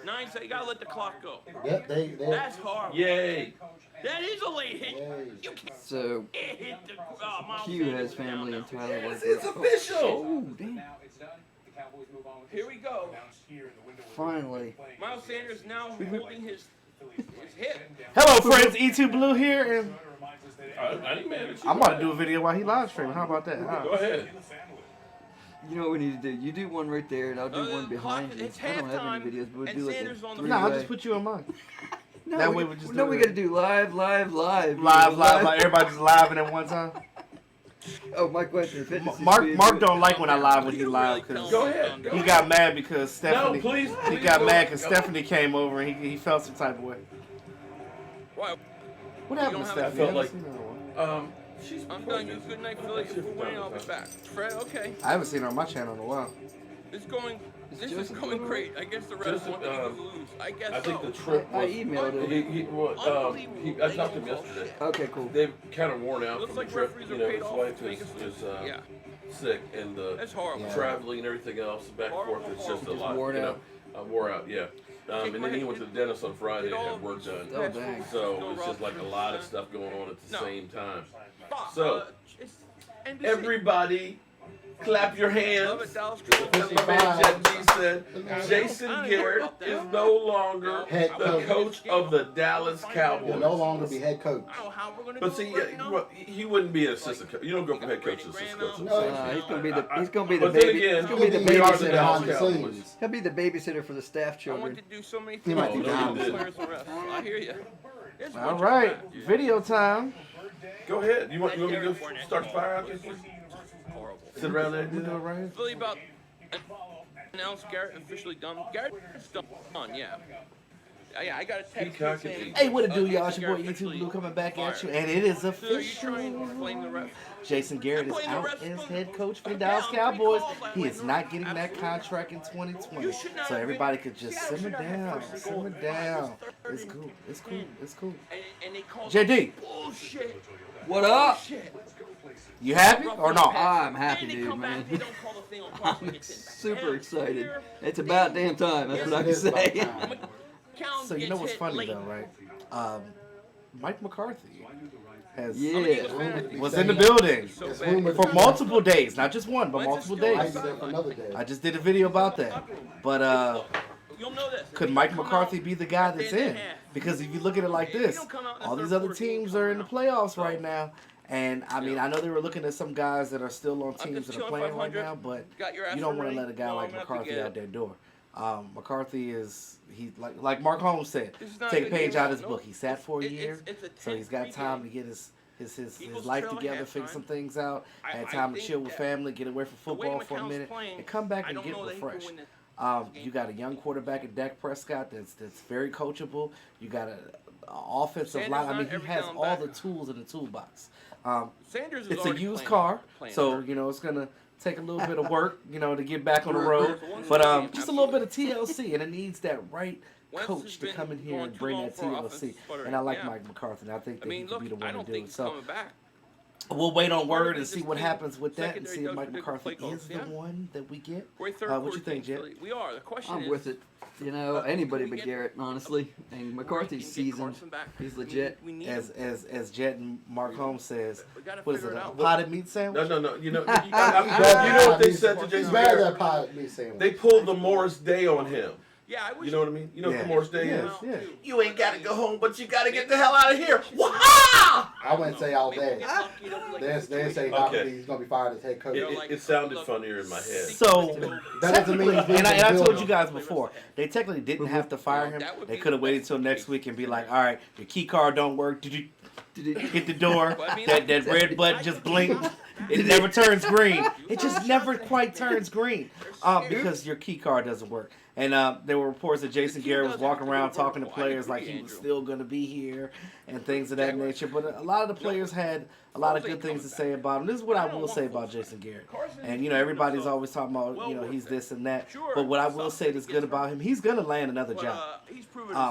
9 seconds. You gotta let the clock go. Yep, they. That's horrible. Yay. That is a late hit. You So, can't hit the Miles Q Sanders has family in Tyler. It's official. Oh, damn. Here we go. Finally. Miles Sanders now holding his hip. Hello, friends. E2 Blue here, and I ain't mad at you. I'm about to do a video while he live streaming. How about that? Go ahead. You know what we need to do? You do one right there, and I'll do one behind you. It's I don't have halftime, any videos, but we'll and do like Sanders a on the three-way. No, I'll just put you on mine. No, that we, way we just no, do we it. gotta do live. Live. Everybody just live and at one time. Oh, my question. Fitness Mark don't like when I live when he live because Go ahead. he got mad because Stephanie. No, please. He got mad because Stephanie came over and he felt some type of way. Why? What happened to don't have Stephanie? I felt I like- haven't seen her in a while. She's I'm done. You good night, Philly. If we're winning, I'll be back. Fred, okay. I haven't seen her on my channel in a while. This is going great. I guess the rest want to lose. I guess I think so. the trip I was. emailed him. I talked to him yesterday. Okay, cool. They've kind of worn out Looks from the like trip. referees You are know, paid his off wife to make us is lose. Yeah. sick, and the That's horrible. traveling and everything else back and forth. It's just a Just lot. worn you know, out. wore out. Yeah. And then he went to the dentist on Friday and had work done. Oh, dang. So it's just like a lot of stuff going on at the same time. Fuck, So it's NBC. everybody Clap your hands. Love it, Dallas. As my man Jet G said, Jason Garrett is no longer the coach of the Dallas He'll Cowboys. no longer be head coach. I don't know how we're gonna But do see, it, you know? he wouldn't be an assistant coach. You don't go from head coach to assistant coach. He's gonna be the But then baby. again, He's gonna be the we are the babysitter. Dallas behind the Cowboys. scenes. He'll be the babysitter for the staff I want children. to do so many He things. might be no, down. he did. Players and refs. I hear you. It's All what right, you got, dude. video time. Go ahead. You want me to go start the fire out there? Horrible. Sit around there and do You know, that? right? Philly about announced Garrett officially done. Garrett's done, yeah. Yeah, I got a text Peacock saying. and Hey, what it do, y'all? It's Jason your boy Garrett YouTube officially Blue coming back at you, fired. and it is So are you official. trying to blame the ref? Jason Garrett is blame the out refs, as but- head coach for the Yeah, Dallas I'm pretty Cowboys. close, like, He is like, not getting that absolutely. contract in 2020. You should not So have everybody been- could just Seattle simmer should have had down, first and simmer goal. down. Third It's and cool, it's cool, it's cool. And they called JD, bullshit. What up? Bullshit. you happy or not? I'm happy, And they dude, come back, man. they don't call the thing on cross I'm and it's in. super And excited. here, It's about damn time. That's what I It can is about say. time. Count So you know gets what's hit funny late. though, right? Mike McCarthy has Yeah. was in the building So It's bad. rumored for multiple days, not just one, but When's multiple it Might days. be there for another day. I just did a video about that. But You'll know this. could Mike McCarthy be the guy that's in? Because if you look at it like If you this, don't come out in the all these third other quarter, teams you are don't in the come playoffs out. right now. And I mean, I know they were looking at some guys that are still on teams just that are chilling playing right 500, now, but got your ass you don't for want to rain. let a guy No, like I'm gonna have to McCarthy get out it. that door. McCarthy is like Mark Holmes said, This is not take a a good page game. out of his No, book. He sat for a it's- year, it's a so he's got 10-3 time to game. get his Eagles life trail at together, fix halftime. some things out, I had time to think chill with that family, get away from the way football for a McCown's minute, playing, and come back I and don't get know that he can refreshed. win this You got a young quarterback in Dak Prescott that's very coachable. You got an offensive Sanders line. I not mean, he every has down all back. the tools in the toolbox. Sanders is It's a already used playing- car, playing so hurt. it's gonna take a little bit of work, to get back on the For road. one But game, just a little bit of TLC, and it needs that right Wentz coach has to been come in here going and too bring long that for TLC. offensive sputtering, And I like yeah. Mike McCarthy, and I think I that mean, he look, could be the I one to don't do think it. he's So coming back. we'll wait on Part of word it and is see just what being happens with that, and secondary see if does Mike predict McCarthy play calls, is the yeah. one that we get. We're third What quarter you think, team, Jet? Philly. We are. The question I'm is, with it. Anybody but Garrett, honestly. And McCarthy's can we get seasoned. Carson back? He's legit. We need As him. as Jet and Mark Holmes says, We gotta what is figure it? it A out. potted meat sandwich? No. You know what they said to He's Jason mad at Garrett? that pilot me saying. They pulled the Morris Day on him. Yeah, I wish You know what I mean? You know what Yeah. the Morris Day Yes, is? yeah. You ain't got to go home, but you got to get the hell out of here. Wah! I wouldn't say all day. They say Okay. he's gonna be fired as head coach. It sounded funnier in my head. So That doesn't mean technically, he's being and I told building. you guys before, they technically didn't have to fire him. They could have waited till next week and be like, all right, your key card don't work. Did you hit the door? Well, I mean, That red button just blinked. It never turns green. It just never quite turns green because your key card doesn't work. And there were reports that Jason Garrett was walking around talking to players like he was still going to be here and things of that nature. But a lot of the players had a lot of good things to say about him. This is what I will say about Jason Garrett. And, everybody's always talking about, he's this and that. But what I will say that's good about him, he's going to land another job.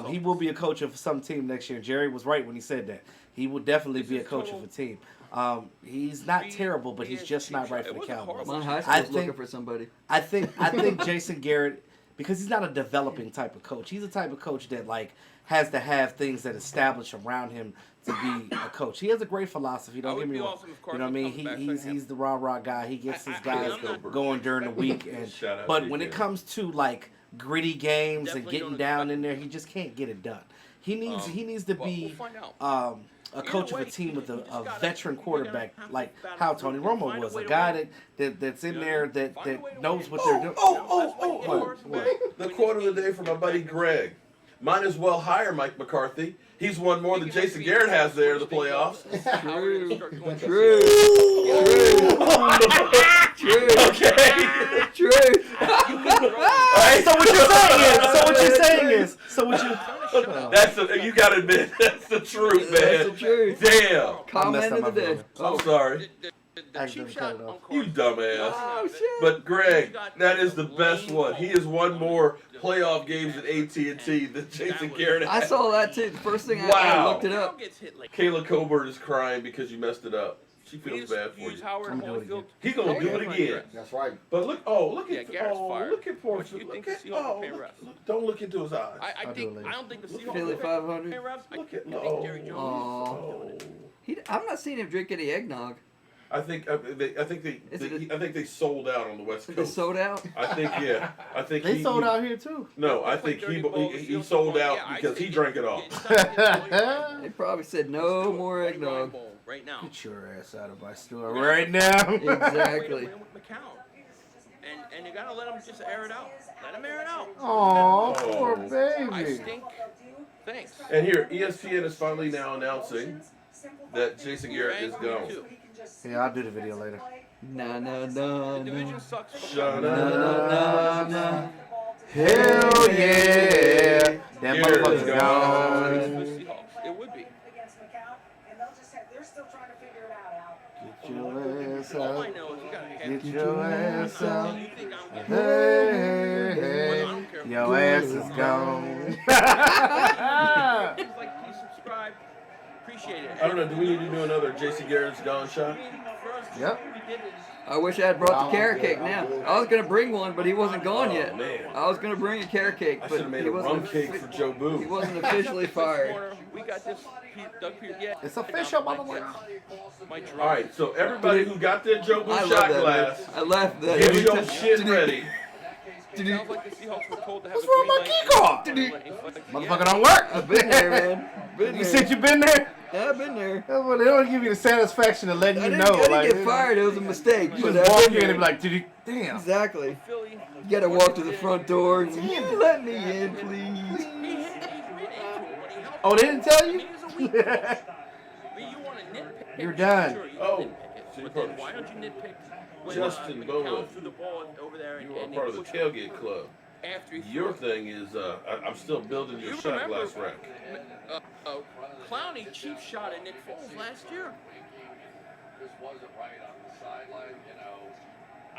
He will be a coach of some team next year. Jerry was right when he said that. He will definitely be a coach of a team. He's not terrible, but he's just not right for the Cowboys. My high I school's looking think- for somebody. I think Jason Garrett, because he's not a developing type of coach. He's a type of coach that has to have things that establish around him to be a coach. He has a great philosophy. Don't get me wrong. You know what I mean? He's the rah guy. He gets his guys going during the week. Shout out But to when you. it comes to gritty games and Definitely getting don't down expect in there, he just can't get it done. He needs to Well, be we'll find out. a coach of a way, team with you a just gotta- veteran you quarterback, gotta like battle how through Tony it. Romo Find a was, way a to guy win. that's in Yeah. there Find a way that to knows win. what they're doing. The quote of the day from my buddy Greg. Might as well hire Mike McCarthy. He's won more than Jason Garrett has there in the playoffs. True. Okay. True. So what you're saying is, You gotta admit, that's the truth, That's man. the truth. Damn. Comment of the day. video. I'm sorry. I accidentally cut it off. You dumbass. Oh, shit. But Greg, that is the best one. He has won more playoff games at AT&T than Jason Garrett I has. saw that too. The first thing I Wow. looked it up. Kayla Coburn is crying because you messed it up. She feels bad for you. I'm gonna do it He's gonna do it again. That's right. But look at Garrett's fired. look at poor. What you think Look the at Seahawks pay refs? don't look into his eyes. I I'll do it later. don't think the Seahawks Philly pay 500. refs. I Look at think Jerry Jones. Oh. I'm not seeing him drink any eggnog. I think they sold out on the West Coast. They sold out. I think yeah. I think They sold out here too. No, I think he sold out because he drank it all. They probably said no more eggnog. Right now. Get your ass out of my store right now. Exactly. And you gotta let him just air it out. Let him air it out. Aw, poor I baby. stink. Thanks. And here, ESPN is finally now announcing that Jason Garrett is gone. Yeah, I'll do the video later. Na na na Division na. sucks. Na na na. Hell yeah. That Garrett motherfucker's is gone. It would be. Against McCown, and they're still trying to figure it out. Get your ass All I out. know is you gotta Get your ass out. You think I'm Hey, hey, hey. Your ass is gone. Please like, please subscribe. Appreciate it. I don't know. Do we need to do another Jason Garrett's gone shot? Yep. I wish I had brought the carrot cake now. I was gonna bring one, but he wasn't gone Oh, yet. man. I was gonna bring a carrot cake, I but should have made he a rum wasn't. cake for Jobu. He wasn't officially fired. We got this. Doug Peter. Yeah. It's official, motherfucker. My drone. All right, so everybody who got their Jobu I shot love that. glass, Man. I left that. get every your time. shit ready. Sounds like the Seahawks were told to have What's a wrong green with my light. key card? Motherfucker don't work. I've been there, man. Been You there. said you been there? Yeah, I've been there. Well, they don't give you the satisfaction of letting I you didn't, know. I didn't like, get fired. It was a mistake. You But just I've walk been in and there. be like, damn. Exactly. Philly. You gotta walk to the front door and you let me in, please. Oh, they didn't tell I you? mean, it's a week. I mean, you want to nitpick. You're done. Sure, you Oh, nitpick it, so you're but then part of- why don't you nitpick when Justin McCown Bowman. threw the ball over there and, You are and part they of the pushed him tailgate club. after he Your threw it? thing is, I'm still building your You shot remember, glass rack. Clowney cheap shot at Nick Foles last year.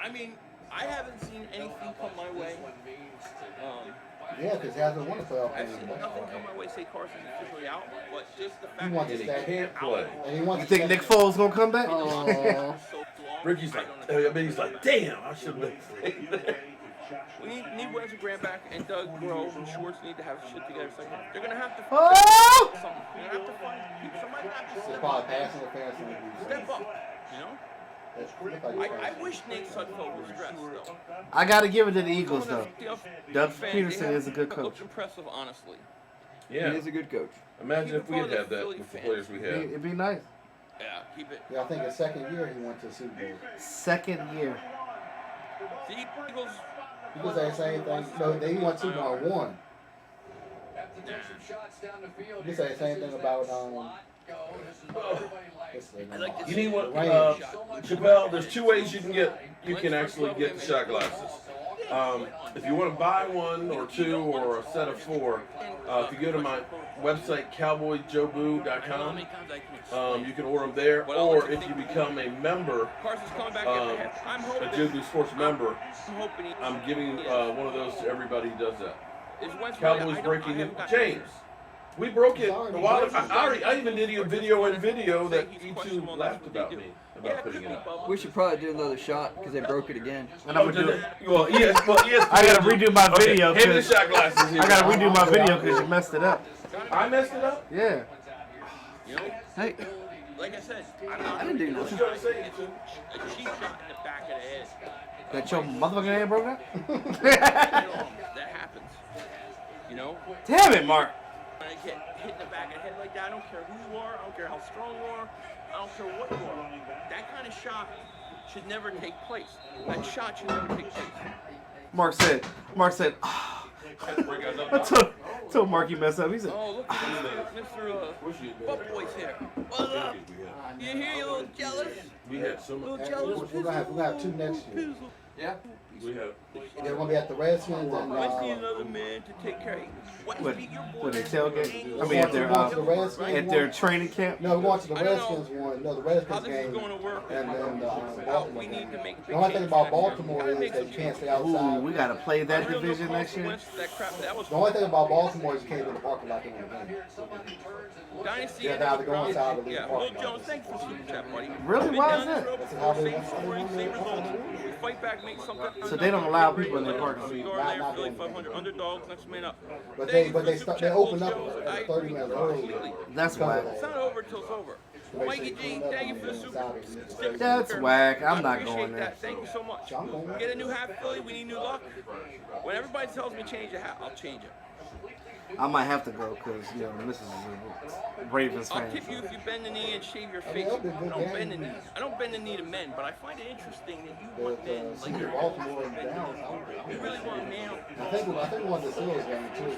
I mean, I haven't seen anything come my way. Yeah, because he hasn't won a playoff I've game. seen nothing come my way. Say Carson's officially out, but just the fact wants that to And he stay. can't play. And he wants You to think stay. Nick Foles gonna come back? Oh, so long. Ricky's like, I mean, he's like, damn, I should have been. We need Wesley Graham back, and Doug Grove and Schwartz need to have shit together. Second, they're gonna have to Oh! something. They're gonna have to find people. Somebody have to It's step probably up. passing interference in the Step up. You know. I wish Nate Sudfeld was dressed though. I gotta give it to the Eagles though. The Doug fans, Peterson they is a good have coach. looked impressive, honestly. Yeah. he is a good coach. Imagine if we had had that with the players we had. It'd be nice. Yeah, keep it. Yeah, I think his second year he went to the Super Bowl. Second year. The Eagles. He could say the same thing. No, he went to Super Bowl and won. You could say the same thing about You need one, Chappelle. There's two ways you can actually get the shot glasses. If you want to buy one or two or a set of four, if you go to my website cowboysjobu.com, you can order them there. Or if you become a member, Carson's coming back I'm a hoping. Jobu Sports member, I'm hoping. I'm giving one of those to everybody who does that. Is Wentz Cowboys breaking it. James, we broke it a while ago. I even did a video that you two laughed about me about putting it up. We should probably do another shot because they broke it again. And I'm gonna do it. Well, yes, I gotta redo my video. Hand me the 'cause shot glasses here. I gotta redo my video because you messed it up. I messed it up? Yeah. You know, Hey, like I said, I didn't do What you nothing. trying to say? a cheap shot in the back of the head. That your motherfucking head broke out? That happens. You know? Damn it, Mark. When I get hit in the back of the head like that, I don't care who you are, I don't care how strong you are, I don't care what you are. That kind of shot should never take place. That shot should never take place. Mark said, oh. I told Mark he messed up. He said, Oh, look at Mr. Butt Boy's here. What's up? You here, you little jealous? We had so much. Little jealous? We're gonna have two next year. Yeah. We have. They're gonna be at the Redskins and Wentz need another man to take care of you. Wentz What? beat your boy. What, they tailgate? I mean, at at their training camp? No, we're going to the I don't know Redskins one. No, the how Redskins this is game. going to work. And then Baltimore We need to game. make The only thing big about changes. Baltimore Gotta is make they some can't stay Ooh, outside. we gotta play that I don't know division if next year. Wentz, that crap, that was The only thing about Baltimore is you can't be in the parking lot during the game. Dynasty. Yeah, now they're going outside of the Yeah, parking Will lot. Jones, thanks for super chat, buddy. Really? Been Why down is this that? road That's before, how they same want story, to same do results. it. We fight back, make something. So they don't allow people in their parking lot. Guard there, Philly 500 underdogs, next man up. But Thank you they for the super open chat, up Will Jones. I 30 agree minutes with you early. completely. That's why. It's not over till it's over. Mikey G, thank you for the super. That's whack. I'm not Appreciate going there. that. Thank you so much. I'm going there. Get a new hat, Philly. We need new luck. When everybody tells me change a hat, I'll change it. I might have to go because the missus is a Ravens I'll fan. tip you if you bend the knee and shave your I mean, face. that'd be a I good don't bend the game. knee. I don't bend the knee to men, but I find it interesting that you want But men like your Baltimore and Dallas, You really want men. I think we won the Seals game too.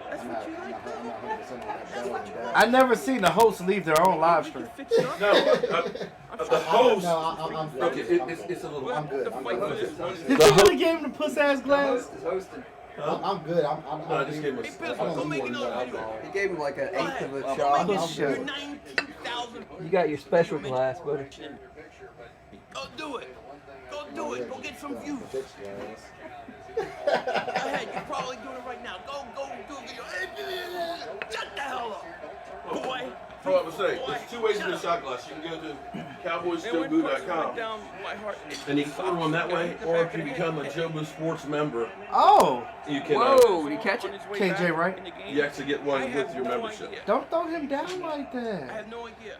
That's I'm what not you like. 100% with that Dallas and Dallas. I never seen the host leave their own live stream. Fix it up. No, the host. No, I'm good. Okay, it's a little. I'm good. The I'm fight for good. this one. Did you really give him the puss ass glass? Is hosting. I'm good. No, I just gave him Hey, a. Pills, I don't go need make more than another that video. alcohol. He gave him like an Go eighth of ahead. a I'll shot. make Bullshit. You're 19,000. You got your special glass, buddy. Go do it. Go do it. Go get some views. Fixed glass. Go ahead. You're probably doing it right now. Go do it. Shut the hell up. Boy. So I was saying, there's two ways to get a shot glass. You can go to cowboysjobu.com and you can order one that way, or if you become a Jobu Sports member, Oh, you can Whoa, did he catch it? KJ, right? you actually get one with your membership. don't throw him down like I that. have no idea.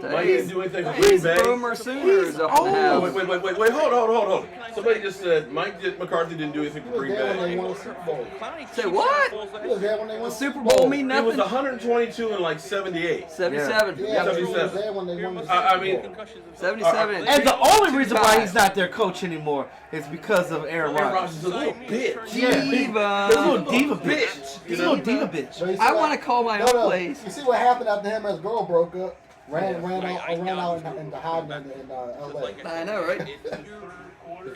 Mike didn't do anything with Green He's Bay. Boomer Sooners up in the Oh, house. wait, hold on. Somebody just said McCarthy didn't do anything He for was Green there when Bay. they won the Super Bowl. Say what? He was there when they won The Super Bowl mean It was nothing? 122 and like 78. 77. Yeah, Yep. but he was there when they won the Super Bowl. I mean, 77. And the only reason why he's not their coach anymore is because of Aaron Aaron Rodgers. Rodgers is a little bitch. Yeah, he's a Diva. little diva bitch. He's a little diva bitch. But you see I what- want to call my No, own no. place. You see what happened after him and his girl broke up? Ran out in the hiding in LA. I know, right?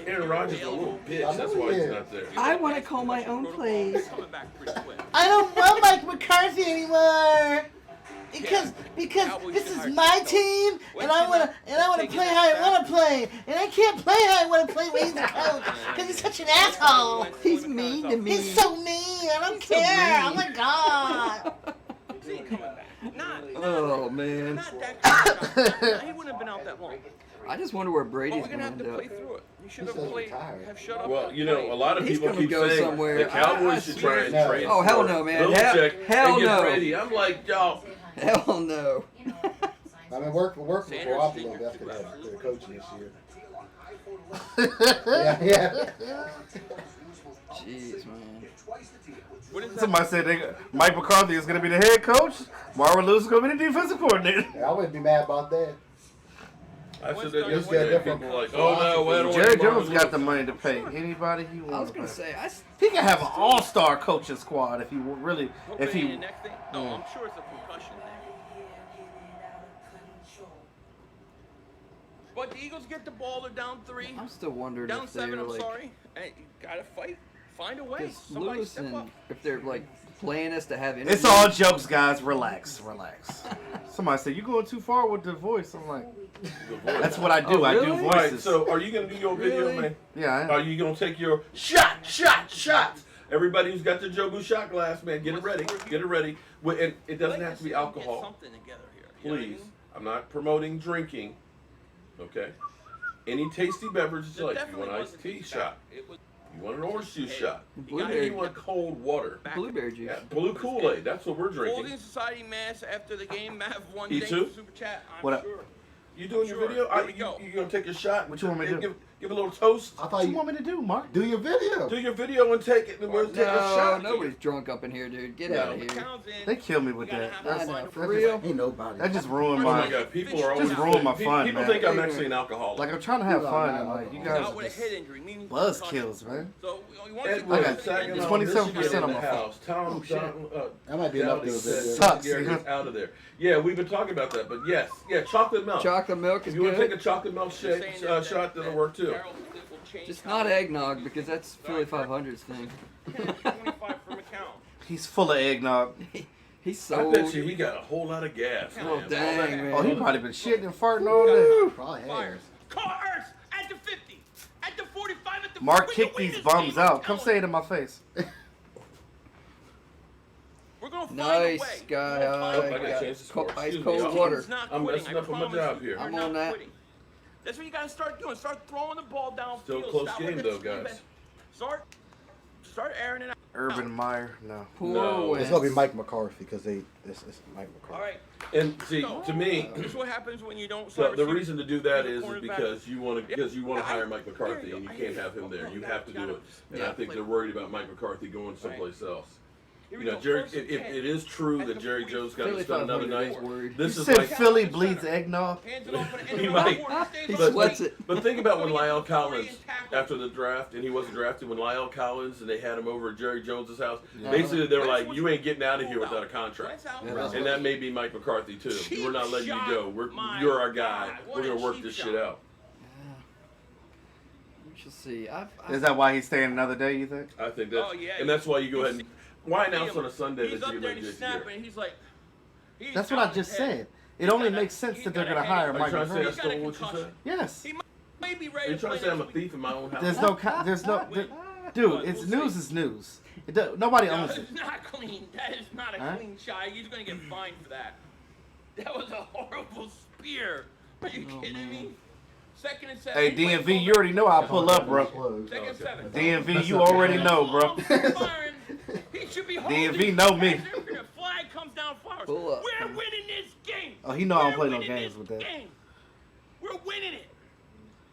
Aaron Rodgers is a little bitch. That's why he's not there. I want to call my own place. I don't want Mike McCarthy anymore. Because this is my team and I wanna play how I wanna play. And I can't play how I wanna play when he's the coach. Because he's such an asshole. He's mean to me. He's so mean. I don't care. Oh my god. Oh, man. Not that kind of guy. He wouldn't have been out that long. I just wonder where But Brady's we're going gonna to have to end play up. through it. You should He have says played. retired. Have shut up. Well, and you know, played. a lot of He's people gonna keep go saying somewhere. the Cowboys should try and No. trade Oh, hell for no, man. Belichick Hell and get no. Brady. I'm like, y'all. Hell no. I mean, work for Garoppolo. That's good at their coaching this year. Yeah. Jeez, man. What is that? Somebody said Mike McCarthy is going to be the head coach. Marvin Lewis is going to be the defensive coordinator. I wouldn't be mad about that. I said that He's got yesterday. different People were like, oh no, why don't Jerry we Jones Marvin got the Lewis? money to pay anybody he wants. I was going to say, He can have an all-star coaching squad if he really, if Hoping he. the next thing? No, I'm sure it's a concussion thing. But the Eagles get the ball. They're down 3. I'm still wondering Down if they're 7, I'm like, sorry. Hey, you gotta fight. Find a way. is Somebody Lewis step and up. if they're like playing us to have It's interviews. all jokes, guys. Relax. Somebody said you going too far with the voice. I'm like, that's what I do. Oh, I do really? All right, voices. so are you gonna do your video, Really? man? Yeah. Are you gonna take your shot? Everybody who's got the Jobu shot glass, man, get it ready. Get it ready. And it doesn't have to be Get alcohol. something together here. You know what I Please. mean? I'm not promoting drinking. Okay. Any tasty beverages you There like. You definitely want an was iced a tea kickback. shot. It was You want an orange juice shot. Blueberry. You want cold water. Blueberry juice. Yeah, blue Kool-Aid. That's what we're Holding drinking. Society Mass after the game. Have one You day too? for super chat. I'm What up? sure. You doing your Sure. video? Here we go. You gonna take a shot? What you want me to do? Give a little toast. I What thought you you want me to do, Mark? do your video. Do your video and take it. And we'll take a No, shot. nobody's drunk up in here, dude. Get No. out of here. Counts in. They kill me with We gotta that. have I a know, final for for real. Ain't nobody. That just ruined Oh my my. God, people are always Just ruined my fun, People man. think I'm actually an alcoholic. Like I'm trying to have fun, and like you guys Out are with a just head injury, meaning buzz concussion. kills, man. So you want Edward, got Saginaw, 27% Michigan on in my the phone. house. Tom, That might be enough to Dowdy do said it. Sucks, Gary yeah. is out of there. Yeah, we've been talking about that, but yes, chocolate milk. Chocolate milk If is you want to take a good. chocolate milk shake shot, that'll work too. Just not eggnog because that's Philly 500's thing. 25 from account. He's full of eggnog. He's I so. bet you he got a whole lot of gas, Oh, man. dang, man. Oh, he probably been shitting and farting all day. Probably has. Fires. Cars at the 50, at the 45, at the Mark, with kick the these windows bums down. out. Come say it in my face. We're gonna find Nice a way. guy. Oh, I got a chance to score. Ice Excuse cold me, water. He's not I'm quitting, messing I up on my promise job you. here. You're I'm not on that. quitting. That's what you gotta start doing. Start throwing the ball downfield. Still close Stop game, letting though, Steven- guys. Start airing it out. Urban Meyer, no. Poor No. It's Wentz. gonna be Mike McCarthy because it's Mike McCarthy. All right. And see, So, to me, this is what happens when you don't. so start the receiving- reason to do that the is cornerback. because you want to hire Mike McCarthy, and you can't have him there. You have to do it. And I think they're worried about Mike McCarthy going someplace else. Here You we know, go. Jerry. First and It 10. is true that Jerry Joe's got to spend another night. This You is said like, Philly bleeds eggnog. Hands it off and He the might. ball stays He on the sweats field. it. But think about when Lyle Collins, after the draft, and he wasn't drafted, when Lyle Collins and they had him over at Jerry Jones's house, basically they were like, you ain't getting out of here without a contract. And that may be Mike McCarthy too. We're not letting you go. You're our guy. We're going to work this shit out. We shall see. Is that why he's staying another day, you think? I think that's, Oh, yeah. and that's why you go ahead and, why announce on a Sunday He's that up you're there going and to he's make Jason Garrett? snapping. He's like, he's That's what I out just his head. said. It only makes sense that they're going to hire Are you Mike trying to say I McCarthy. stole what you said? Yes. He may be Are ready you to trying play to say I'm a next week. thief in my own house? There's no, dude, it's news is news. Nobody No, owns it. it's not clean. That is not a Huh? clean shot. He's going to get fined for that. That was a horrible spear. Are you kidding me? Second and 7. Hey, DMV, you already know I'll pull up, bro. Second and 7. DMV, you already know, bro. He should be DMV know me. Flag comes down Flowers. Pull up. We're winning this game. Oh, he know I don't We're play no winning games this with that. game. We're winning it.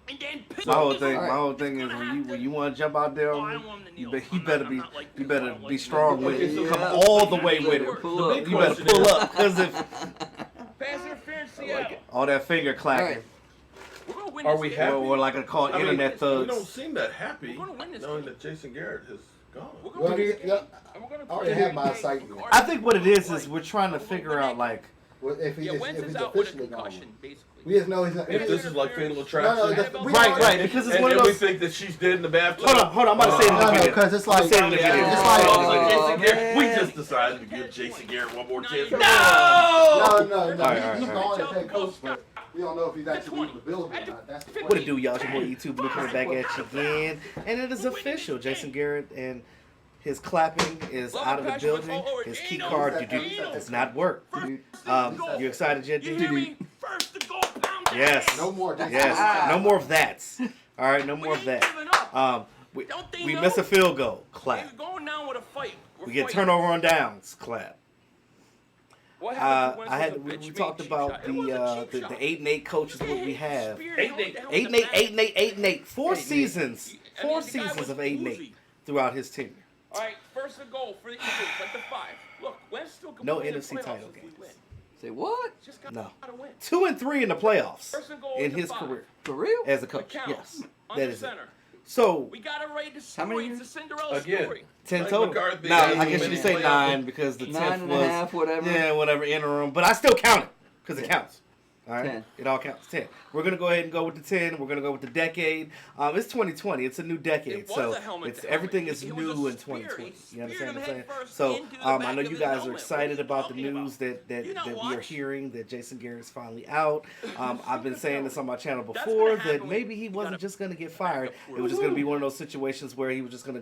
And then My whole Pittsburgh- thing, my whole thing is when you want to jump out there Oh, on I me, don't want him to you, kneel. you I'm better not- be I'm not like you you. I better don't like be you. strong with Okay, it. so Come the- all the way with it. Pull up. You better pull up because if Pass interference, Seattle. all that finger clacking, Alright. We're gonna win Are this we game. happy? or like I call I mean, internet we thugs. don't seem that happy We're gonna win this knowing game. that Jason Garrett has gone. We're Well, gonna win this game. yeah, And we're gonna I already play have my every excitement. game. I think what it is we're trying to figure out like Well, if Yeah, Wentz he's is out with a officially gone. concussion, basically. We just know he's not. If this is like fatal No, attraction, we right, because it's and, one of and we those. think that she's dead in the bathtub. Hold on, I'm about to say it in the No, video. because it's I'm like gonna say it in the video. it's like Oh, Jason Garrett, we man. just decided to give Jason Garrett one more chance. No! no. Alright, He's alright. gone as head coach, but we don't know if he's actually leaving the building or not. That's the What it question. do, y'all? It's your boy YouTube Blue coming back at you again. And it is official. Jason Garrett and his clapping is out of the building. His key card does not work. You excited, Jet? You hear me? First to go, pound that Yes. ass. No more. Jason. Yes. No more of that. All right, no more of We ain't giving up. that. We Don't they we know? miss a field goal. Clap. We're going down with a fight. We're We get fighting. turnover on downs. Clap. What happened to Wentz was a We bitch talked made cheap about shot. It was a cheap the shot. 8-8 coaches what we have. Spear 8-8. held it down 8-8, with the back. 8-8. 4 8-8. seasons. I mean, 4 the guy seasons was of 8-8 woozy. throughout his tenure. All right, first and goal for the Eagles at the 5. Look, Wentz still can No play in the NFC playoffs title if we games. win. Say what? Just got No. to win. 2-3 in the playoffs First and goal in at the his 5. career For real? as a coach. Count. Yes, Under that is it. center. So We got to rate the How many story. It's years? a Cinderella Again. story. 10 Mike total. McCarthy No, has I guess many you say playoff 9 because the 10th 9 was and a half, whatever. Yeah, whatever interim, but I still count it because it counts. All right, 10. It all counts. 10. We're gonna go ahead and go with the 10. We're gonna go with the decade. It's 2020. It's a new decade, It was so a helmet it's to helmet. everything is It was a new in spear. 2020. He You understand what I'm speared saying? him head first So into the I back know of you his guys are helmet. excited What are you about the talking news about? that You not we are watch? hearing that Jason Garrett's finally out. I've been saying this on my channel That's before gonna happen that when maybe he you wasn't gotta just gonna get back fired. up It was just gonna be one of those situations where he was just gonna.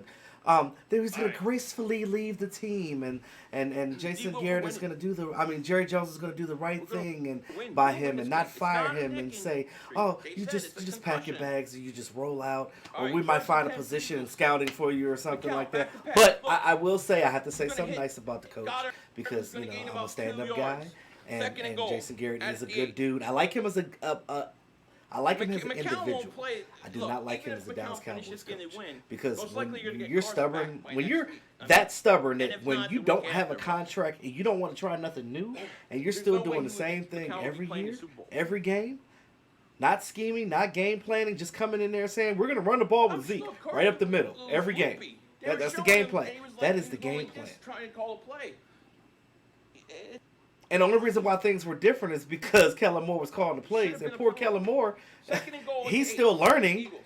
They was gonna gracefully leave the team, and Jason will Garrett win is it. gonna do Jerry Jones is gonna do the right We're gonna thing and win. by We're him gonna and win not this game. fire It's not him a and picking say, streak. oh, They you said just it's a you just pack your concussion. bags and you just roll out, All or right, we might first find a and 10. position in scouting for you or something Count, like that. back to pass. But Look. I will say I have to say Gonna something hit. nice about the coach Got it. because Gonna you know gain I'm a about 2 stand-up yards. guy, Second and and goal Jason Garrett at is a the good 8. dude. I like him as I like him as an McCown individual. won't play. I do Look, not like even him if as a McCown Dallas finishes Cowboys game, they coach win. because Most when likely you're gonna get you're Carson stubborn, back by when next you're week. I that mean, stubborn and that if when not, you the don't week have a after. contract and you don't want to try nothing new and you're There's still no way doing he the would- same thing McCown would every play in the year, Super Bowl. every game, not scheming, not game planning, just coming in there saying we're gonna run the ball with I'm Zeke sure Carson right up the middle was every game. loopy. They were That's the showing game him, plan. and he was like- That is he the was going game like plan. this, trying to call a play. And the only reason why things were different is because Kellen Moore was calling the plays, and poor Kellen Moore, Second and goal. he's at still 8. learning. Eagles.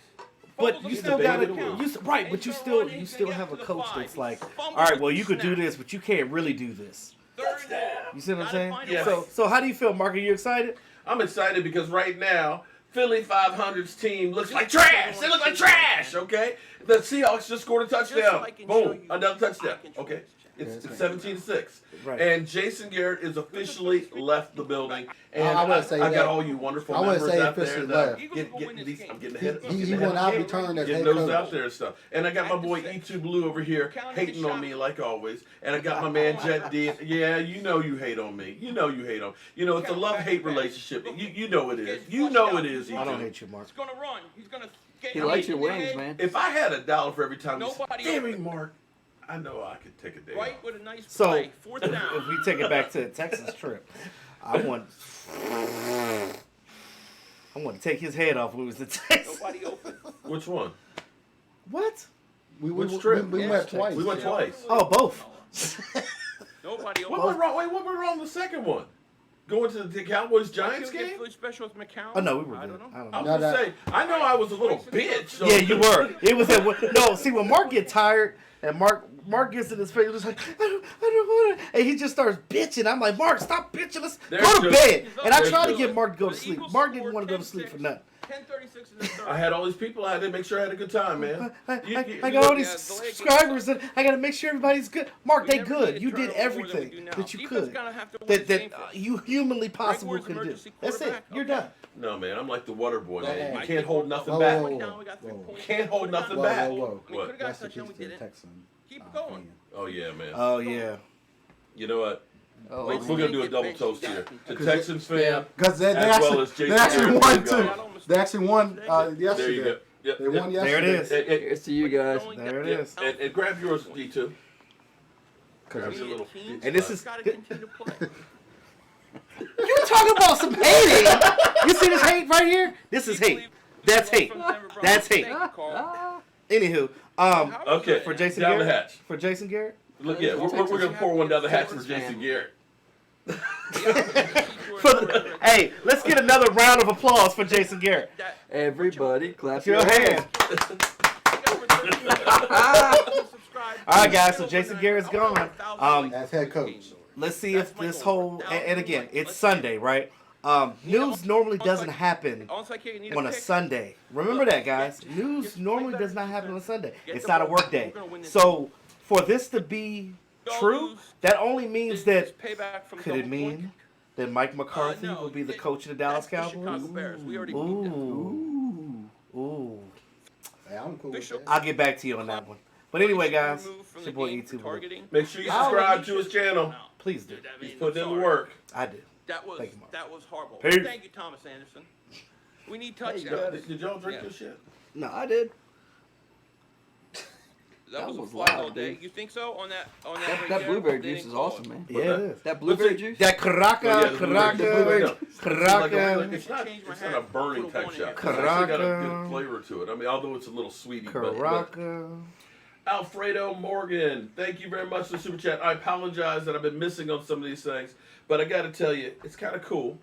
But Fumbles you the still ball, gotta, count. right? But you He's still, gonna run, you he's still gonna have get a to the coach 5. that's like, Fumbles all right, the well, you could do snap. this, but you can't really do this. Third and goal. You see what I'm Gotta saying? find a Yes. way. So how do you feel, Mark? Are you excited? I'm excited because right now, Philly 500's team looks like trash. They look like trash, okay? The Seahawks just scored a touchdown. Just so I can show Boom, you another I touchdown. control Okay, this chat. It's 17-6. Right. And Jason Garrett is officially left the building. And I wouldn't say I got that. all you wonderful I wouldn't members say out there officially that left. getting these. I'm getting ahead. He will not return as Getting head those out coach. there and stuff. And I got my boy E2 Blue over here hating on me like always. And I got my man Jet D. Yeah, you know you hate on me. You know you hate on me. You know it's a love-hate relationship. You know it is. You know it is, E2. I don't hate you, Mark. He's gonna run. He's gonna get He likes your wings, man. If I had $1 for every time you say, Nobody damn open. it, Mark, I know I could take a day Right off. with a nice So, play. Fourth down. if we take it back to the Texas trip, I want to take his head off when it was the Texas. Nobody open. Which one? What? Which trip? We went twice. We went twice. Oh, both. Nobody What open. went wrong? Wait, what went wrong the second one? Going to the Cowboys Giants Did you get game? food special with McCown? Oh no, we were I good. don't I know. don't I know. was No, gonna say, I know I was a little bitch. So Yeah, you were. It was at no. See, when Mark get tired and Mark gets in his face, he's like, I don't want to, and he just starts bitching. I'm like, Mark, stop bitching. Let's There's go to Joe. bed. And I There's tried to Joe. get Mark to go to The sleep. Eagles Mark didn't scored want to go to sleep for nothing. 10:36 in the third. I had all these people. I had to make sure I had a good time, man. I got all these subscribers and I got to make sure everybody's good. Mark, We they never good. made You a did turnover more than we everything do now. that you Defense could. gonna have to win That this game for you humanly possible Ward's can do. emergency That's it. quarterback. You're Okay. done. No, man, I'm like the water boy, man. Whoa. You can't hold nothing Whoa, back. whoa, whoa. Now we got 3 Whoa. points. Can't hold nothing Whoa, back. whoa, whoa. I mean, What? could've got That's the touchdown, we piece to the didn't. Texan. Keep going. opinion. Oh yeah, man. Oh yeah. You know what? Oh, We're man. gonna do a double toast here. The Texans fan, Because they as well actually, as Jason they actually Garrett. won There you too. go. They actually won There you yesterday. go. Yep, They yep. won yesterday. There it is. Here's to you guys. There it Yep. is. And grab yours, D2. Grab your little. And this is- Gotta continue to play. You talking about some hating? You see this hate right here? This is hate. That's hate. That's hate. Anywho, Okay, for Jason down Garrett. the hatch. For Jason Garrett. Look, yeah, we're gonna pour one down the hatch for Jason Garrett. Hey, let's get another round of applause for Jason Garrett. Everybody clap Your hand. All right, guys. So Jason Garrett's gone. As head coach. Let's see if this whole and again, it's Sunday, right? News normally doesn't happen on a Sunday. Remember that, guys. News normally does not happen on a Sunday. It's not a work day. So for this to be true, that only means that could it mean that Mike McCarthy will be the coach of the Dallas Cowboys? Ooh. Hey, I'm cool with that. I'll get back to you on that one. But anyway, guys, it's your boy E2. Make sure you subscribe to his channel. Please do. He's putting in the work. I do. That was Thank you, Mark. that was horrible. Peace. Thank you, Thomas Anderson. We need touchdowns. Did y'all drink this shit? No, I did. That was a was fly all loud, day. dude. You think so? On that That right blueberry there? They juice didn't is call awesome, it. man. yeah, it is. That blueberry Let's see. juice? That Caracas, Caracas. It's not a burning type shot. It's Caracas. actually got a good flavor to it. I mean, although it's a little sweety. But Caracas. Alfredo Morgan, thank you very much for the super chat. I apologize that I've been missing on some of these things, but I got to tell you, it's kind of cool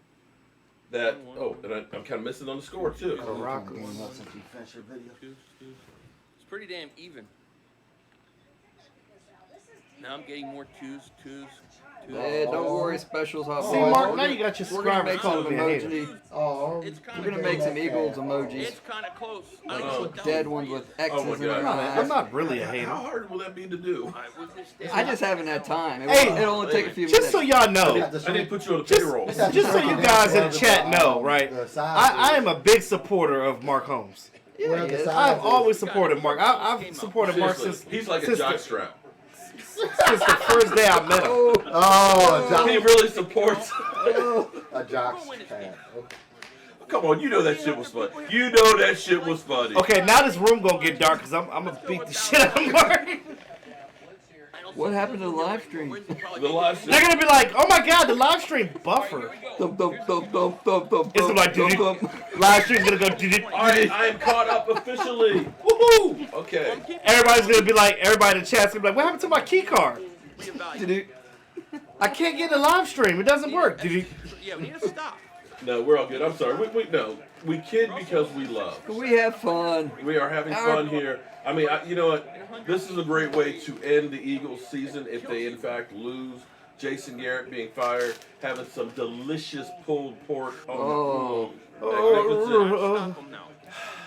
that. Oh, and I'm kind of missing on the score too. Caracas. It's pretty damn even. Now I'm getting more twos. Yeah, don't worry, specials hot. See, Oh, Mark, now you got your We're gonna subscribers make some calling me a hater. emoji. Oh, It's kind We're of gonna make some Eagles emojis, It's kind of close. I like don't know what that dead was ones for with you. X's Oh my in their God. I'm eyes. not really a How hater. hard will that be to do? I just haven't had time. Hey, It'll only take a few Just minutes. so y'all know, I didn't put you on the Just- payroll. just so you guys in the chat know, right? I am a big supporter of Mark Holmes. Where the is. size I've is. always supported Mark. I've supported Mark Seriously, since he's like a since jockstrap. since the first day I met him. Oh, a He jock. really supports. A jock's pad. Okay. Come on, you know that shit was funny. You know that shit was funny. Okay, now this room gonna get dark because I'm gonna beat the shit out of Mark. What happened to the live stream? The live They're gonna be like, oh my god, the live stream buffer. Thump, thump, thump, thump, thump, thump, It's like, thump, thump. live stream's gonna go. Alright, I am caught up officially. Woohoo! Okay. Everybody's gonna be like, everybody in the chat's gonna be like, what happened to my key card? Dude, I can't get the live stream. It doesn't work. Yeah, we need to stop. No, we're all good. I'm sorry. No, we kid because we love. we have fun. We are having fun here. I mean, you know what? This is a great way to end the Eagles season if they in fact lose. Jason Garrett being fired, having some delicious pulled pork on the grill. Magnificent. Stop them now.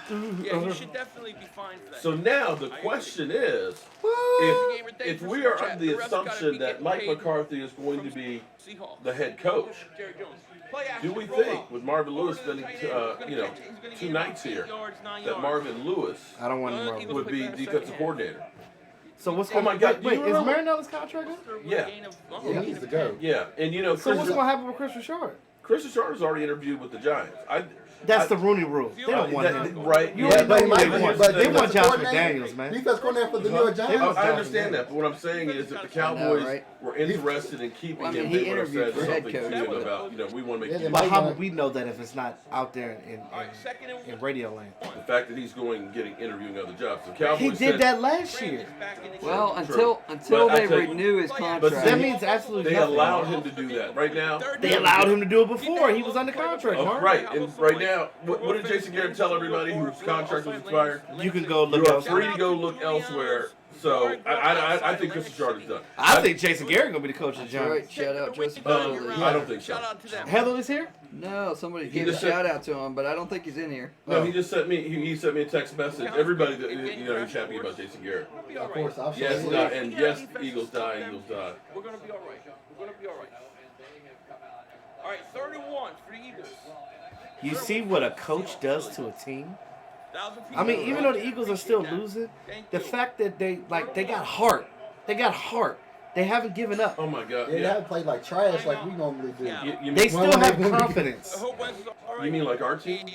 Yeah, he should definitely be fined for that. So now the question is, if we are under the assumption that Mike McCarthy is going to be the head coach, do we think with Marvin Lewis spending 2 nights here that Marvin Lewis I don't want him. would be defensive coordinator? So what's Oh going? my God! Wait, you is remember? Marinella's contract up? Yeah, Yeah, he's the go. yeah, and So what's going to happen with Chris Richard? Chris Richard's already interviewed with the Giants. That's the Rooney Rule. They don't want him. Right? You Yeah, already know but who he they might- want. but They want Josh coordinator- McDaniels, man. Defense coordinator for the New York Giants. I understand that, but what I'm saying is, if the Cowboys right? were interested in keeping Well, I mean, him, he they would have interviewed said for head something coach. to him about, we want to make Yeah, you they But might how want- would we know that if it's not out there in radio land? the fact that he's going and getting interviewing other jobs. The Cowboys He said, did that last year. Well, True. until But I they tell you- renew his But contract. That means absolutely they nothing. allowed him to do that. Right now, They allowed him to do it before. He was under contract, oh, Mark. right, and right now, what did Jason Garrett tell everybody whose contract was expired? You can go You look are elsewhere. free to go look elsewhere. So I think Chris Richard is done. I think Jason Garrett gonna be the coach of the That's right. Giants. Shout out Joseph I Heatherly. don't think so. Shout out to them. Heatherly's here. No, somebody He gave a just said- shout out to him, but I don't think he's in here. No, he just sent me. He sent me a text message. Everybody that he's happy about Jason Garrett. Of course, I'm Yes, sure. not, and yes, Eagles die. Eagles die. We're gonna be all right. We're gonna be all right. All right, 31 for the Eagles. You see what a coach does to a team? 1,000 people. I mean, even though the Eagles are still losing, the fact that they got heart. They got heart. They haven't given up. Oh my God! Yeah, they Yeah. haven't played like trash like we normally do. You They mean, still have confidence. you mean like our team?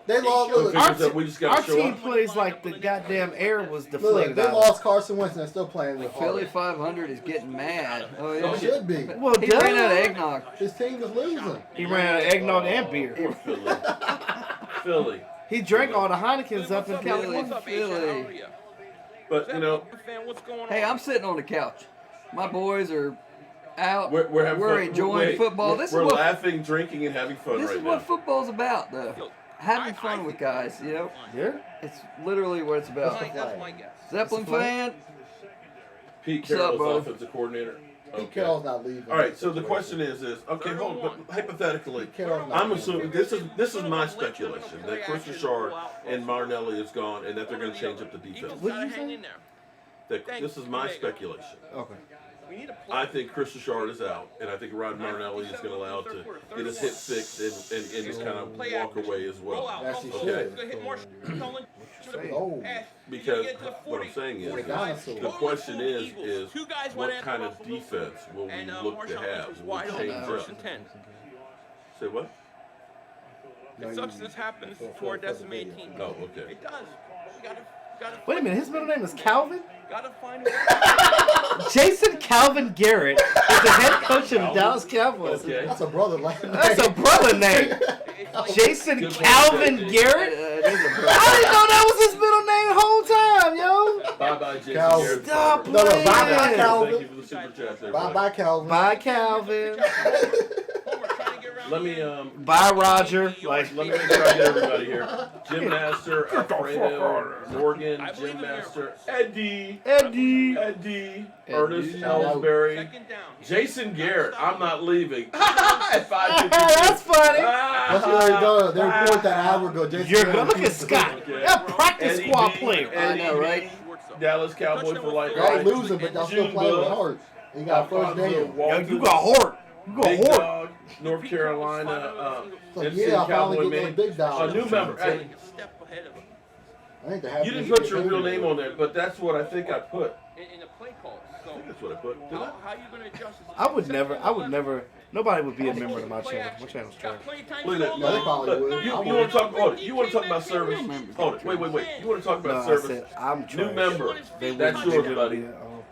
They lost. Who Look, figures that we just Our got to show team up? plays like the goddamn air was look, deflated they out. lost Carson Wentz and they're still playing with Philly heart. 500 is getting mad. Oh They yeah. should be. Well, He ran out of duh. eggnog. His team is losing. He ran out of eggnog and beer. Poor Philly. Philly. He drank all the Heinekens up in What's California. up, Philly. Asia? How are you? But Fan, what's going on? Hey, I'm sitting on the couch. My boys are out. we're having fun. enjoying Wait, football. This we're is what laughing, drinking, and having fun this right is now. what football's about, though. Having fun with guys. You know, Yeah. it's literally what it's about. That's my guess. Zeppelin It's a fun. fan. Pete What's up, Carroll's bro? offensive coordinator. Pete Okay. Carroll's not leaving. All right. So the question is okay, hold on. But hypothetically, Carroll's not I'm leaving. assuming this is my speculation that Chris Richard and Martinelli is gone and that they're going to change up the defense. What did you say? Hang in there. That this is my speculation. Okay. We need a I think Chris Richard is out, and I think Rod Martinelli is going to allow to get his hip fixed and just kind of walk away as roll well. out. Yes, he Okay. should. Go hit more Nolan. Oh, Because what I'm saying is, the question is what kind of defense will we look to have? Will we change up? Say what? It sucks this happens to our decimated team. Oh, okay. It does. We gotta Wait a minute, his middle name is Calvin? gotta find a way. Jason Calvin Garrett is the head coach of the Dallas Cowboys. Okay. that's a brother like That's a brother name. Jason Good Calvin point, Garrett? It is a I didn't know that was his middle name the whole time, yo. Bye-bye, Jason Calvin. Garrett. Stop No, bye-bye, playing. Calvin. Thank you for the super chats, everybody. Bye bye Calvin. Bye, Calvin. Let me Bye, Roger. let me make sure I get everybody here. Jim Master, Alfredo, Morgan, Jim Master, Eddie, Ernest Ellsbury, Second down. Jason Garrett. I'm not leaving. At 5:52. That's funny. That's what they done. They reported that an hour ago. Jason You're Garrett good. Look at refused to Scott. Okay. That practice Eddie squad B, player. I know, Eddie right? B, Dallas Cowboy for life. Y'all Right? losing, but y'all still playing with heart. You got first Alfonso down. Yo, Walton, you got Hort. You got Big Hort. Dog, North Carolina. So FC yeah, I finally Cowboy get man. those big dollars. A new member. Hey, Step ahead of him. I think they have you to didn't get put your paid. real name on there, but that's what I think I put. In the play calls. So That's what I put. Did I? how you gonna adjust this? I would never, nobody would be a member of my channel. My channel's trash. Look at that. No, they probably Look, would. you I want would. to talk? Hold it. You want to talk about service? Hold it. Wait. You want to talk No, about I service? said I'm trash. New member. They That's wouldn't yours, be buddy.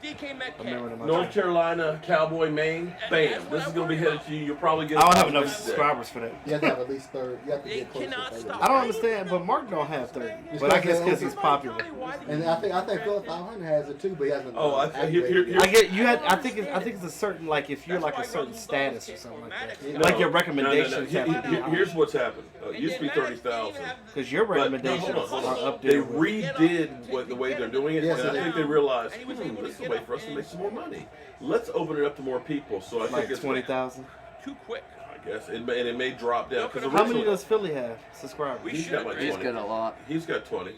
DK a Metcalf. member of my North channel. Carolina, Cowboy, Maine. Bam. This is gonna be headed to you. You'll probably get. I don't have a enough today. subscribers for that. You have to have at least 30. You have to They get close to cannot 30. stop. I don't understand, but Mark don't have 30. But I guess because he's popular. And I think Philip 500 has it too, but he hasn't. Oh, I think here. activated it. I get you had. I think it's a certain like if you're like a certain status or something like that. Like your recommendations No. have to be Here's what's happened. It used to be 30,000. because your But no, recommendations hold on. are up They there. with- redid the way they're doing it, Yes, and I they think did. they realized this is a way for us to make some more money. Let's open it up to more people. So I think like it's 20,000. Too quick. I guess, and it may drop down because How many does Philly have subscribers? He's got like He's 20. got a lot. He's got 20.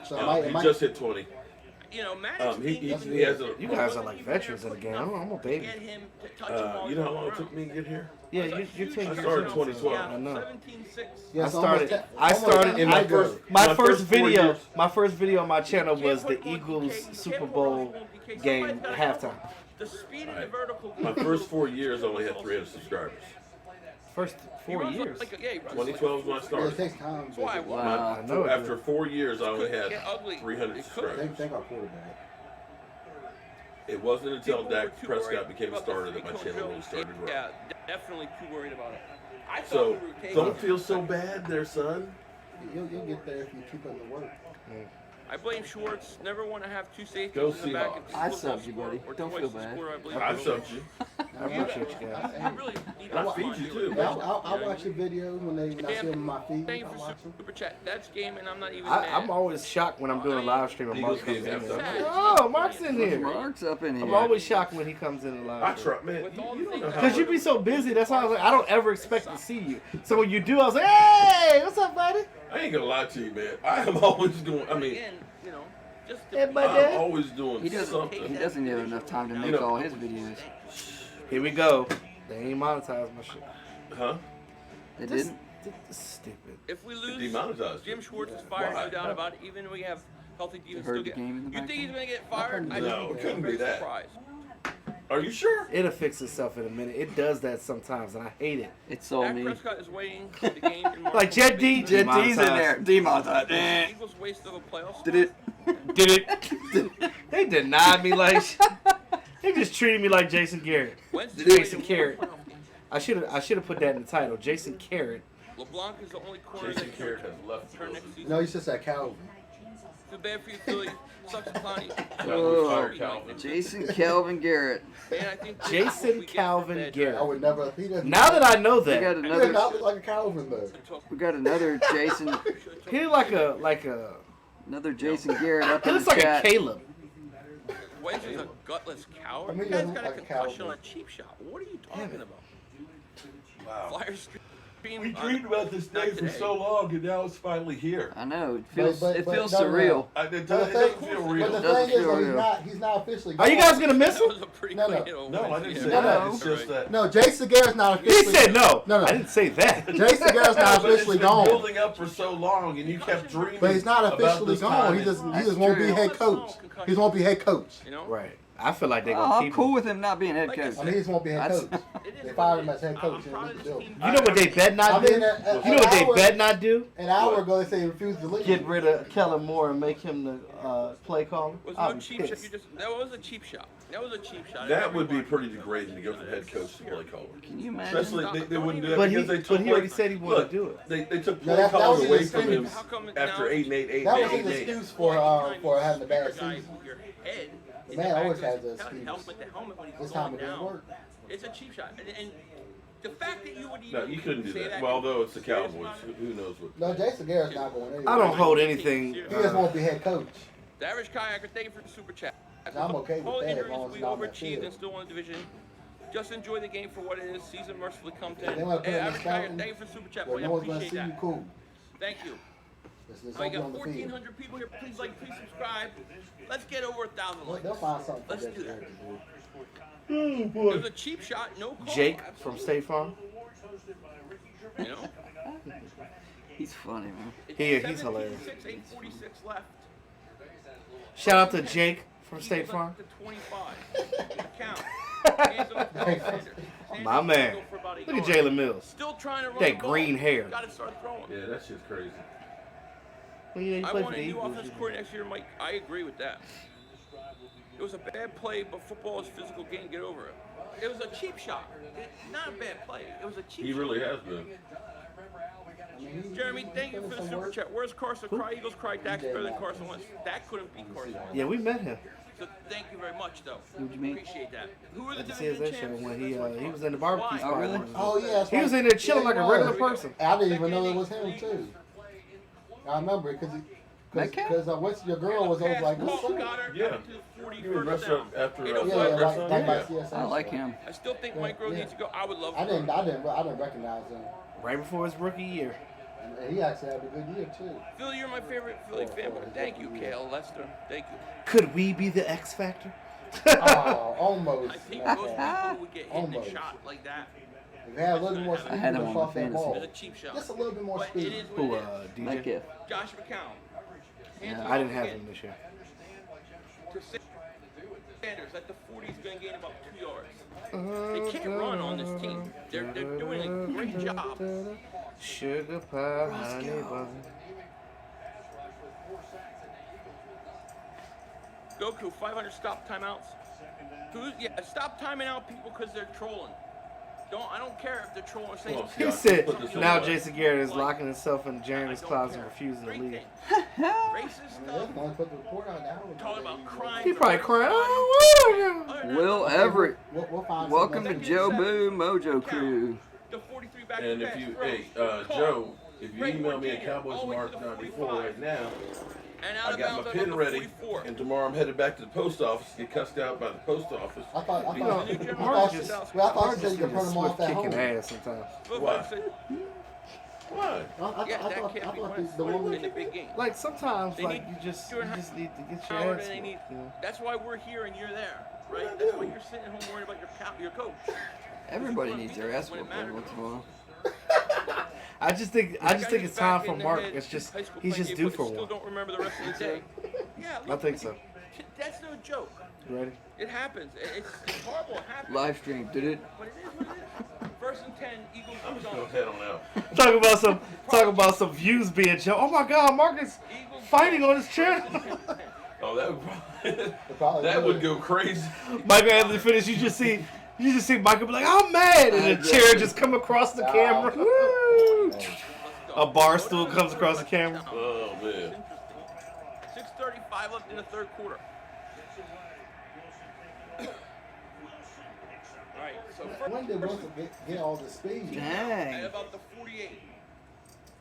So He just hit 20. You know, He has a. You guys are like veterans of the game. I'm a baby. Get him to touch him all You know how the long way it took me to get here? Yeah, you're taking. I started 2012. I know. 17-6. yeah, I so started in my almost first. ten My my first first 4 video. years. My first video on my channel was the Eagles Super Bowl game halftime. The speed and the Right. vertical. My first 4 years only had 300 subscribers. First 4 years. 2012 is when I Yeah, it started. takes time. That's why. Wow. I know it After 4 years, I only had Get ugly. 300 It could. subscribers. Think our quarterback. It wasn't until People were Dak too Prescott worried became a about starter the that my free channel really control. started growing. Yeah, definitely too worried about it. I thought So we were taking. don't feel so bad there, son. You'll get there if you keep up the work. I blame Schwartz. Never want to have two safeties Go in the back. Seahawks. and I football subbed you, score, buddy. or Don't twice feel the bad. score, I believe. I've subbed you. I appreciate you guys. You really need to I find feed you too. Yeah, I watch your videos when I see them in my feed. Thank you I for watch them. super chat. That's game, and I'm not even mad. I'm always shocked when I'm doing a live stream and Mark Eagles comes game in. halftime. there. Oh, Mark's in here. Mark's up in here. I'm always shocked when he comes in the I live stream. try, man. With all You the don't know things how. Because you be so busy, that's why I was like, I don't ever expect to see you. So when you do, I was like, hey, what's up, buddy? I ain't gonna lie to you, man. I am always doing. I mean, Again, you know, just to Hey, be- buddy. I'm always doing He doesn't something. have enough time to make You know- all his videos. Here we go. They ain't monetized my shit. Huh? They This- didn't. this is stupid. If we lose, Demonetized. Jim Schwartz is fired, Why? no doubt about it. Even if we have healthy defense, heard still the get. game in the You think he's background? gonna get fired? I No, think it couldn't be that. Surprised. Are you sure? It'll fix itself in a minute. It does that sometimes, and I hate it. It's all Dak me. Prescott is waiting for the game. in March. Like Jet D, Jet D's in there. Demonetized. The Eagles waste of a playoff. Did it? Did it? They denied me like they just treated me like Jason Garrett. Wednesday Jason night, Garrett. I should have put that in the title. Jason Carrot. LeBlanc is the only corner Jason that Garrett can has left. turn next season. No, he's just at Calvin. Too bad for you, Philly. Sucks to Connie. Oh, Fired Calvin. Jason Calvin Garrett. Man, I think Jason we get Calvin that- Garrett. I would never. He doesn't. Now that I know We got that, he does another. not look like a Calvin though. We got another Jason. he look like a Another Jason Garrett up he in looks the like a chat. Caleb. Wednesday's a gutless coward. I mean, You he guys doesn't got a look like a concussion cowboy. on a cheap shot. What are you talking about? Wow. Flyers stream We on- dreamed about this day for so long, and now it's finally here. I know. It feels. But- it but feels no, no. surreal. It But doesn't feel But real. the Doesn't thing is, feel though, real. he's not officially. Are you gone. guys gonna miss That him? was a pretty No, no. quick hit over No, I Wednesday. didn't say No, that. no. It's just that. No, Jason Garrett's not He officially. said no. No, no. I didn't say that. Jason Garrett's not But it's officially been gone. building up for so long, and you kept dreaming. But he's not about officially this gone. time. He just That's won't be true. head coach. He just won't be head coach. You know? Right. I feel like they're Oh, gonna I'm keep cool him. with him not being head Like I coach. I mean, he just won't be head That's- coach. It is They what fired it him as is. head coach I'm in proud the of this building. team. You know what they bet not I do? mean, You know what they bet not do? An hour ago, they said he refused to leave. Get rid of Kellen Moore and make him the play caller. Was I'll no be cheap shot. pissed. That was a cheap shot. That was a cheap shot. That would be pretty degrading to go from head coach to play caller. Can you imagine? Especially they wouldn't do that But because he, they took. but he already play- said he wanted Look, to do it. They took No, play that calling was away his from him excuse. How come after now- 8-8, That was 8-8, his 8-8. excuse for having a bad season. The man always has an excuse. Helmet when he's This time going it didn't down. work. It's a cheap shot, and the fact that you would even No, you couldn't do say that. Well, although it's the Cowboys, who knows what? No, Jason Garrett's not going anywhere. I don't hold anything. He just won't be head coach. The average kayaker, thank you for the super chat. I'm okay with All that as injuries, long as we it's not on the overachieved field. and still won the division. Just enjoy the game for what it is. Season mercifully come to They end. wanna put Hey, him in average kayaker, scouting thank you for the super chat. where Boy, no I one's going to appreciate see you that. cool. Thank you. Let's I don't be got on the field. 1,400 people here. Please like, please subscribe. Let's get over 1,000 likes. They'll find something for Let's Jason do that. Garrett to do. It was a cheap shot, no call. Jake from State Farm. You know? He's funny, man. It's He's hilarious. 8:46 left. Shout out to Jake from State Eagles Farm. up to 25. Count. Hands on the Sanders. My man. Go for about a Look at yard. Jalen Mills. Still trying to run That the ball. green hair. Gotta start throwing. Yeah, that shit's crazy. Well, yeah, he I played want for a the new Eagles. offensive coordinator next year, Mike. I agree with that. It was a bad play, but football is a physical game. Get over it. It was a cheap shot. Not a bad play. It was a cheap He shot. really has been. Jeremy, thank you for the super chat. Where's Carson? Cry Eagles cry. Dak's better than Carson Wentz. Dak couldn't beat Carson Wentz. Yeah, we met him. So thank you very much, though. What you mean? Appreciate that. Who are the At the CSA division show champs? when he was in the barbecue Why? spot. Oh, really? Oh, yeah. that's He was right. in there chilling Yeah, like he a regular was. person. I didn't even know it was him, too. I remember it because Metcalf? Because what's your girl was over like, what's up? Yeah. He was wrestling down. after. Yeah, wrestling. like by Yeah. CSI. I like him. I still think Mike Rose needs to go. I would love. I didn't recognize him. Right before his rookie year. And he actually had a good year too. Philly, you're my favorite Philly fan. Thank you, Kale Lester. Thank you. Could we be the X Factor? Oh, almost. I think most people would get hit and Almost. shot like that. If you had a little bit more speed, I had him you on would my off that fantasy. ball. It's a cheap shot. Just a little bit more But speed. it is Who, what it is. DJ? Metcalf. Josh McCown. Yeah, I didn't have him this year. To Sanders at the 40 is going to gain about 2 yards. They can't run on this team. They're doing a great job. Sugar pie, honey bun. Goku, 500 stop timeouts. Stop timing out people because they're trolling. I don't care if they're trolling or saying. He said, now Jason Garrett is locking himself in Jeremy's closet and refusing to leave. Racist I mean, stuff. they're going to put the report out now. Talking about crime. He probably crying. Oh, Will Everett. We'll find Welcome to something. Jobu Mojo Crew. The 43 back And if you, Joe, if you email me at Cowboys Mark 94 right now, and I got my pin ready, and tomorrow I'm headed back to the post office to get cussed out by the post office. I thought you you said you could print them off at kicking home. ass sometimes. Why? Why? Yeah, that can't be worse. the woman. In the big game. Like sometimes, They like need- you just need to get your Howard, ass. and they need, whooped, you know? that's why we're here and you're there, right? That's why you're sitting home worried about your coach. Everybody needs their ass whooped every once in a while. I just think it's time for Mark. It's just he's just due for Still one. don't remember the rest of the day. Yeah, I think so. That's no joke. You ready? It happens. It's horrible. It happens. Live stream, did it? But it is what it is. First and 10, Eagles I'm goes just gonna on. head on out. Talk about some views being shown. Oh my God, Mark is fighting on his channel. Oh, that would go crazy. Michael Anthony finish. You just see Michael be like, I'm mad, and the chair just come across the camera. Woo! A bar stool comes across the camera. Oh man. 6:35 left in the third quarter. All right, so When did Wilson get all the speed? at Dang. about the 48.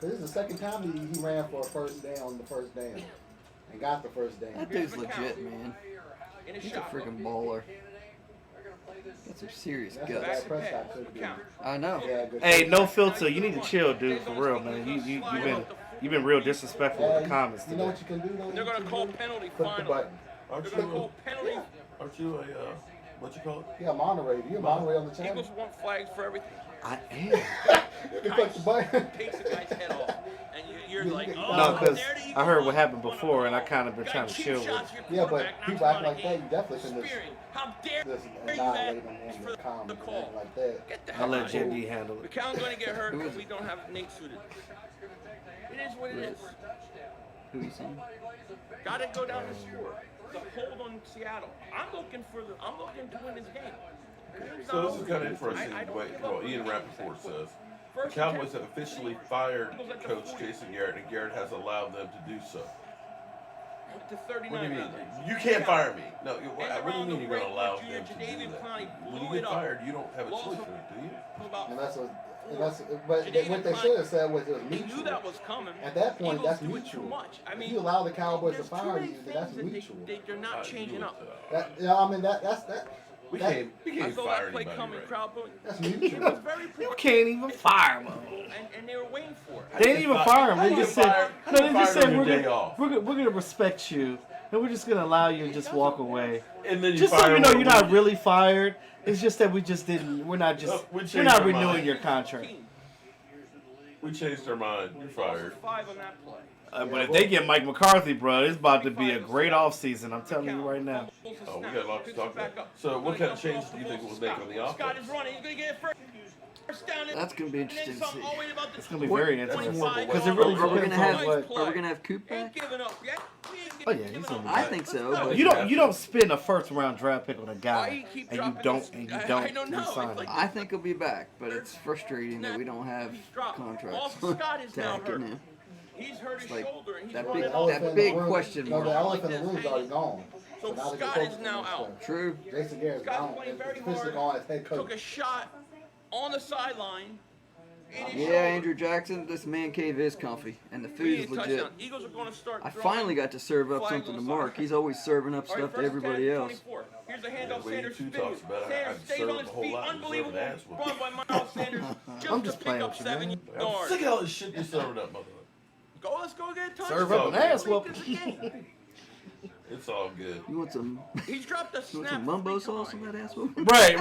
This is the second time he ran for a first down the first down. And got the first down. That dude's legit, man. In a He's a shot. freaking baller. That's a serious That's guts. that Prescott could be. Count. I know. Yeah, good. Hey, no filter. You need to chill, dude. For real, man. You've been real disrespectful with the comments You know today. what you can do though? They're going to call penalty Click the final. button. Aren't They're going to you? call penalty. Aren't you a what you call it? Yeah, moderator. You're a moderator on the channel. Eagles want flags for everything. I am. You can click the button. Takes the guy's head off. And you're like, oh, No, because there the Eagles I heard what go. happened before, and I kind of been Guy trying to cheap chill with shots it. your Yeah, but quarterback, people knocks act him like out that. of You definitely the can game. just Spearing. How dare annihilate them It's on for the comments the and call. act like that. Get the I'll hell let out of here. JD handle it. McCown's going to get hurt because we don't have Nate suited. It is what it is. Who you saying? Got to go down the score. The hold on Seattle. I'm looking to win this game. So this is kind of interesting. Well, Ian Rappaport says the Cowboys have officially fired Coach Jason Garrett, and Garrett has allowed them to do so. To What do you 39. mean? You can't fire me. No, what do you mean you're going to allow them to do Jadavion that? Clowney When blew you it get up. fired, you don't have a choice in it, do you? And but what they should have said was it was They knew mutual. that was coming. At that point, Eagles that's do it mutual. Too much. I mean, If you allow the Cowboys to there's too fire many you, then that's things that mutual. they're not changing up. I mean that's We that- can't I saw fire that play anybody, coming, right? crowd booing. That's It mutual. was very You poor. can't even fire him. And they were waiting for it. They didn't even fire him. They just said, no, they just said your day off. we're gonna respect you, and we're just gonna allow you to just walk away. And then you Just so fire you know, one you're not week. really fired. It's just that we just didn't. We're not We changed we're not our renewing mind. your contract. We changed our mind. You're fired. 5 on that play. But if they get Mike McCarthy, bro, it's about to be a great offseason. I'm telling you right now. Oh, we got a lot to talk about. So what kind of changes do you think it will make on the Scott is offense? running. He's going to get it first. First down. That's gonna be interesting to see. It's gonna be very interesting That's because it really Are we depends gonna on have? what. Are we gonna have Coop Ain't back? giving up yet. Oh yeah, he's gonna be I back. think so. But You don't spend a first round draft pick on a Why guy you keep and you dropping don't this- and I you don't don't know. resign It's him. like- I think he'll be back. But it's frustrating that we don't have Drop. contracts Austin Scott is now attacking hurt. him. He's hurt his like shoulder and he's that running big- off. that big question No, mark. the elephant in the room is already gone. So now they can Scott focus is on now this out. stuff. True. Jason Garrett's Scott's gone. playing very Officially hard. gone as head Took coach. a shot on the sideline. Yeah, Andrew Jackson, this man cave is comfy, and the food is legit. Eagles are going to start I finally got to serve up something to Mark. He's always serving up stuff to everybody else. Here's a handoff. Way Sanders too spins. talks about it. Sanders I'd stays serve on a his whole feet. lot and deserve an Unbelievable ass whooping. run by Miles Sanders. I'm Just just to playing pick up with you, 7 man. I'm yards. sick of all this shit you're serving up, mother. Go, let's go get a touchdown. Serve up an ass whooping. It's all good. You want some? He's dropped a You want snap. some mumbo sauce on that ass whooping? Right.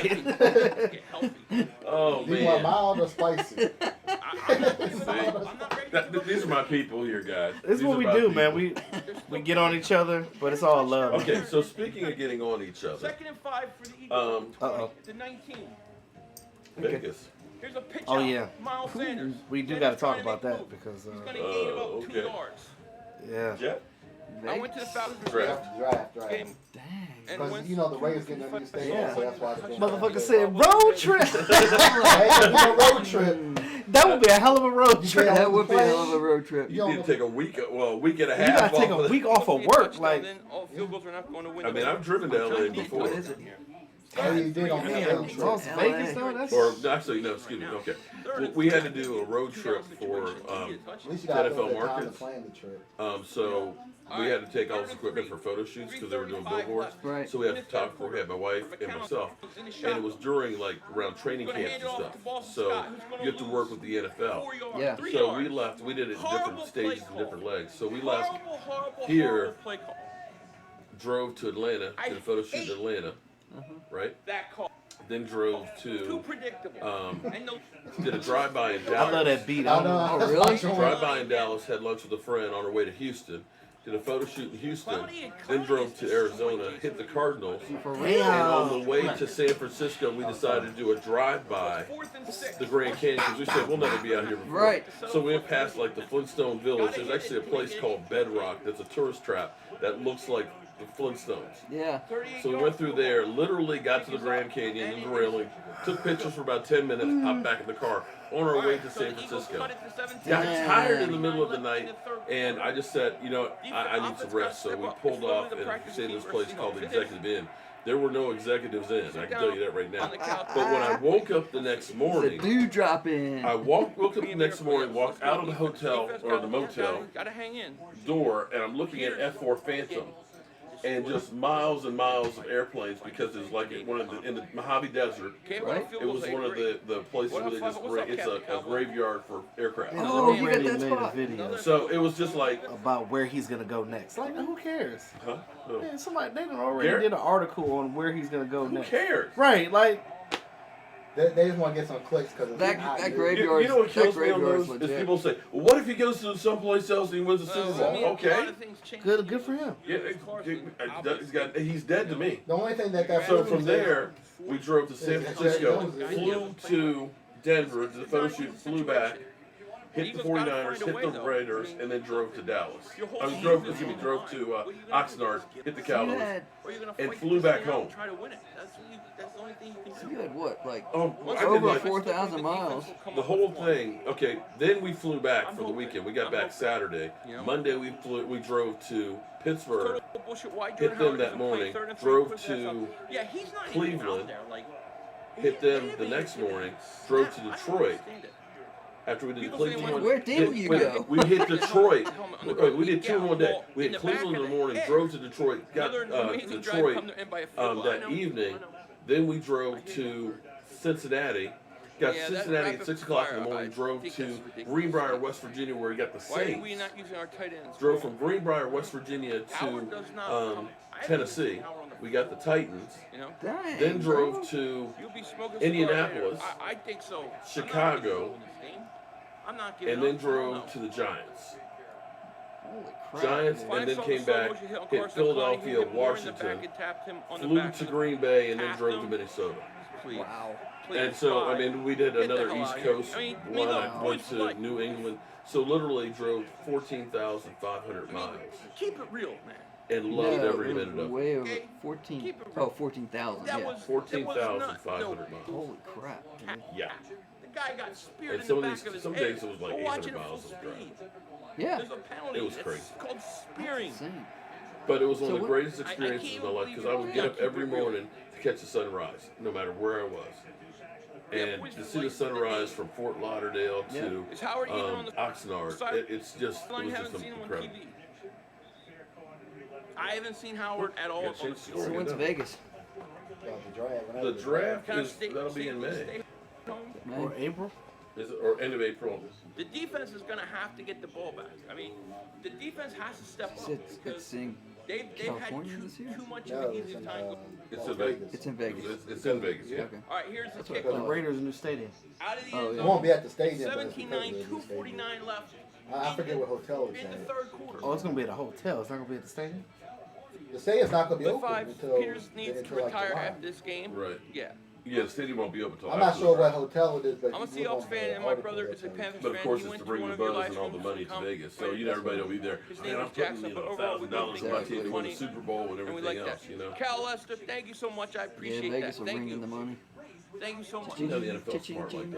Get healthy. Oh, Do you want man. mild or spicy? I'm not ready to go. These are my people here, guys. This is These what are we my do, people. man. We get on each other, but it's all love. Okay, so speaking of getting on each other, 2nd and 5 for the Eagles. 20 to 19. Vegas. Here's a pitch Oh, out. yeah. Miles Sanders. We do Sanders got to talk trying about make that moves. because He's going to gain about 2 okay. yards. yeah. Jet? I went to the Falcons Draft. Draft. game. Dang. And Because went you know the Raiders getting a new stadium, Yeah. so that's why they're Motherfucker said road trip. Hey, you know, road trip. That would be a hell of a road trip. That would be a hell of a road trip. You need to take a week and a half You gotta take off a of week off of work. Like, then all field goals are not going to win. I mean, I've driven to LA before. What is it? Oh, you did on that road trip. Las Vegas though. That's Or actually, no, excuse me. Okay, we had to do a road trip for At least you got a NFL little bit of time to markets. plan the trip. So we had to take all this equipment for photo shoots because they were doing billboards. Right. So we had a photographer, we had my wife and myself, and it was during like around training camps and stuff. So you have to work with the NFL. Yeah. So we left. We did it in different stages and different legs. So we left here, drove to Atlanta, did a photo shoot in Atlanta, right? That call. Then drove Too to, predictable. And no, did a drive-by in I love Dallas. that beat. I know. Oh, really? Drive-by in Dallas, had lunch with a friend on our way to Houston. Did a photo shoot in Houston, then drove to Arizona, hit the Cardinals, For and real? on the way to San Francisco, we decided to do a drive-by the Grand Canyon because we said we'll never be out here before. Right. So we went past like the Flintstone Village. There's actually a place called Bedrock that's a tourist trap that looks like the Flintstones. Yeah. So we went through there, literally got to the Grand Canyon and the railing, took pictures for about 10 minutes, hopped back in the car on our way to San Francisco. Got tired in the middle of the night, and I just said, you know, I need some rest. So we pulled off and stayed in this place called the Executive Inn. There were no executives in, I can tell you that right now. But when I woke up the next The morning, dew drop in. I woke up the next morning, walked out of the hotel or the motel Gotta hang in. door, and I'm looking at F4 Phantom. And just miles and miles of airplanes because it's like one of the in the Mojave Desert. Right. It was one of the places where they just it's a graveyard for aircraft. Oh, you got already that made spot. a video So it was just like, about where he's gonna go next. Like, who cares? huh? No. Man, somebody they done already Garrett? did an article on where he's gonna go Who next. cares? Right, like They just want to get some clicks because That graveyard. You know what kills that me on graveyard's those is legit. people say, well, what if he goes to someplace else and he wins the Super Bowl? Okay. good for him. Yeah, he's dead to me. The only thing that So proves from is- there, we drove to San Francisco, flew to Denver, did the photo shoot, flew back, hit the 49ers, hit the Raiders, and then drove to Dallas. Drove to Oxnard, hit the Cowboys, and flew back home. Try to win it. That's the only thing you can do. You had what, like I did over like 4,000 miles? the whole thing. Okay, then we flew back for the weekend. We got back Saturday. Monday we drove to Pittsburgh, hit them that morning, drove to Cleveland, hit them the next morning, drove to Detroit. After we did the Cleveland one, Where did you go? We hit Detroit. We did two in one day. We hit Cleveland in the morning, drove to Detroit, got Detroit that evening. Then we drove to Cincinnati. Got Cincinnati at 6 o'clock in the morning. Drove to Greenbrier, West Virginia, where we got the Why are Saints. we not using our tight ends? Drove from Greenbrier, West Virginia to Tennessee. We got the Titans. You know? Dang. Then drove to You'll be smoking Indianapolis, cigars here. I think so. Chicago, I'm not giving and then up. drove to the Giants. Holy crap. Giants, and then came back, hit Philadelphia, Washington, flew to Green Bay, and then drove to Minnesota. Wow. And so, I mean, we did another East Coast one. I went to New England. So literally drove 14,500 miles Keep it real, man. and loved No, every it was minute of it. way over 14. Oh, 14,000. That Yeah. was 14,500 miles. Holy crap. Dude. Yeah. The guy got speared And in some the of back these- of his some head. days it was like We're 800 watching it miles full of drive. speed. Yeah. There's a penalty. It was It's crazy. called spearing. Insane. But it was one So of the what- greatest I experiences can't of my life believe because I would you get don't up keep every it real. morning to catch the sunrise, no matter where I was. And to see the sunrise from Fort Lauderdale to Is Howard even on the Oxnard, side? it was just I haven't seen him on incredible. TV. I haven't seen Howard at all. Yeah, on the change the field. So when's Vegas? The draft. The draft Can I is stay- that'll be in stay May. home? Or April? Is it, or end of April? The defense is going to have to get the ball back. I mean, the defense has to step up It's because in they've had California this year? too much No, of an it's easy in, time. It's in Vegas. It's in Vegas. It's in Vegas. Yeah. Okay. All right, here's the That's what I The kickoff. thought. Raiders' new stadium. Out of the Oh, end yeah. It zone, won't be at the stadium, but it's 17-9, because of the stadium. 2:49 left. I forget what hotel it's In the at. third quarter. Oh, it's gonna be at a hotel. It's not gonna be at the stadium. The stadium's not going to be The open five, until Peters needs to until like retire July. after this game. Right. Yeah. Yeah, the stadium won't be open until I'm not after sure the what draft. hotel it is, but I'm a if you look Seahawks on fan, the and my article, brother that's is a how it Panthers But of fan. course, He it's went to to bring one the of your buzz live and all the streams money and to come- Vegas. So Right, you know that's everybody what- will be there. His Man, name I'm is putting Jackson, but overall, we love $1,000 Vegas. into Money. the Super Bowl and And we everything like else. that. You know. Cal Lester, thank you so much. I Yeah, appreciate Vegas that. will Thank bring in the you. money. Thank you so much. You know the NFL smart like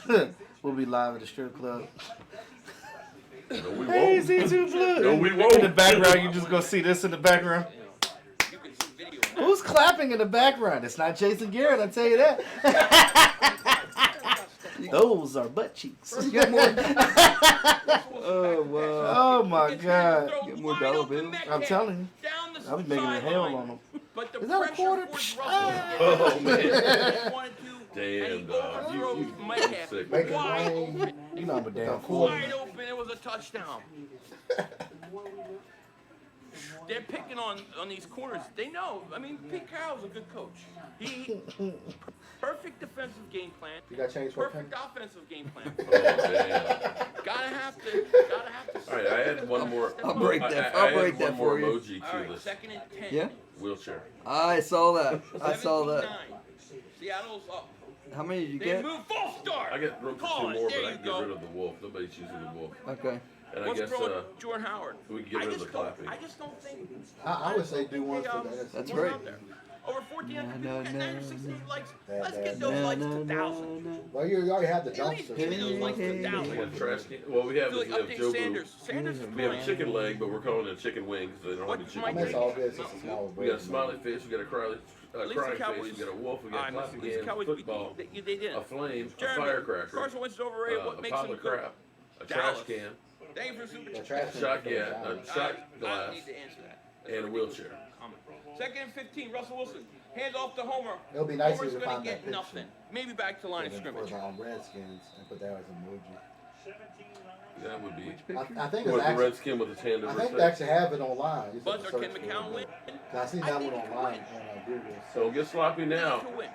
that. We'll be live at the strip club. No, we Hey, won't. Z2 Blue. No, we In won't. the background, you just gonna see this in the background. You can see video. Who's clapping in the background? It's not Jason Garrett, I tell you that. Those are butt cheeks. You got more. Oh wow. Oh my God. Get more dollar bills. I'm telling you. Down the I'll be making a hell sideline. on them. But the Is that a pressure quarter? forced Oh Russell. man. He wanted to, Damn, and he dog. overthrows You Metcalf. sick. Make it Wide rain. open. You know I'm a damn fool. Wide open. It was a touchdown. They're picking on these corners. They know. I mean, Pete Carroll's a good coach. He perfect defensive game plan. You got change for Perfect offensive game plan. Oh man. Gotta have to. All right, I had one more. I'll break that. I I'll had break one that more for you. emoji All to right, this 2nd and 10. Yeah. wheelchair. I saw that. I saw that. 17-9. Seattle's up. How many did you They get? move false start. I got room for Call two it. more, There but I you can go. get rid of the wolf. Nobody's choosing the wolf. Okay. And I What's guess wrong with Jordan Howard? we can get rid of the clapping. I just don't think. I would say do one for the NFC. That's What's right. out there? Over 1,400 No, people. no, 968 likes. That- Let's that- get those No, likes no, to no, 1,000. no. Well, you already have the At least dumpster. get those likes to We 1,000. got trash can. Well, we have, I feel like we have update Jobu. Sanders. Sanders is We have a fine. chicken leg, but we're calling it a chicken wing because they don't have a What chicken I mean, might it's wing. all good. It's just a small We got a smiley face, we got a crying least crying the Cowboys- face, we got a wolf, we got a At clapping least the hand, Cowboys beat football, they did. a flame, a Jeremy, firecracker, Carson Wentz is overrated. What a makes pot him of good? crap, a Dallas. trash can, Thank you for super The chat. trash can shot is can, down. a shot I don't glass, need to answer that. and a wheelchair. Comment. 2nd and 15. Russell Wilson hands off to Homer. It'll be nice Homer's if you gonna find get that picture. nothing. Maybe back to line of And then scrimmage. put it on Redskins and put that as an emoji. That would be. I think With it's the actually. redskin with his hand I over think his they face. actually have it online. You just But have to can search for McCown it. win? I seen I that think one he can online win. on Google. So get sloppy now. To win.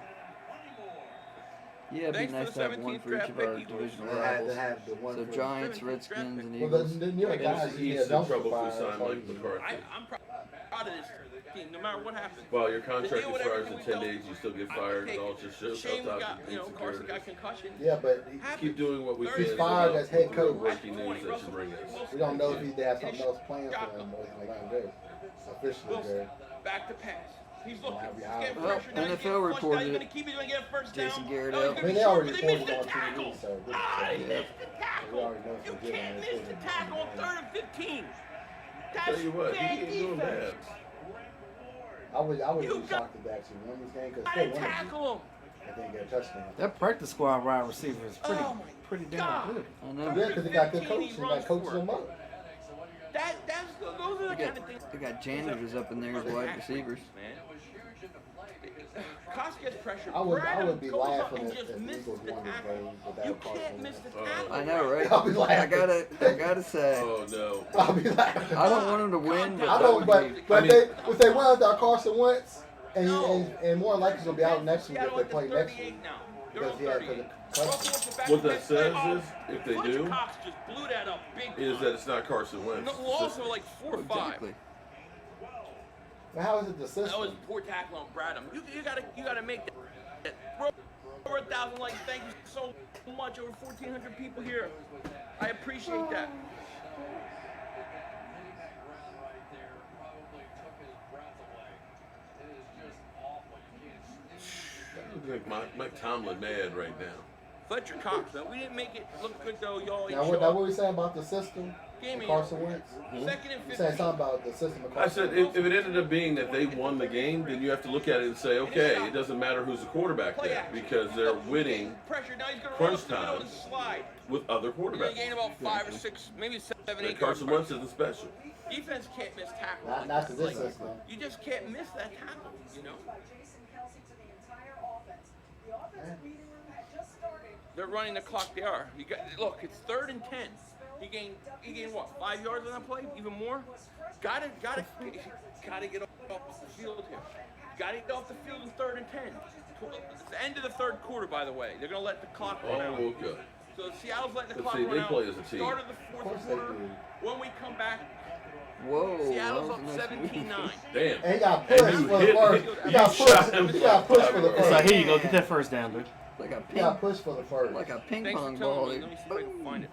Yeah, it'd be Thanks for nice the to have one 17th for each draft of our pick, Eagles. divisional They had rivals. to have the one So for Giants, 17th Redskins, and Well, Eagles. the New York guys NFC need a East in dumpster trouble if we fire. sign That's all Mike you need. McCarthy. I'm proud of this team, no matter what happens. Well, your contract deal with expires in everything 10 we days, you still get fired. It all just shows how Shame we got, toxic Carson got insecurity. concussion. Yeah, but Keep doing what we He's can. He's fired as head coach. Breaking news that should bring us. we don't know if they have something else planned for him or he's gonna let him go. Officially, Wilson, Jerry. back to pass. He's looking. He's Well, getting Well, pressure. Now he's NFL getting flushed. Now reported he's it. gonna keep it. He's gonna get a first down. Jason Garrett No, he's out. gonna I mean, be they short, already but they missed reported the on TV, tackle. so this Ah, is he missed the we tackle. already know You some good can't on miss this. the tackle on 3rd and 15. Tell That's you what, he bad ain't doing bad. defense. I would You be got- shocked if they actually won this game because I they didn't won tackle him. if they get a touchdown. That practice squad wide receiver is pretty, Oh my pretty damn God. good. I know. Yeah, because they got good 15, coaching. he They runs got coaches for it. them up. Those are the They kind of things. got janitors up in there as wide receivers. Man. Cost gets pressure. I would Bradham be goes up laughing and if just the misses Eagles the won this tackle. game without You Carson can't miss the Wentz. tackle. I know, right? I'll be I laughing. gotta say, Oh no. I'll be laughing. I don't want them to win, but I that don't, would be. but I mean- if they win without Carson Wentz, and No. and more likely he'll be out next week if Seattle they at play the next 38 week. now. They're on Because he had 38. the Russell Wilson back What to that pass. says Oh, is, if they Fletcher do, Cox just blew that up big is time. that it's not Carson Wentz. No, well, also like 4 or 5. Exactly. But how is it the That was system? poor tackle on Bradham. You gotta make that. Over 1,000 likes. Thank you so much. Over 1,400 people here. I appreciate that. Mike Tomlin mad right now. Fletcher Cox, though. We didn't make it look good, though, y'all. Now what we say about the system? Game of Carson year. Wentz? Second and You said 15. something about the system of I Carson said if it ended up being that they won the game, then you have to look at it and say, okay, it doesn't matter who's the quarterback Play there action. because they're winning Pressure. Now he's going to crunch run up the middle time and slide. with other You're going to quarterbacks. gain about 5 or 6, maybe 7, 8 yards. Carson Wentz isn't special. Defense can't miss tackles. Not to this system. You just can't miss that tackle, you know? By Jason Kelsey to the entire offense. The offensive meeting room had just started. They're running the clock. They are. You got look. It's 3rd and 10. He gained what? 5 yards on that play? Even more? Gotta get off the field here. Gotta get off the field in 3rd and 10. It's the end of the 3rd quarter, by the way. They're gonna let the clock run out. Oh, good. So Seattle's letting the But clock see, run they out. play as a team. Start of the 4th quarter. When we come back, Whoa. Seattle's that up was a nice 17-9. Damn. And he got pushed And you for the hit- first. you He got shot pushed. him He got pushed for the It's like, first. here you go, get that first down, dude. Like a He ping, got pushed for the first. like a ping Thanks for pong telling ball. me. dude. Let me see if I can find it.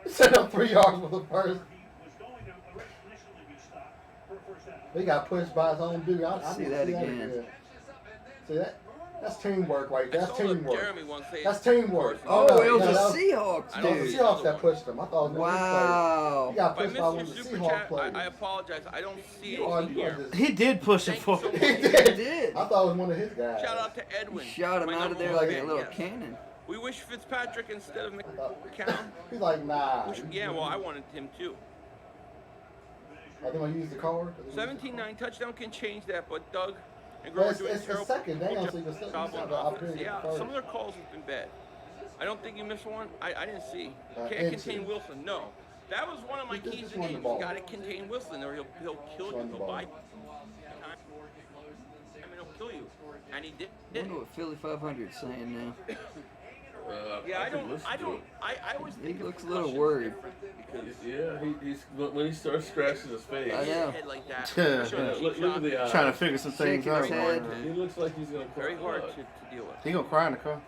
Set up 3 yards for the first. Was going to initially be stopped for a first down. He got pushed by his own dude. I See didn't that again. See that? That's teamwork right there. I That's saw teamwork. Jeremy once say That's teamwork. Oh, no, it was no, a that was- Seahawks, I That was don't the dude. Seahawks that pushed him. I thought it was Wow. He got If I pushed by missed one your of the super Seahawks chat, players. I apologize. I don't see You are- anything you are here. just- He did push him Thank you so forward. much. He did. He did. I thought it was one of his guys. Shout out to Edwin. Shot him my out of number there one like a fan, little yes. cannon. We wish Fitzpatrick instead of McCown. He's like, nah. Yeah, well, I wanted him too. Are they gonna use the card? 17-9 touchdown can change that, but Doug and Well, Grover it's- doing it's terrible second down, job so you can still- you on still have the offense. opportunity Yeah, to first. some of their calls have been bad. I don't think you missed one. I didn't see. Can't Into. contain Wilson. No, that was one of my Just keys to run the games. ball. You got to contain Wilson, or he'll kill you. Run the He'll ball. bite. I mean, he'll kill you, and he did. I wonder what Philly 500's saying now. Yeah, I can don't. listen I to don't. it. I always He think of looks a little concussion worried. different because Yeah, he's when he starts scratching his face. I know. head like that. Yeah. showing Yeah, cheap look at the shots, eyes. Trying to figure some things Shaking out. his head. He looks like he's gonna cry. very hard to deal with. He gonna cry in the car.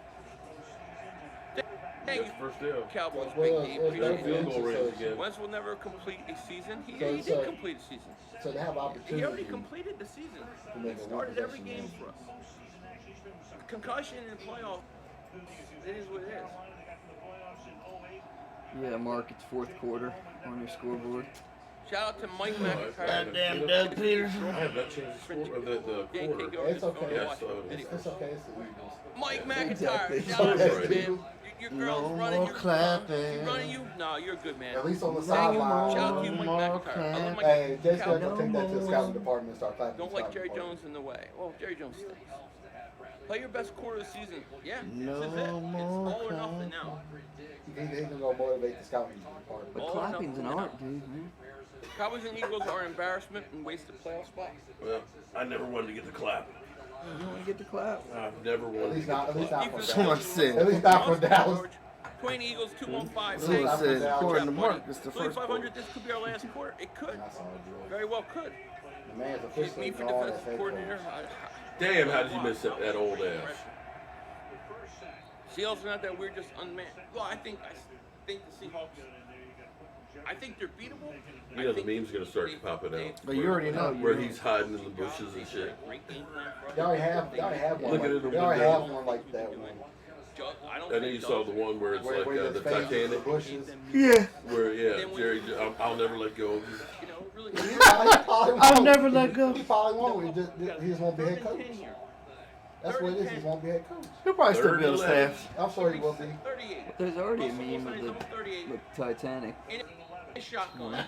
Thank you, First down. Cowboys. Well, Big D. it's Appreciate very Field it. goal range again. Wentz will never complete a season. He So- did complete a season. So they have opportunity. He already completed the season. To He make a started every one-possession game game. for us. Concussion in playoff. It is what it is. Yeah, Mark, it's 4th quarter on your scoreboard. Shout out to Mike McIntyre. Goddamn Doug Peterson. I have not changed the score of the Yeah, quarter. can't go It's to his phone okay. and watch Yes, the video. It's okay. It's the Eagles. Mike Exactly. McIntyre. Shout out to Okay. you, man. Your girl's No running more your clapping. She running you? No, you're good, man. At least on the Shout sideline. out to you, Mike More McIntyre. I love Mike Hey, Jay's Cowboys. gonna take that to the scouting department and start clapping. Don't the like scouting Jerry department. Jones in the way. Well, Jerry Jones stinks. Play your best quarter of the season. Yeah, No this is it. It's more all or nothing now. He's gonna go motivate the scouting department. But All or clapping's an nothing art, now. dude, man. Cowboys and Eagles are an embarrassment and wasted playoff spots. Well, I never wanted to get the clap. You want to get the clap? I've never At wanted least to not. get At the least clap. not from Someone Dallas. said. At least not from Dallas. Twain Eagles 215. Someone Hey, said, Dallas. according to Mark, it's the Philly first 500. quarter. This could be our last quarter. It could. That's all good. Very well could. The man's Me officially for gone as defensive head coordinator. coach. Damn, how did you miss that old ass? Seahawks are not that weird, just unmanned. Well, I think the Seahawks. I think they're beatable. You know the meme's gonna start popping out. But you already know. Where he's hiding in the bushes and shit. Great game plan for us. They already have one. Look like, at it in they the already window. have one like that one. I don't And then think you Doug- saw the one where it's like Where the his face is in the Titanic, bushes. Yeah. where Jerry, I'll never let go of you. You know, really. He probably I'll won't. never let go. He probably won't. He just won't be head coach. 10 here. That's what it is. He won't be head coach. He'll probably still Third be on the and 11. staff. I'm sure he will be. 38. There's already a Russell meme Wilson of is number 38. the Titanic. In a shotgun.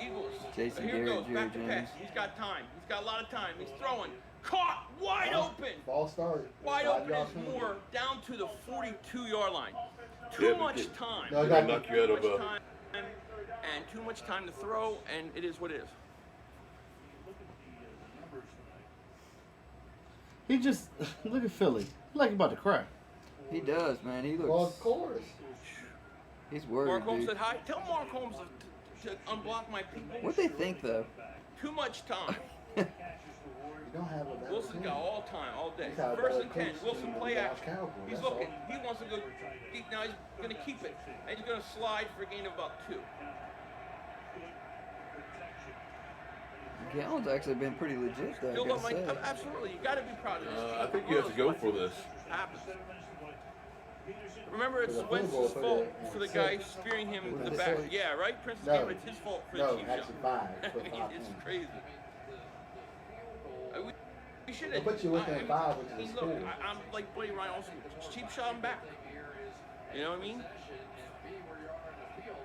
Eagles. Jason Here Garrett, goes. Jerry Back to Jones. pass. He's got time. He's got a lot of time. He's throwing. Caught. Wide open. Ball start. Wide 5 open yards is penalty. more down to the 42-yard line. Too Yeah, but much it- time. No, They're gonna knock you out Too of much a. time and too much time to throw, and it is what it is. He just look at Philly. He like he about to cry. He does, man. He Well, looks. of course. He's worried, Mark Holmes dude. said hi. Tell Mark Holmes to unblock my people. What they think, though? Too much time. You don't have a better Wilson's team. got all time, all day. He's got a First better and 10. coach Wilson than play the Dallas action. Cowboys, He's that's looking. all. He wants to go deep. Now he's going to keep it. And he's going to slide for a gain of about 2. Gallon's actually been pretty legit, though. Still I don't gotta like. say. Absolutely. You got to be proud of this team. I think you have to go for this. Happens. Remember, it's The field Wentz's goal put fault it for the in guy six. spearing him Was in the it back. six? Yeah, right? Princess No. game, it's his fault for the No, cheap actually shot. 5. Put 5 It's points. crazy. We should They put you within 5, which is a look, score. I'm like Buddy Ryan also. Cheap shot him back. You know what I mean?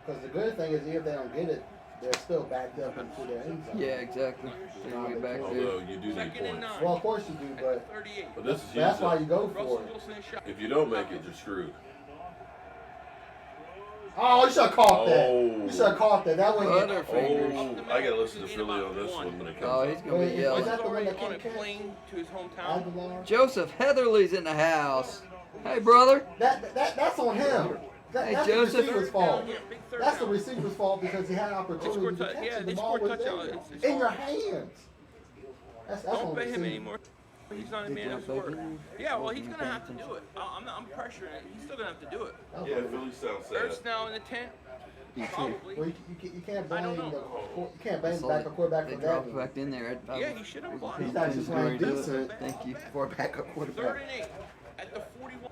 Because the good thing is, if they don't get it, they're still backed up into their end zone. Yeah, exactly. They're gonna get back Although there. you do need Second and points. 9. Well, of course you do, but 38. But this is that's why usually, you go Russell for it. Wilson is shot. if you don't make it, you're screwed. Oh, you should have caught that. Oh. You should have caught that. That was. Butterfingers. Oh, I gotta listen to Philly on this one when it Oh, comes he's up. gonna be Wait, yelling. is that the one Already that on a can't catch? plane to his hometown. Aguilar? Joseph Heatherly's in the house. Hey, brother. That's on him. Hey, That's Joseph. the receiver's fault. Yeah, big third That's the down. receiver's fault because he had an They opportunity scored to tou- catch yeah, it. they The ball scored was touchdown. there. It's In your all- hands. That's Don't on pay him receiver. anymore. He's not a man of his word. Yeah, well, he's gonna have to do it. I'm pressuring it. He's still gonna have to do it. That was Yeah, on- Philly sounds sad. Ertz now in the tent. Probably. Well, you can't I blame don't the know. you can't blame It's the like backup quarterback They for dropped that. it back in there. Yeah, he should have blocked. He's not just playing Do it. decent Thank you. for a backup Third quarterback. and 8 at the 41.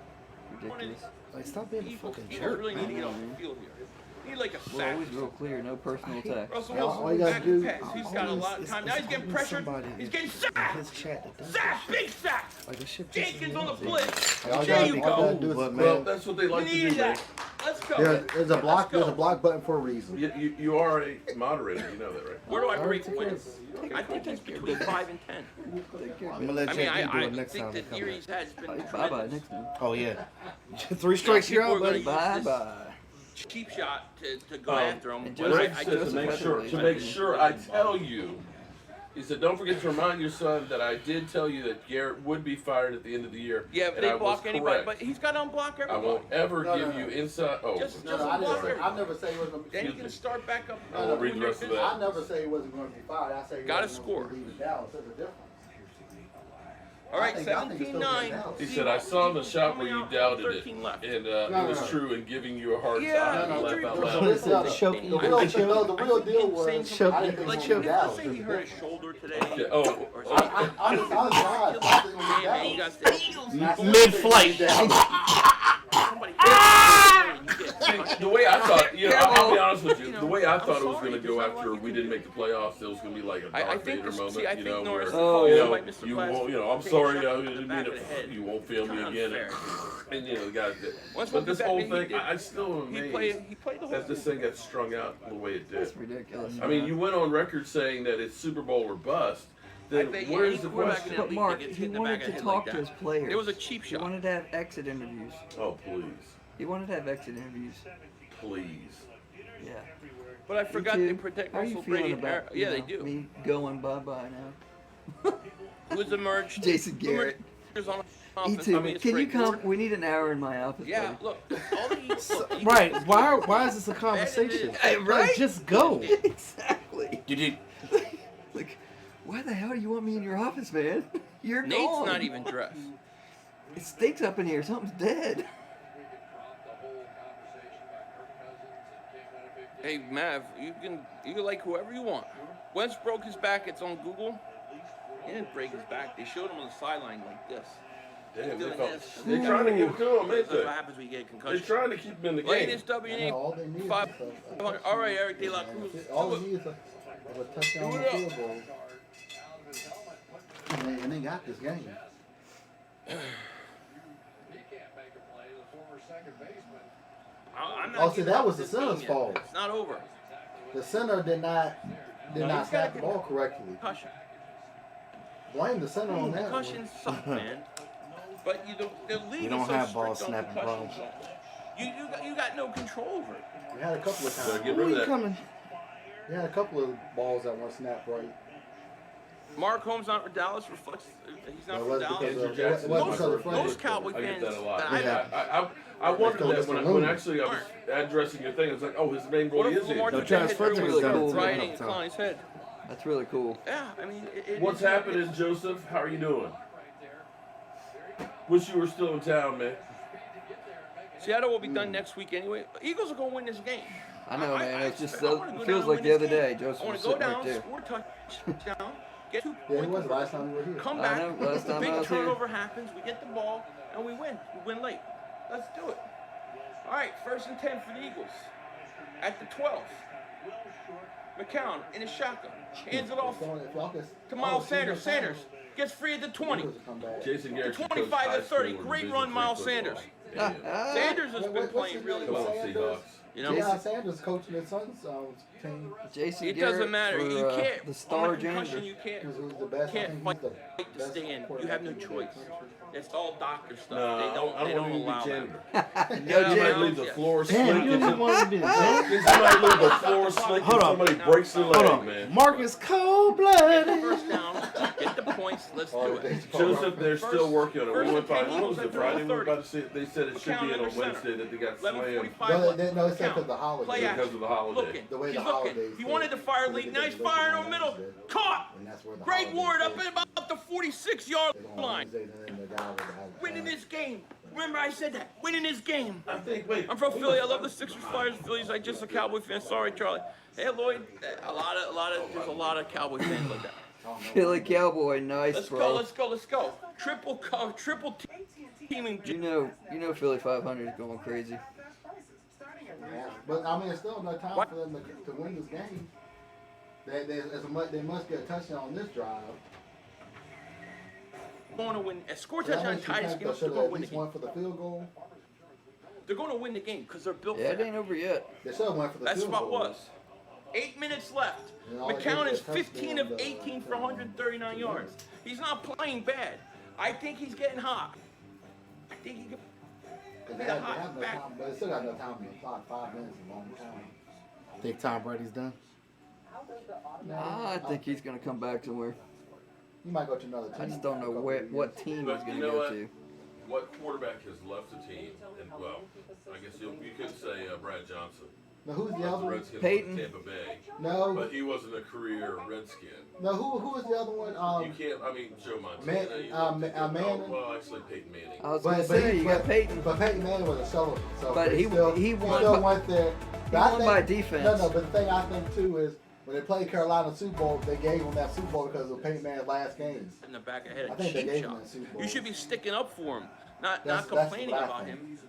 Ridiculous. Like, stop being a Eagles, fucking Eagles jerk. really need to man. get off the field here. Need like a We're sack. always real clear. No personal attack. Russell Yeah, all Wilson, you gotta back do- to pass. He's got a lot of time. Now he's getting pressured. He's getting in sacked. his chat that does Sack, big sack. like the shit. Jenkins on the blitz. All There you gotta go. do is But, scroll. Well, that's what they We like to do, needed man. that. Let's go. There's a block. Let's go. There's a block button for a reason. You are a moderator, you know that, right? Where do I All right, rate take wins? I think he's between 5 and 10. I'm gonna let I mean, JD do I it next think time. the they come year back. he's had has been Bye bye. tremendous. Next time. Oh yeah, 3 strikes you're People out, are buddy. gonna Bye use bye. Cheap shot to go Um, after him. and But Joseph- Greg I says just to make sure I tell you. He said, "Don't forget to remind your son that I did tell you that Garrett would be fired at the end of the year." yeah, and they I was block anybody, correct. but he's got to unblock I everybody. won't ever No, give no, you no. inside. Oh, Just- No, no, just I block never, everybody. I never say he was going to be. Then you can start back up. I won't read the rest of that. I never say he wasn't going to be fired. I say he Gotta wasn't going score. to leave Dallas. There's a difference. All right, I think it's still 17-9. good now. he said, "I saw in the shot where you doubted it, 13 left. and No, it was no. true in giving you a hard Yeah, time." no, He no, laughed out no, loud. no, Listen, no, choking. the real deal was Choking. I didn't think Like, he you was have to Dallas. say he hurt his shoulder today. Yeah, oh, Or something. I was surprised. I think it was Yeah, man, you Dallas. got the Eagles. Mid-flight. Somebody get the way I thought, I'll be honest with you. You know, The way I I'm thought it was sorry, going to there's go not a lot after you we can didn't do. make the playoffs, it was going to be like a I Darth think Vader this- moment. see, I think Norris where, Oh, called yeah. by Mr. you Glass. won't, I'm Take a sorry, shot I to the didn't back mean of the head. it. You won't fail me Kinda again. unfair. And the guys did. Once But we this get whole back, thing, he did. I still am He amazed played the whole that this thing got strung out the way it did. That's ridiculous. I mean, you went on record saying that it's Super Bowl or bust. Then bet where's any the quarterback question? in But league Mark, that gets he hit in the wanted back of to the head talk like to his that. players. It was a cheap He shot. wanted to have exit interviews. Oh, please. He wanted to have exit interviews. Please. Yeah. But I Me forgot too. they protect How are you Russell feeling Brady. about Yeah, they do. me going bye bye now? Who's emerged? Jason Garrett. Who's on Me offense? too. I mean, it's Can you Frank come? Gore. We need an hour in my office. Yeah, buddy. look. All the Right? Why is this a conversation? Hey, right? Like, just go. Exactly. Did you? Like, why the hell do you want me in your office, man? You're Nate's gone. not even dressed. It stinks up in here. Something's dead. Hey, Mav, you can like whoever you want. Wentz broke his back. It's on Google. He didn't break his back. They showed him on the sideline like this. Damn, Doing this. they're trying to give it to him, ain't That's what they? happens when you get a They're concussion. trying to keep him in the Latest game. WNA All they need is 500. All right, Eric De La Cruz. all Do they it. need is a touchdown Do on it the up. field goal. And they got this game. I'm not Oh, see, giving that up was the this center's game yet. fault. It's not over. The center did not No, he's snap gotta the get ball correctly. Concussion. Blame the center on that one. Concussions suck, man. But the league We don't is so have strict ball on snapping concussions. problems. You got no control over it. We had a couple of So times. get Who rid you of that. coming? We had a couple of balls that weren't snapped right. Mark Holmes not for Dallas reflects he's not It for was Dallas. because Andrew of, Jackson it wasn't was because of hurt. Frederick. Most Cowboy I get fans that a lot. that I Yeah. know. I wondered Because that when Mr. actually I was addressing your thing. It's like, oh, his name What really if is Lamar Andrew. No, Jackson Travis hit through Frederick with has done it too. riding on his head? That's really cool. Yeah, I mean, What's happening, Joseph? How are you doing? Wish you were still in town, man. Seattle will be done next week anyway. Eagles are going to win this game. I know, man. It's just I wanna go it down feels and like win the this other day. game. Joseph I want was to go sitting down, right there. score a touchdown, get 2 Yeah, points. he was last time we were here. Come I back. know, last the time big I was here. turnover happens. We get the ball and we win. We win late. Let's do it. All right, 1st and 10 for the Eagles. At the 12. McCown in his shotgun. Hands it off to Miles Sanders. Sanders gets free at the 20. Jason Garrett. 25 to 30. Great run, Miles Sanders. Sanders has been playing really Come on, well. Seahawks. You know, Deion Sanders coaching his son's team. Jason it Garrett doesn't matter. for, You can't. the star on a concussion, janitor. you can't. Who's the best? Can't I think fight he's the to best stay in. You quarterback have no in the choice. country. It's all doctor stuff. No, They don't I don't want allow to be that. janitor. No Yeah, You might janitor. leave the floor Damn, slick. you don't want to be the janitor? You might leave the floor slick. Hold on. Somebody breaks their Hold leg, on. man. Marcus cold-blooded. First down, get the points. Let's do it. Joseph, they're still working on it. We First went by, and 10 what was it, Eagles Friday? at We were about to see it. They said it should be in on Wednesday that they got slammed 11:45. No, it said Count. because of the holiday. Play because action. of the holiday. Looking. The way He's the looking. holidays He fit. wanted to fire lead. Nice fire in the middle. Caught. And that's where the Great holidays Ward up fit. at about the 46-yard They go on line. Wednesday, and then the guy with the Winning this game. Remember I said that. Winning this game. I think, wait. I'm from Philly. I love the Sixers, Flyers, Phillies. I'm just a Cowboy fan. Sorry, Charlie. Hey, Lloyd. There's a lot of Cowboy fans like that. Philly Cowboy, nice, Let's bro. Let's go. Triple teaming. You know Philly 500 is going crazy. Yeah, but I mean, it's still no time for them to win this game. They must get a touchdown on this drive. Going to win. Score Yeah, touchdown, tie this game. They're going to win the game. One for the field goal. They're going to win the game because they're built Yeah, for it that. ain't over yet. They should have went for the That's field what goal. was. 8 minutes left. And all they McCown did is was 15 of touchdown, 18 for 139 yards. He's not playing bad. I think he's getting hot. I think he could They be have, the hot no back. time, but they still got no time on the clock. 5 minutes is a long time. Think Tom Brady's done? I think he's gonna come back somewhere. You might go to another team. I just don't know what team he's But gonna you know go what? to. What quarterback has left the team? And, well, I guess you could say Brad Johnson. Now who's the The other one? Redskins Peyton. went to Tampa Bay. No, But he wasn't a career Redskin. no. Who is the other one? You can't, I mean, Joe Montana. Man- you know, Manning? well, actually, Peyton Manning. I was gonna say you got Peyton. But Peyton Manning was a solo. So But he still, won still by- went there. He But I won think- by defense. No, but the thing I think too is when they played Carolina Super Bowl, they gave him that Super Bowl because of Peyton Manning's last game. in the back of head I a think they cheap gave him shot. that Super Bowl. You should be sticking up for him, not That's complaining what I about think. him.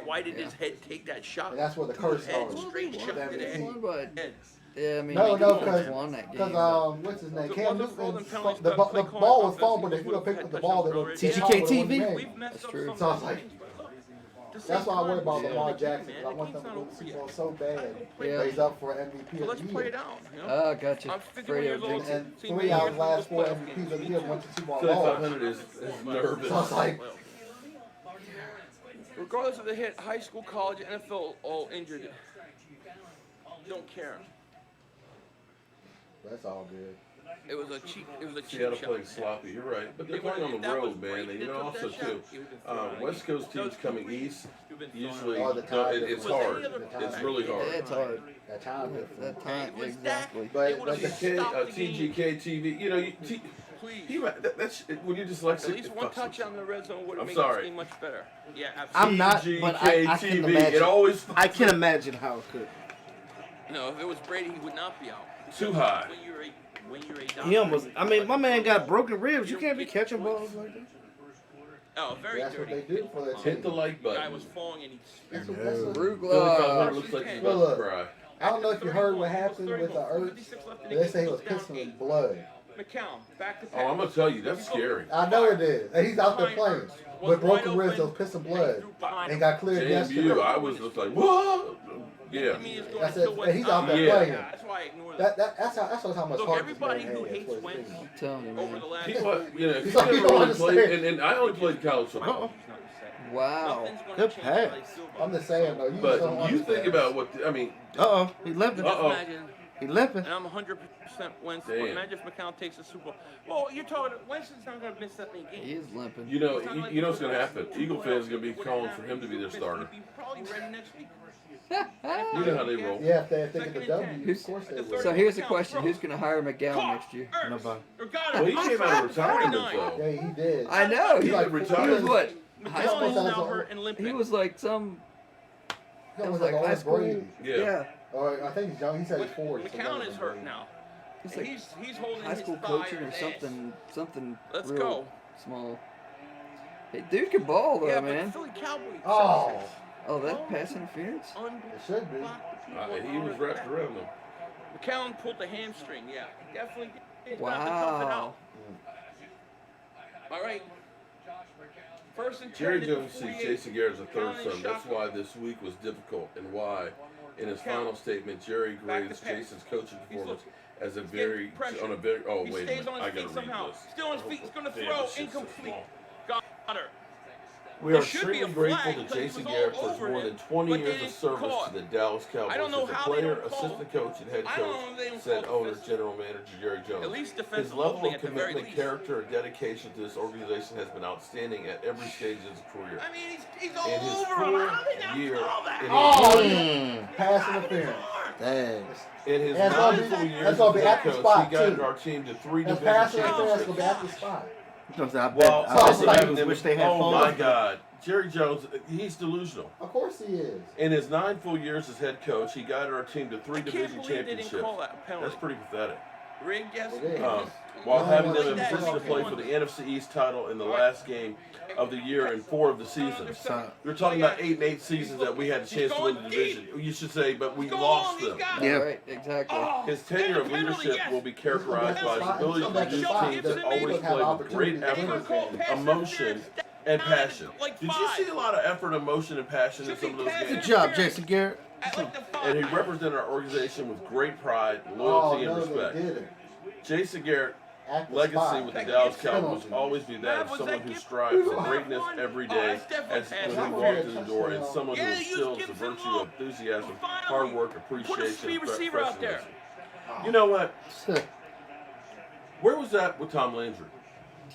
Why did his head take that shot? And that's where the To curse head, started. straight shot to the MVP. Won by- head. Yeah, I mean, No, he no, almost won that game. because what's his name? So Cam wasn't Newton. Fulton penalties, The play ball calling was fumbled. offense, If you don't pick up the touchdowns ball, they already. would TGK TV? We've messed That's up true. some So I was like, things, but look, at the same That's why I worry time, about yeah, Lamar the Jackson. game, I man, want the them to game's win not the over Super Bowl yet. so bad. Yeah. He's up for MVP So of let's the play year. it out. You know? Ah, gotcha. I'm 51 years old. And Seen 3 many out years of the last with 4 playoff MVPs games. of the year went to Super Bowl. Philly alone. 500 is nervous. So I was like, Regardless of the hit, high school, college, NFL, all injured. Don't care. that's all good. It was a cheap Seattle shot. playing sloppy. You're right, but they're It would've- playing on the that was road, man. great. And you They know, took also that too, shot. It would've been thrown. West Coast teams coming east. You've been Usually, Oh, the time it's difference. hard. Was any other- It's really Yeah, hard. it's hard. That time difference. That time, It was exactly. that. But- It would've but TGK, stopped the game. TGK TV. You know, Please. that's when you're dyslexic. At least one touchdown in the red zone would I'm have made sorry. this game much better. Yeah, I'm absolutely. not, but I can TGK imagine. It always I can imagine how it could. No, if it was Brady, he would not be out. Too high. When you're a He doctor, almost. I mean, my man got broken ribs. You can't be catching balls like that. Oh, very That's what dirty. they do for their hit team. the like The guy button. was falling and he That's speared. what, that's what, Philly 500 Rugler. looks like he's Well, about to look. cry. I don't know if you heard what happened with the Earth. They say he was pissing his blood. McCown, back to Oh, I'm gonna tell you, that's scary. I know it is. And he's out there playing with broken ribs, those pissing blood, and got cleared yesterday. JMU, I was just like, what? Yeah. That's it. And he's out there playing. That's why I ignore that. That's how much Look, heart everybody this man who has hates for his wins team. I'm telling you, over man. the last You know what? You know, He's you like, you never don't really played, understand. and I only played college football. Wow. Nothing's gonna Good change pass. how they feel about I'm just saying though, you just But don't you understand. think about what, I mean, Uh-oh. He limping. Just Uh-oh. imagine, He limping. and I'm 100% Wentz. But Damn. imagine if McCown takes the Super Bowl. Well, you're talking. Wentz is not going to miss that many games. He is limping. you know, you know what's gonna happen. Eagle fans are gonna be calling for him to be their He's starter. gonna be probably ready next week. You know how they roll. Yeah, if they get the W, of course they will. So here's the question: who's going to hire McGowan next year? Nobody. Well, he came out of retirement though. Yeah, he did. I know. He He, retired. he was what? High McCown is school. now hurt and limping. He was like some. He It was was like like high old school. Brady. Yeah. Or I think he's young. He said he's 40. so McCown younger is than hurt Brady. now. He's And like he's holding high his school thigh coaching and or his something. Something Let's real go. small. Hey, dude can ball though, Yeah, man. but Philly Cowboys. Oh, Oh, that's pass interference. it should be. He was wrapped around them. McCown pulled the hamstring. Yeah, definitely. He's gonna have to tough it out. Wow. All right. First and 10. Jerry at the Jones sees 48. Jason Garrett as a third Counting son. That's shotgun. why this week was difficult, and why, in his final statement, Jerry Back to grades pass. Jason's coaching He's performance looking. as a He's very getting pressure. on a very. Oh He wait a stays minute, on I his gotta feet read somehow. this. Still on his feet. He's going to Damn, throw. this shit's so Incomplete. small. Got her. We are There should be extremely a grateful flag to because it Jason was Garrett all for his over more him, than 20 but they years of didn't service call to it. the Dallas Cowboys. I don't know as a how they player, don't call assistant coach, and head I don't know coach, if they don't said call it owner, this. general manager Jerry Jones. At least His defensive level holding of at the very commitment, least. character, and dedication to this organization has been outstanding at every stage of his career. I mean, he's all In his over him. How did fourth they year, not call that? Oh, pass interference. Dang. in his That's gonna 9 be- full years that's gonna as be head at the coach, spot, he guided too. our team to 3 That's division pass interference championships. will be at the spot. I bet, Well, I bet so the like- Eagles wish they had oh four. my God, Jerry Jones, he's delusional. Of course he is. In his 9 full years as head coach, he guided our team to 3 I can't division believe they didn't championships. call that a penalty. That's pretty pathetic. Rigged, yes. It is. While No, having them like in that. position to play for the NFC East title in the last game of the year and 4 of the season. So- You're talking about 8 and 8 seasons that we had a chance to win the division. You should say, but we lost them. Yeah. Right, exactly. His tenure of leadership will be characterized by his ability to produce teams that always play with great effort, emotion, and passion. Did you see a lot of effort, emotion, and passion in some of those Good games? job, Jason Garrett. And he represented our organization with great pride, Oh, loyalty, and no, they respect. didn't. Jason Garrett At the legacy spot. with the Dallas Cowboys will always be that of someone who strives for greatness every day as when he walked in the door, and someone who instills the virtue of enthusiasm, hard work, appreciation, and receiver out there. professionalism. You know what? Where was that with Tom Landry?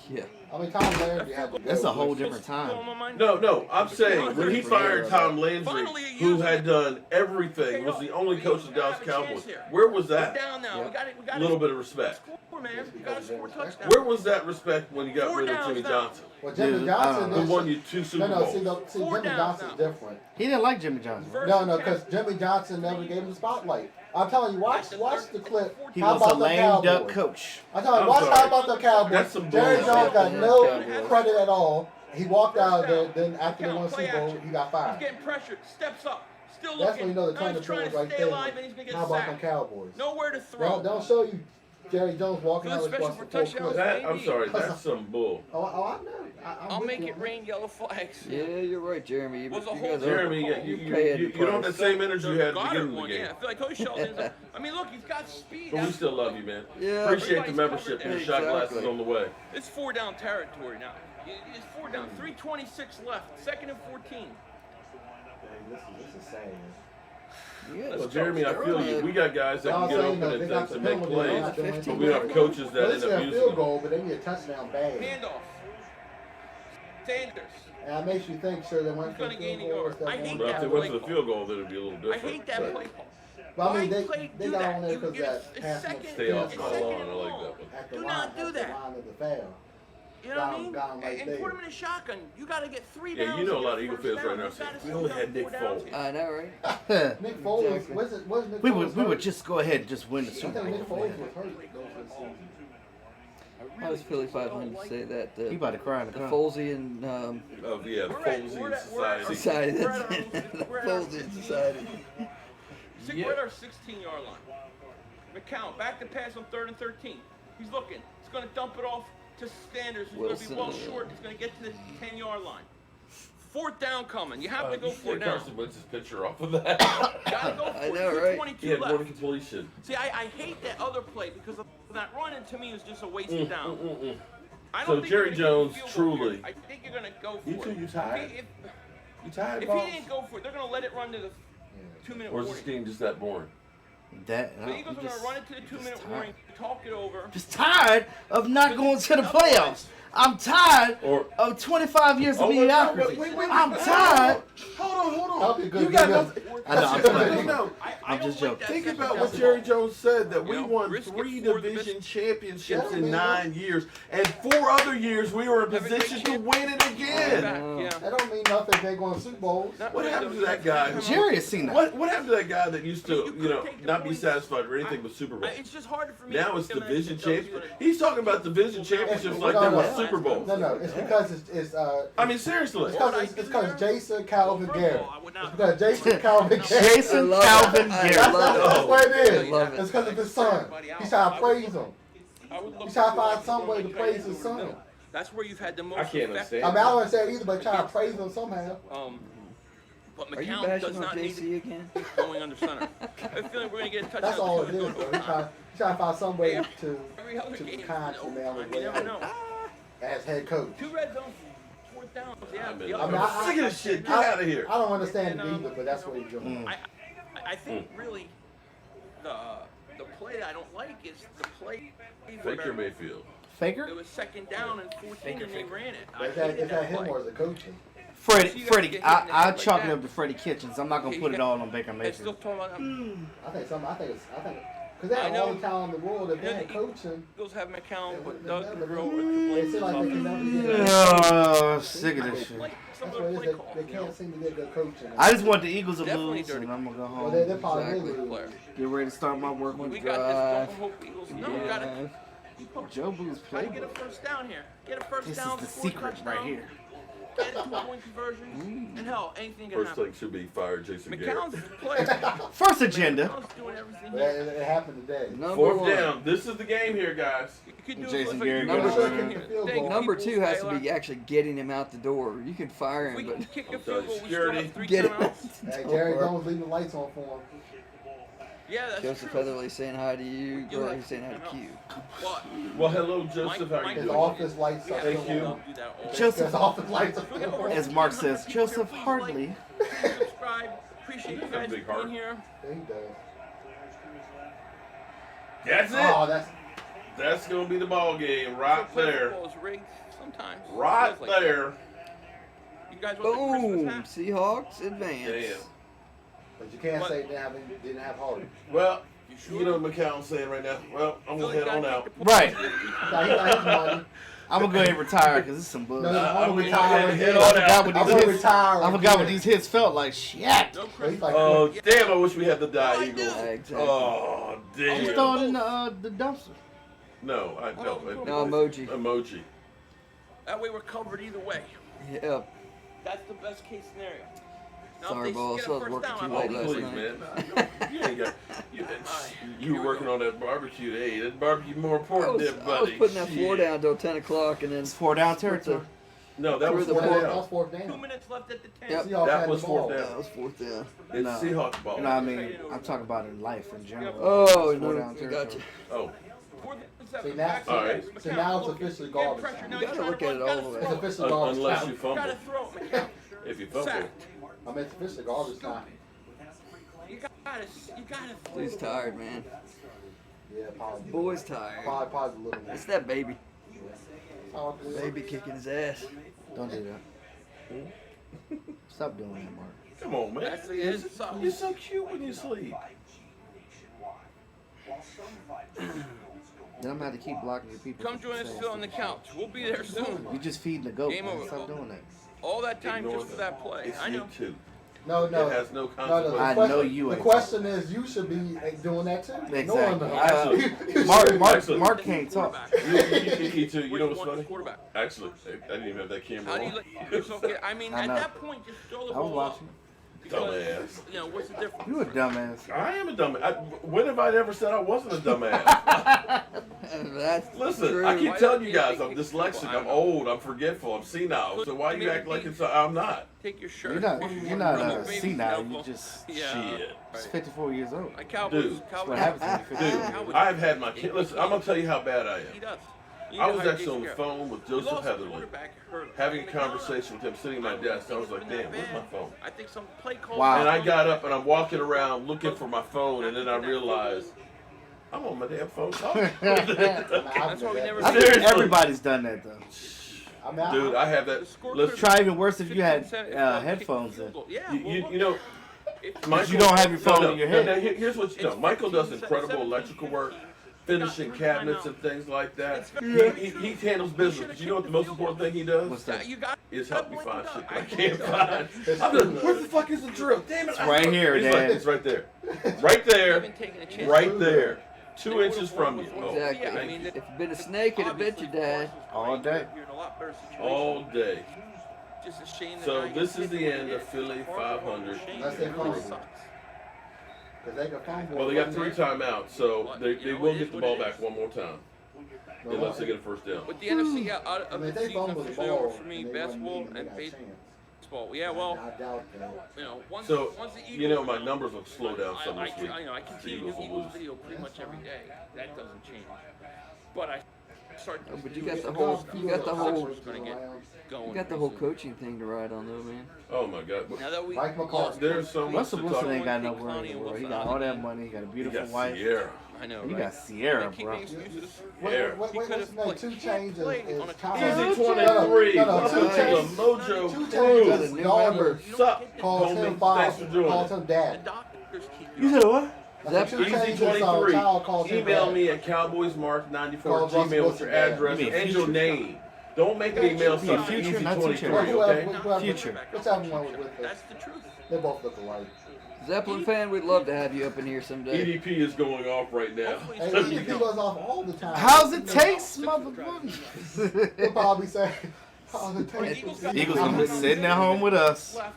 Yeah. I mean, Tom Landry had to go. That's a whole with- different time. No, I'm saying when he fired Tom Landry, who had done everything, was the only coach of the Dallas Cowboys. Where was that? Down now. We got it. We got A little bit of respect. Score, man. We got to score touchdowns. Where was that respect when you got Four rid of downs Jimmy now. Johnson, Well, Jimmy Dude, Johnson who is- won you 2 Super No, Bowls? see, Four Jimmy downs Johnson's now. different. He didn't like Jimmy Johnson. No, because Jimmy Johnson never gave him the spotlight. I'm telling you, watch the clip. He How was a about the lame Cowboys? duck coach. I'm telling you, I'm watch sorry. how about the Cowboys. That's some Jerry bullshit. Jones got Yeah, no Cowboys. credit at all. He walked out of there. First Then after they down, won play Super Bowl, action. he got He's fired. getting pressured. Steps up. Still That's looking. when you know the Now turn he's the trying point to right stay there. alive, and he's going to How get about them sacked. Cowboys? Nowhere to throw. They'll show you Jerry Jones walking Good out of special across the for full touchdowns. clip. I'm sorry, that's some bull. Oh, I know. I'm I'll with make you it on that. rain yellow flags. Yeah, you're right, Jeremy. You, Was a you whole guys are Jeremy, you don't have the same energy you had at the beginning of the one, game. yeah. I feel like I told you, Sheldon. I mean, look, he's got speed. But we still love you, man. Yeah. Appreciate the Everybody's membership covered and the there. shot glasses Exactly. on the way. It's 4 down territory now. It's 4 down. 3:26 left. 2nd and 14. This is sad. Yeah, Well, Jeremy, I feel you. We got guys that can get open and things and make plays, but we don't have coaches that Well, end they up a using field them. goal, but they need a touchdown bad. Handoff. Sanders. And that makes you think, sure, they went Who's for a gonna gain field a goal. yard? instead of I hate going But if for they a went play for the call. field goal, then it'd be a little I different. hate that But play call. But I mean, Why they play- got do that? on there because It's that pass second- Stay off it's my second lawn. and I like long. that one. at the Do line, not do at the that. line of the foul. You know what I mean? Down right And there. put him in a shotgun. You got to get 3 Yeah, downs. you know a and lot of get Eagle first fans right down. now You saying, gotta we slow only down had Nick 4 downs Foles. here. I know, right? Nick Foles, Exactly. wasn't Nick We Foles would hurt? just go ahead and just win the I Super think Nick Bowl. Foles was hurt though for the season. I was Philly 500 to say that He about to cry in the the car. Folsey and Oh, yeah, the We're at- Folsey we're at- we're at- Society. Society. We're That's at our- it. The we're at our Folsey Society. We're at our 16-yard line. McCown back to pass on 3rd and 13. He's looking. He's going to dump it off to Sanders. He's going to be well Wilson. short. He's going to get to the 10-yard line. 4th down coming. You have to go You 4 take down. Carson Wentz's picture off of that. Got to go for I it. know, right? 2:22 He had left. one completion. See, I hate that other play because of that run, and to me, is just a wasted down. I So don't think Jerry you're gonna Jones get a field goal truly- here. I think you're going to go for You it. two, you tired? If, You tired, if boss? he didn't go for it, they're going to let it run to the 2-minute Or is warning. this game just that boring? That, The Eagles are going to run it to the 2-minute warning, talk it over. Just tired of not going to the playoffs. I'm tired Or of 25 years of Oh, wait, mediocrity. wait, I'm tired. Hold on. That'll be good. You got Good. nothing. I know, I'm playing. No, I'm just joking. think about what Jerry Jones said, that we won risk it 3 for the division best- championships Yeah, in man. 9 years, and 4 other years we were in position to win it again. Yeah. That don't mean nothing if they going to Super Bowls. What happened to that guy? Jerry has seen that. What happened to that guy that used to, not be satisfied with anything but Super Bowl? It's just harder for me. Now to it's think that division it's gonna- championship. He's talking about division championships like No, they no, were no. Super Bowl. No, it's because it's I mean, seriously. it's because Jason Calvin Garrett. I would not- It's because Jason Calvin Garrett. Jason I love Calvin it. I Garrett. love it. That's what it I is. love it. It's because of his son. He's trying to praise him. I would look He's trying to forward find some way to like praise his over the son. middle. That's where you've had the most I can't effect. understand. I mean, I don't understand either, but trying to praise him somehow. But Are you McCown bashing does on not need JC again? going under center. I have a feeling we're going to get a touchdown. That's all it going is, bro. overtime. He's trying to find some way to Every other to game, kind no. to man I his mean, way you never out know. as head coach. 2 red zones, 4th down. Yeah, I'm the I other- mean, I'm sick of this shit. Get out of here. I don't understand it either, but that's what he's doing. I think really the play I don't like is the play. Baker Mayfield. Faker? It was 2nd down and 14 and they ran it. I Is that hated him play. or is it coaching? Freddie, I chalk it up to Freddie Kitchens. I'm not gonna put it all on Baker It's still Mayfield. talking about I think because they I have know. all the talent in the world. If I know they're the coaching, Eagles have McCown, but they Doug never- Grill or it seems like they can never get. Oh, sick of this shit. Like some That's of what the it play is. calls, They you know? can't seem to get good coaching. I just want the Eagles to Definitely lose, dirty. and I'm gonna go Well, home. they're probably Exactly. will lose. Player. Get ready to start my work We week. got Drive. this. Don't hope Eagles. No, we got to Jobu's How do you get a playbook. first down here? Get a first This down. is the score a secret touchdown, right here. Get a 2-point conversion. And hell, anything can First happen. thing should be fire Jason Garrett. McCown's playing. First agenda. McCown's doing everything. But it happened today. Number 4th 1. down. This is the game here, guys. You could do Jason it Garrett goes in. Number 2 has to be actually getting him out the door. You can fire We him, can but kick a I'll field tell goal. you, We still security. have 3 get him timeouts. out the Hey, door. Jerry Jones leaving the lights on for him. Yeah, that's Joseph true. Heatherly saying hi to you. Or he's saying hi to Q. But Well, hello, Joseph. How Mike- you His doing? office lights are Thank still you. on. do that all day. Joseph, His office lights are still on. as Mark says, Joseph Hartley. Subscribe. Appreciate you guys Big being heart. here. He does. That's it. Oh, That's gonna be the ball game right there. Football is rigged sometimes. Right Feels like there. that. You guys want the Boom! Christmas hat? Seahawks advance. Damn. but you can't say they didn't have heart. Well, You sure? you know what McCown's saying right now. Well, I'm gonna Philly's head on gotta out. take the Right. Nah, he got his money. I'm gonna go ahead and retire because this is some No, bullshit. no, I'm I'm gonna retiring. head I on forgot out. what I'm these gonna hits. retire. I forgot what these hits felt like. Shit. No He's Christmas. like, Oh damn! I wish we had the die I Eagles. do. Exactly. Oh Just damn. throw it in the dumpster. No, I Oh, don't. No emoji. Emoji. That way we're covered either way. Yep. That's the best case scenario. Now, Sorry, if they boss. get I a was first working down, too I'm Oh late all last please, in. night. man. You ain't got. You were working on that barbecue. Hey, that barbecue more important, there, I was buddy. putting that floor Shit. down until 10 o'clock and then It's 4 down territory. No, that through was the fourth ball. that down. was fourth 2 down. minutes left at the 10. Yep. Seahawks That had was the fourth ball. down. that was 4th down. It's No. Seahawks ball. No, I mean, I'm talking about in life in general. Oh, It's 4 no, down we territory. got you. Oh, See, now, All right. see, now it's officially garbage time. You gotta look at it all the way. It's officially garbage unless time. you fumble. Gotta throw it, McCown. If you fumble. Sacked. I mean, it's officially garbage time. You gotta throw He's it. tired, man. Yeah, probably. Boy's tired. Probably a little more. It's that baby. Oh, good. Baby kicking his ass. Don't do that. Stop doing that, Mark. Come on, man. Actually, it is something. You're so cute when you sleep. Then I'm gonna have to keep blocking your people. Come join us, Phil, on the couch. We'll be there soon. You just feeding the goat. Game Man. over. Stop doing that. All that time Ignore just for that play. It's I know. you too. No, no. It has no No, consequence. no. I The know question- you The ain't. question is, you should be doing that too. Exactly. No one Mark can't talk. You too. You know what's funny? Quarterback. Actually, I didn't even have that camera How do you on. let yourself get? I mean, I at know. that point, just throw the I was ball up. watching. Because, Dumbass. you know, what's the difference? You a dumbass. I am a dumbass. When have I ever said I wasn't a dumbass? That's Listen, true. I keep Why telling don't you you guys, think I'm it's dyslexic, people? I I'm know. old, I'm forgetful, I'm senile. So why you act like it's I'm not? Take your shirt. You're not. push You're your not brother, baby, senile. elbow. You just. Yeah. Shit. Just 54 years old. Like Cowboys. Dude, That's Cowboys. what happens when you're 54 Dude, years old. Cowboys- I've had my kid. Listen, I'm gonna tell you how bad I He am. does. You I know was how he actually takes on the care of phone with it. Joseph You lost a Heatherly, quarterback, hurt him. having a McCown, conversation with him, sitting at my I don't desk. I think was it's like, been that damn, where's my bad. phone? I think some play call. Wow. And I got up and I'm walking around looking for my phone, and then I realized I'm on my damn phone talking. That's why we never. I think Seriously. everybody's done that though. I mean, Dude, I have that. The score Listen, Try even worse if you had 50% if headphones in. Yeah. you well, know, Because you don't have your phone in your head. No, here's what you know. Michael does incredible electrical work, finishing cabinets and things like that. He handles business. But you know what the most important thing he does? What's that? Is help me find shit that I can't find. I'm just, where the fuck is the drill? Damn it! It's right here, He's Dad. like, it's right there. Right there. Right there. 2 inches from you. Oh, Exactly. thank you. If you'd been a snake, it'd have bit you, Dad. All day. You're in a lot better situation. All day. Just a shame that So now you this get is the to end of Philly 500. Unless they It really fumble. sucks. Because they got fumble. Well, they got 3 timeouts, so they will get the ball back one more time. Unless they get a first down. But the NFC out I of mean, the they season fumble the officially over ball. for me, and they basketball wouldn't and even got a chance. baseball. Yeah, well, I doubt that. you know, once So, once the Eagles, you know, my numbers will slow down some I this week. I The continue Eagles to will Eagles lose. video pretty much every day. That doesn't change. But I start. Oh, but you got the whole coaching thing to ride on though, man. Oh my God. Now that we Mike McCarthy. There's so much Russell to Wilson talk ain't about. got no worry in the world. He got all that money. He got a You beautiful got wife. Sierra. I know, You right? got Sierra, Keep bro. making excuses. What's He his could've name? played- 2 he Chainz played is on a Kyle. Easy No, 23. no, Welcome 2 to the Chainz. Mojo 2 Crew. Chainz is New Garber. Sup, Calls him homie? Bob. Thanks for joining. Calls him The Dad. doctors keep You said what? I said 2 Chainz Easy is 23. Child calls him Email Dad. me at cowboysmark94 Calls Russell Gmail with your Wilson dad. address You mean and your Future? name. Don't make an email You mean something Future, Easy not 23, Future. okay? Future. Whichever one was with That's us. the truth. They both look alike. Zeppelin fan, we'd love to have you up in here someday. EDP is going off right now. Hopefully Hey, somebody EDP goes off all the time. How's it taste, motherfucker? He'll probably say, how's it taste? Eagles gonna be sitting at home with us. left.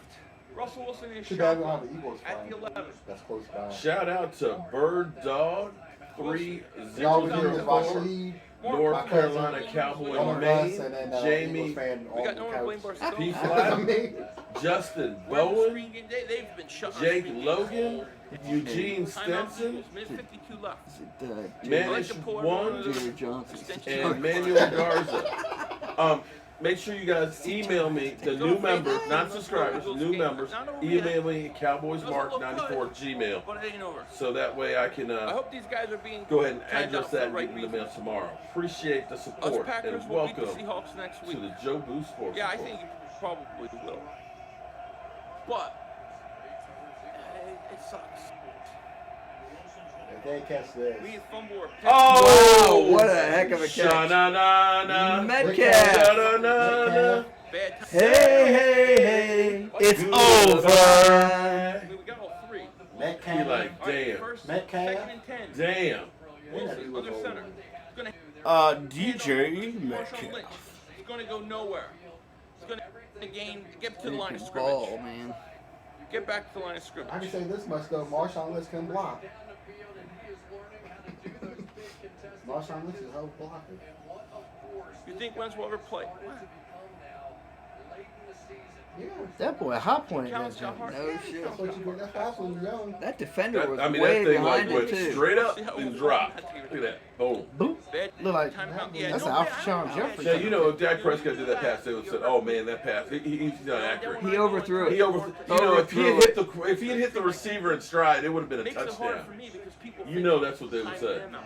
Russell Wilson is Too bad shot we don't have the Eagles at the playing. 11. That's close by. Shout out to Bird Dog Y'all would do is 3004 Rashid, North my cousin, Carolina Cowboy one of us, Maine, and then Jamie, Eagles fan We on got the no one to blame couch. but P. ourselves. Fly, Justin We're in the Bowen, screen game. They've been shut on Jake screen games. Logan, Eugene Timeout, Stenson, minute 52 left. Manish One, Jerry Johnson. and Manuel Garza. Make sure you guys email me, the new members, not subscribers, new members, email me at cowboysmark94 Gmail. But it ain't over. So that way I can I hope these guys are being go ahead and timed address out for that the and right get in the reasons. mail tomorrow. Appreciate the Us support Packers and will beat the welcome Seahawks next to week. the Jobu Sports. Yeah, I Report. think you probably will. But it sucks. If they catch this. We fumble or pick. Oh, Wow, what a heck of a catch. Sha-na-na-na. Metcalf. Sha-na-na-na. Bad time. Hey, it's over. I mean, we got all three. He Metcalf. like, All right, damn, first, Metcalf. second and 10. damn. Wilson, other center. He's gonna DJ Marshawn Metcalf. Lynch. He's gonna go nowhere. He's gonna gain, get to the line of Freaking scrimmage. ball, man. Get back to the line of I scrimmage. can say this much though, Marshawn Lynch can block. Marshawn Lynch is whole blocker. You think Wentz will ever play? Yeah. That boy hot point that Counts got jump. hard. No shit. That's what you get. That's why when you're young. That defender was I mean, way that thing like behind went it too. straight up and dropped. Look at that. Boom. Boop. Bad Look like timeout. that's no, an I Alshon don't know. Jeffrey. Now, you know, if Dak Prescott did that pass, they would have said, "Oh man, that pass, he's not accurate." He overthrew it. He over, you know, if he had hit the receiver in stride, it would have been a Makes it hard for touchdown. me because people You think know that's what they would time say. them out.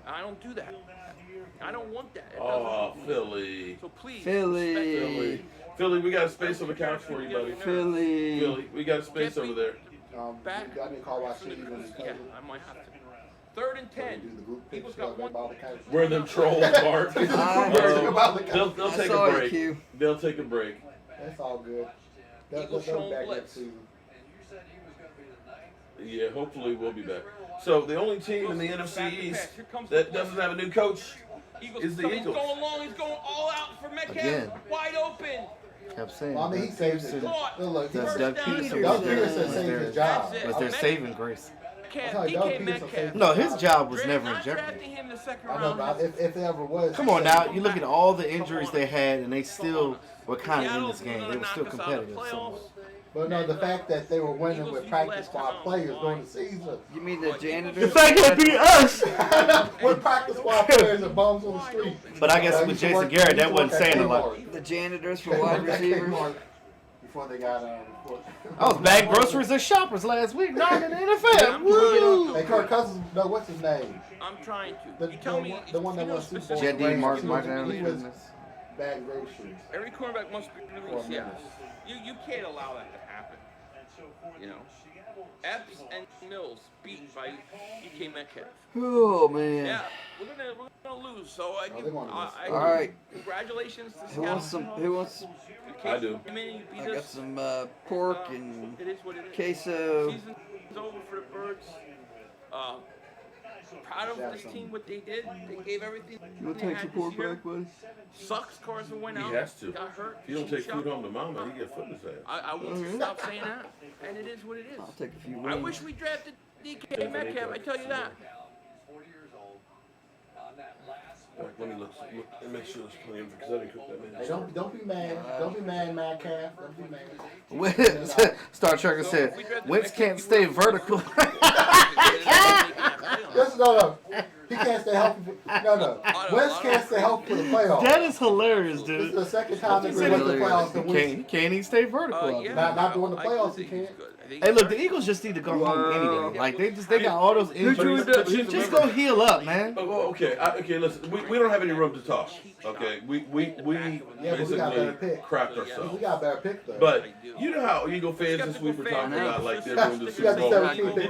I don't do that. I don't want that. It Oh, doesn't- Philly, So please, Philly. Philly, we got a space on the couch for you, buddy. Philly. Philly, we got a space over there. back. You got me call Rashid from the when cruise. he Yeah, comes. I might have to. 3rd and 10. Do the group Eagles picture got of one. about the couch. Where them trolls, Bart. They'll I take saw a you, break. Q. They'll take a break. That's all good. Eagles They'll showing back blitz. next season. Yeah, hopefully we'll be back. So the only team in the NFC East that doesn't have a new coach Eagles is the coming, Eagles. He's going long. He's going all out for Metcalf. Again. Wide open. Kept saying. Well, I mean, he saved it. Caught. Look, Does First Doug down. Peterson Doug was their, Peterson was saved their, his job. That's it. was their saving grace? Metcalf, Doug DK Peterson Metcalf. saved No, his job was never in Not jeopardy. drafting him the second I know, round. but if there ever was. Come on now, you look at all the injuries they had, and they still were kind of in this game. They were still competitive. So. But no, the fact that they were winning with practice squad players during the season. You mean the The janitor? fact they beat us. With practice squad players and bums on the street. But I guess I with used to Jason work- Garrett, I used that to wasn't work at saying a lot. Kmart. The janitors for I wide worked at receivers? Kmart Before they got I was bagging groceries at Shoppers last week. Now I'm in the NFL. Woo! Hey, Kirk Cousins, no, what's his name? I'm trying to. The, You tell me. the one that you know won Super Bowl. specific- Jet D, Mark He was Allen. bagging groceries. Every cornerback must be released. For a Yeah. minute. You can't allow that to happen. You know. Epps and Mills beat by DK Metcalf. Oh man. Yeah, we're gonna lose. So I give. All right. Congratulations to Who wants Seattle. some? Who wants? I do. I got some pork and It is what it is. queso. Season's over for the Birds. Proud of this team, what they did. They gave everything. You want to they take some had pork this year. back, buddy? Sucks. Carson went He out. has to. Got hurt. If you don't take Shot. food home to mama, he get foot in his ass. I won't stop saying that. And it is what it is. I'll take a few I wings. wish we drafted DK Metcalf. I tell you that. Let me look and make sure there's plenty of because I didn't cook that many. Hey, don't be mad. Don't be mad, Metcalf. Don't be mad. Star Trek said, Wentz can't stay vertical. Listen, no. He can't stay healthy. No. Wentz can't stay healthy for the playoffs. That is hilarious, This is dude. the second time He they said went to the playoffs. he and can't even stay vertical. Yeah, Not during the I playoffs, think he he's can't. good. I think Hey, look, he's the Eagles just need to go home Wow. anyway. Like they got all those injuries. Just go heal up, man. Oh, okay. Okay. Listen, we don't have any room to talk. Okay. We Yeah, but we got better basically pick. crapped We ourselves. got a better pick though. But you know how Eagle fans this week were talking about like they're going to the You Super got the Bowl. 17 pick,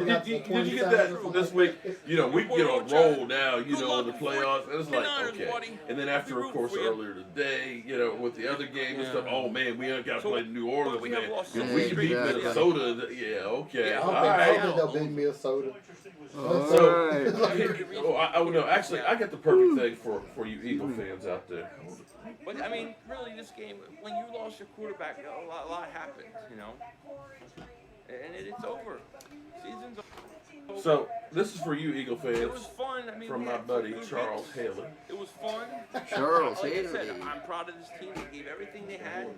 Did you get that this week? You know, we get on roll now, you know, in the playoffs. And it's like, okay. And then after, of course, earlier today, you know, with the other game and stuff, oh, man, we ain't got to play New Orleans, we have man. lost If we can beat exactly. Minnesota, yeah, okay. I All don't think right. they'll beat Minnesota. No, actually, I got the perfect thing for you Eagle fans out there. But I mean, really, this game, when you lost your quarterback, a lot happened, you know. And it's over. Season's over. So this is for you Eagle It was fans fun. I mean, from we my had buddy good Charles hits. Haley. It was fun. Charles Like I said, Haley. I'm proud of this team. They gave everything they had,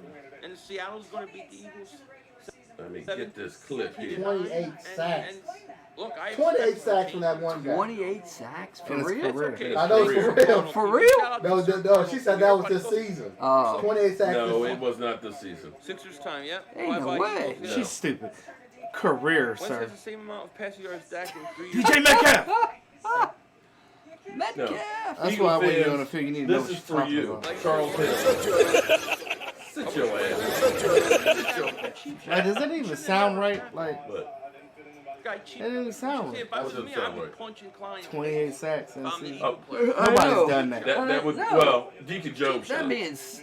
and Seattle's going to beat the Eagles. Let me get this clip here. 28 sacks. And look, I 28 sacks from that one guy. 28 sacks for In his real? career. Okay. I know for real. For real? No, she said that was this season. Oh, 28 sacks. No, this it season. was not this season. Sixers time, yeah. Ain't no way. Eagles, yeah. She's stupid. Career, Wentz sir. has the same amount of passing yards Dak in 3 years. DJ Metcalf. Metcalf. That's Eagle why when you're fans, on the field, you need to know this what is you're for talking you, about. Charles Haley. Sit your ass. Like, does that even sound right? Like, But Guy cheap. that didn't even sound See, right. if I was That me, doesn't I'd sound be right. punching Klein. 28 sacks in the I'm the season. Eagle Oh. player. I Nobody's know. done that. that would No. well, Deacon Jones. That should. means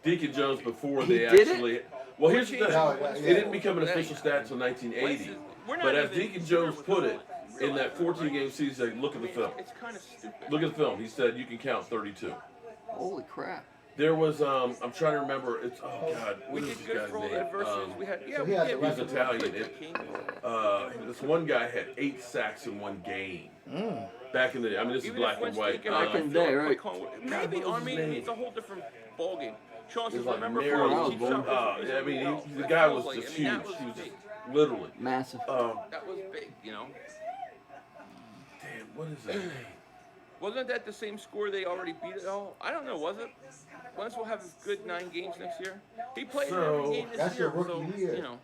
Deacon Jones before He they did actually. Well, here's the thing. No, It didn't become an official stat until 1980. But as Deacon Jones put it, in that 14-game season, look at the film. It's kind of stupid. Look at the film. He said you can count 32. holy crap. There was I'm trying to remember. It's oh god, We what is did this good guy's for all the name? adversities we had. Yeah, so we he has did. the He's Italian. This one guy had 8 sacks in one game. Back in the day. I mean, this is Even black if and Wentz white. didn't get Back in the day, right. Maybe, what was I mean, his name? it's a whole different ballgame. Sean It says, was like remember narrow. for cheap shot versus I mean, Eagles? the guy was Like, just I mean, huge. that was He was just big. literally. Massive. That was big, you know. Damn, what is that? Wasn't that the same score they already beat it all? I don't know, was it? Wentz will have a good 9 games next year. He played So, every game this that's year, your rookie so, year. you know.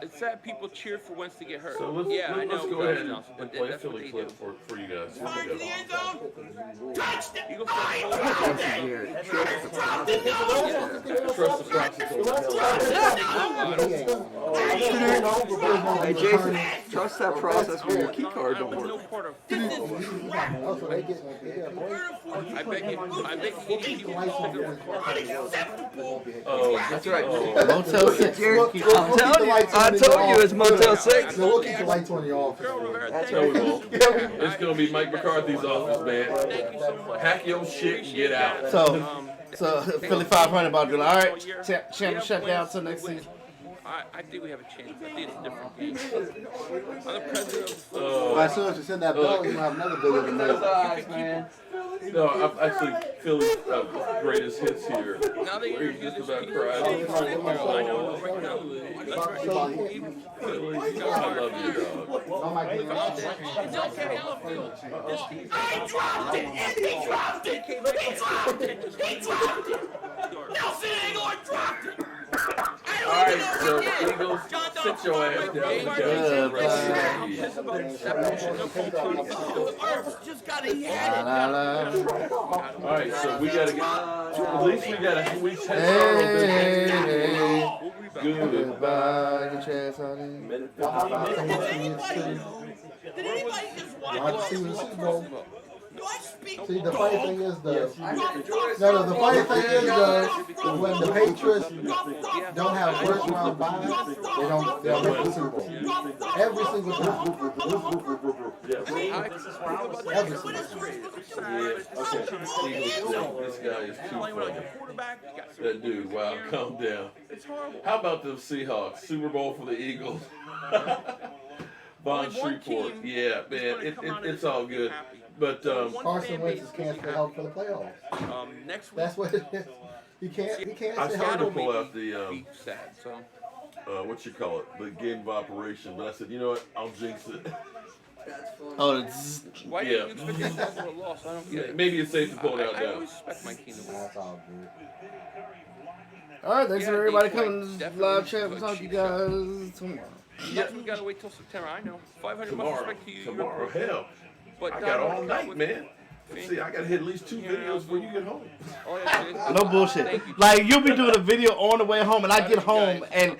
It's sad people cheer for Wentz to get hurt. So let's, yeah, I let's know. go ahead and Johnson, but play a that's what Philly they clip do. for you guys. Here Fire we to the go. end zone. Touchdown. Eagles Garrett. Trust the process over Hey, Jason, trust that process when your key card I don't want no work. part of Oh, so they get I bet you 80 people will stick it with Clark. Oh, That's right. Motel 6. Jared, I'm telling you, I told you it's Motel 6. No, we'll keep the lights on the office. Girl Rivera, That's thank no, you. we won't. It's gonna be Mike McCarthy's office, man. Thank you so much. Pack your shit and get out. So Philly 500 about to be like, all right, champ shut down till next season. I think we have a chance. I think it's a different game. I'm the president of Well, as soon as you send that bell, you'll have another video to make. Eyes, man. No, I'm actually Philly's greatest hits here. now they Where interview he's just this about piece crying. I know right now. Philly, I love you, dog. Oh my God. It's okay. I'll feel All right, so Eagles. sit your ass down. Just got to hit it. All right, so we got to get. At least we got a week's head start on this. Goodbye. Get your ass out here. Did anybody just watch Y'all see the Super Bowl? Do I speak? See, the funny thing is the funny thing is when the Patriots don't have first round byes, they'll make the Super Bowl. Every single time. Every single time. Okay. This guy is too funny. That dude, wow, calm down. It's horrible. How about them Seahawks? Super Bowl for the Eagles. Von Shreveport. Yeah, man, it's all good. But Carson Wentz is canceling out for the playoffs. Next week. That's what it is. He can't I stay tried to healthy. pull out the sad, so. what you call it, the game of operation, but I said, you know what, I'll jinx it. Oh, it's Why do you expect that for a loss? I don't get it. Maybe it's safe to pull it out I now. always expect my team to win. That's all good. all right. Thanks Yeah, for everybody they coming to this definitely live chat. We'll good talk to you cheap guys tomorrow. Yes, we gotta wait till September. I know. 500 bucks respect to you. Tomorrow, hell, But I got all night, man. See, I gotta hit at least 2 videos when you get home. No bullshit. Like you'll be doing a video on the way home, and I get home, and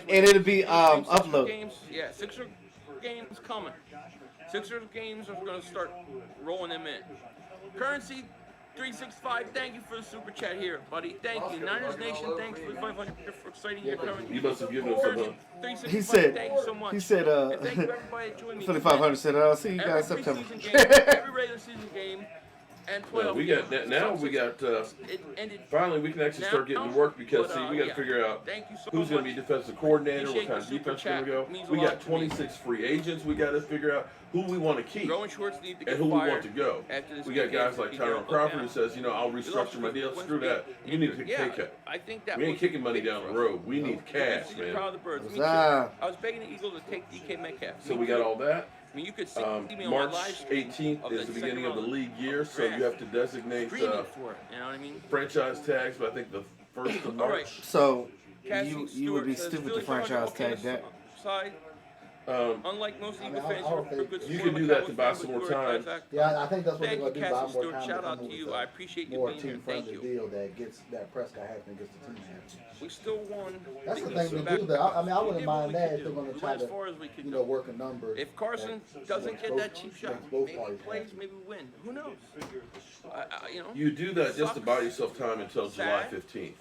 it'll be uploaded. Games, yeah, Sixer games coming. Sixers games are gonna start rolling them in. Currency 365. Thank you for the super chat here, buddy. Thank you. Niners Nation. Thanks for 500 for exciting your currency. You must have given us some. He said. Thank you so much. He said. And thank you everybody that joined me. 500 said. I'll see you guys Every September. preseason game, every regular season game, and Well, playoff we got game. now. We got. It ended. Finally, we can actually start getting to work because see, we got to yeah. figure out Thank you so who's going to be much. defensive coordinator, what Appreciate kind of the super defense going to go. chat. Means a We lot got to me. 26 free agents. We got to figure out who we want to keep Rowan Schwartz need to get and who we fired want to go. after this We got weekend. guys like He Tyrone don't Crawford go who down. says, I'll restructure my deal. Screw that. You need to take a pay cut. I think that We ain't was kicking money big down for the us. road. We need cash, You're man. proud of the birds. Me too. Ah. I was begging the Eagles to take DK Metcalf. So we got all that. I mean, you could see me on my March live stream 18th of is the beginning of the second league year, so round you have to designate screaming for it. You know what I mean? franchise tags, but I think the 1st of All right. March. So Cassie you would be Stewart says, stupid to Philly franchise okay tag that. Side. Unlike most Eagle fans, I'll you're a good You sport. can do that to buy Cowboys some fans more with your time. guys. Yeah, I think that's what Thank they're you, going to do. Buy Cassie more Stewart. time. Shout out come to you. with I appreciate you more being here. Thank team-friendly you. deal that gets that Prescott happy and gets the team happy. We still won. That's the Eagles thing back- to do. I mean, I we wouldn't did what mind we that could if they're do. going We to try went as far to, as we could go. work a number. If Carson that doesn't get both- that cheap shot, makes both maybe he parties plays, happy. maybe we win. Who knows? You do that just to buy yourself time until July 15th.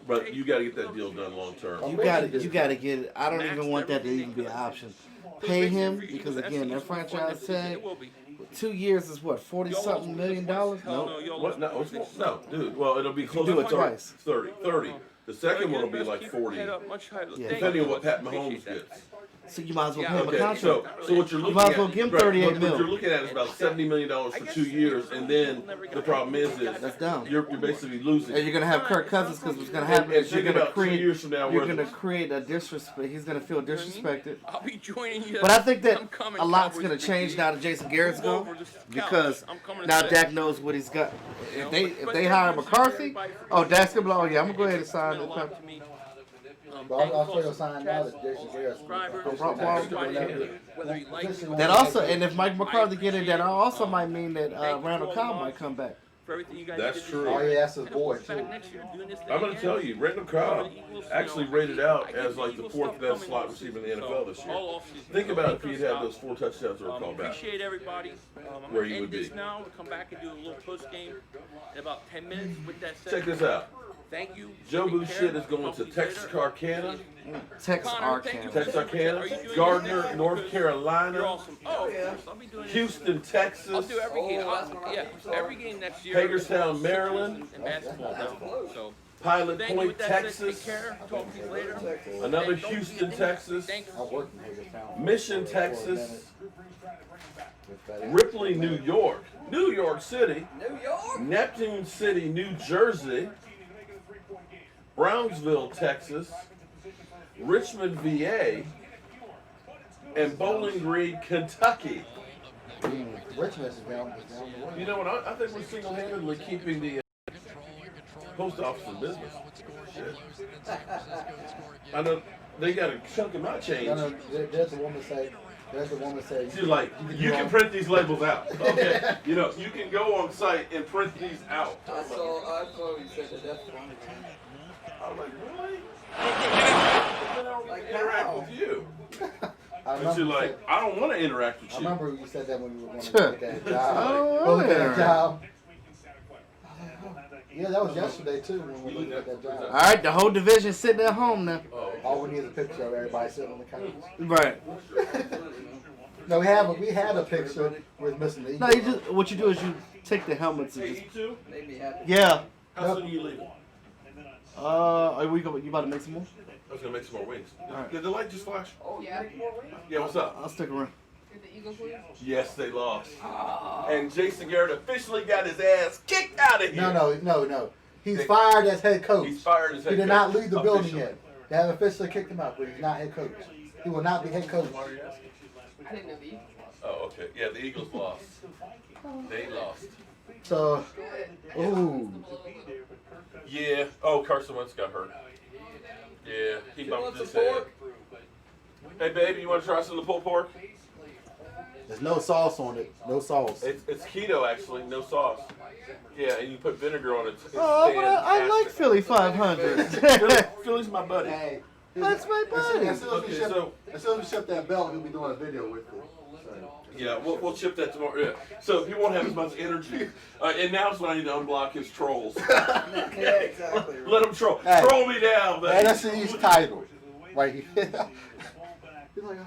But you got to get that deal done long term. You got to get it. I don't even want that to even be an option. Pay him because again, that franchise tag. 2 years is what, $40-something million? No. What? No, no, dude. Well, it'll be close do to it twice. 30. The second one will be like 40, depending on what Pat Mahomes gets. So you might as well pay him a Okay, contract. so what you're looking might as at, well give him right, 38 what mil. you're looking at is about $70 million for 2 years, and then the problem is That's dumb. you're basically losing. And you're gonna have Kirk Cousins because what's gonna happen And is you're think gonna about 2 years from now, you're where gonna create a disrespect. He's gonna feel disrespected. I'll be joining you. But I think that I'm coming, a lot's Cowboys gonna change now that Jason Garrett's Move gone over just the because couch. I'm coming now to Dak knows what he's got. If they hire McCarthy, oh Dak's gonna be like, oh yeah, I'm gonna go ahead and sign this. But I'll show you a sign now that Jason Garrett's Whether you like it That also, and if Mike McCarthy get in, that also might mean that Randall Cobb might come back. for everything you guys That's did this true. year. Oh, yeah, that's his And boy, back too. next year doing this thing I'm going to again. tell you, Randall Cobb actually rated out as like the 4th best slot receiver in the NFL this year. All offseason. Think about if he'd had those 4 touchdowns that were called back. Appreciate everybody. I'm Where going he to would end this be. now. We'll come back and do a little post game in about 10 minutes. With that said, Check this out. thank you. Jobu Take care. shit is going Talk to you Texas later. Arcana, Texarkana. Texarkana, Gardner, North You're Carolina, awesome. Oh, yeah. I'll be doing this. Houston, Texas, I'll do every game. Yeah, every game next year. Hagerstown, Maryland, And basketball down. So, Pilot thank you. Point, With that said, Texas, take care. Talk to you later. another And don't Houston, forget- Texas, Thank you. I worked in Hagerstown. Mission, Texas, Ripley, New York, New York City, Neptune City, New Jersey, Brownsville, Texas, Richmond, VA, and Bowling Green, Kentucky. Richmond is down the way. You know what? I think we're single-handedly keeping the post office in business. Shit. I know they got a chunk of my change. No, there's the woman say. She's like, you can print these labels out. Okay, you know, you can go on site and print these out. I saw you said that. That's funny. I'm like, really? Then I don't Like, interact how? with you. I And she's like, I don't want to interact with I you. remember you said that when you were going to look at a job. I don't Go look at wanna. a job. Yeah, that was yesterday too when we looked at that All job. right, the whole division sitting at home now. All we need is a picture of everybody sitting on the couch. Right. No, we had a picture with missing the No, you just what you do is you take the helmets and Hey, just you two? Made me happy. yeah. How soon are you leaving? Are we you about to make some more? I was going to make some more wings. Alright. Did the light just flash? Oh, you make more wings? Yeah, what's up? I'll stick around. Did the Eagles win? Yes, they lost. And Jason Garrett officially got his ass kicked out of here. No. He's fired as head coach. He's fired as head He did coach. not leave the building Officially. yet. They have officially kicked him out, but he's not head coach. He will not be head coach. I didn't know the Eagles. Oh, okay. Yeah, the Eagles lost. They lost. So, ooh. Yeah. Oh, Carson Wentz got hurt. Yeah, he bumped his head. Hey, baby, you want to try some of the pulled pork? There's no sauce on it. No sauce. It's keto, actually. No sauce. Yeah, and you put vinegar on it. It's Oh, but I like fantastic. Philly 500. Philly's my buddy. Hey, That's my buddy. As soon Okay, so as we ship that belt, he'll be doing a video with it. yeah, we'll chip that tomorrow. Yeah. So he won't have as much energy. And now's when I need to unblock his trolls. Yeah, exactly. Let him troll. Hey. Troll me down, baby. NFC's title. Right here. He's like,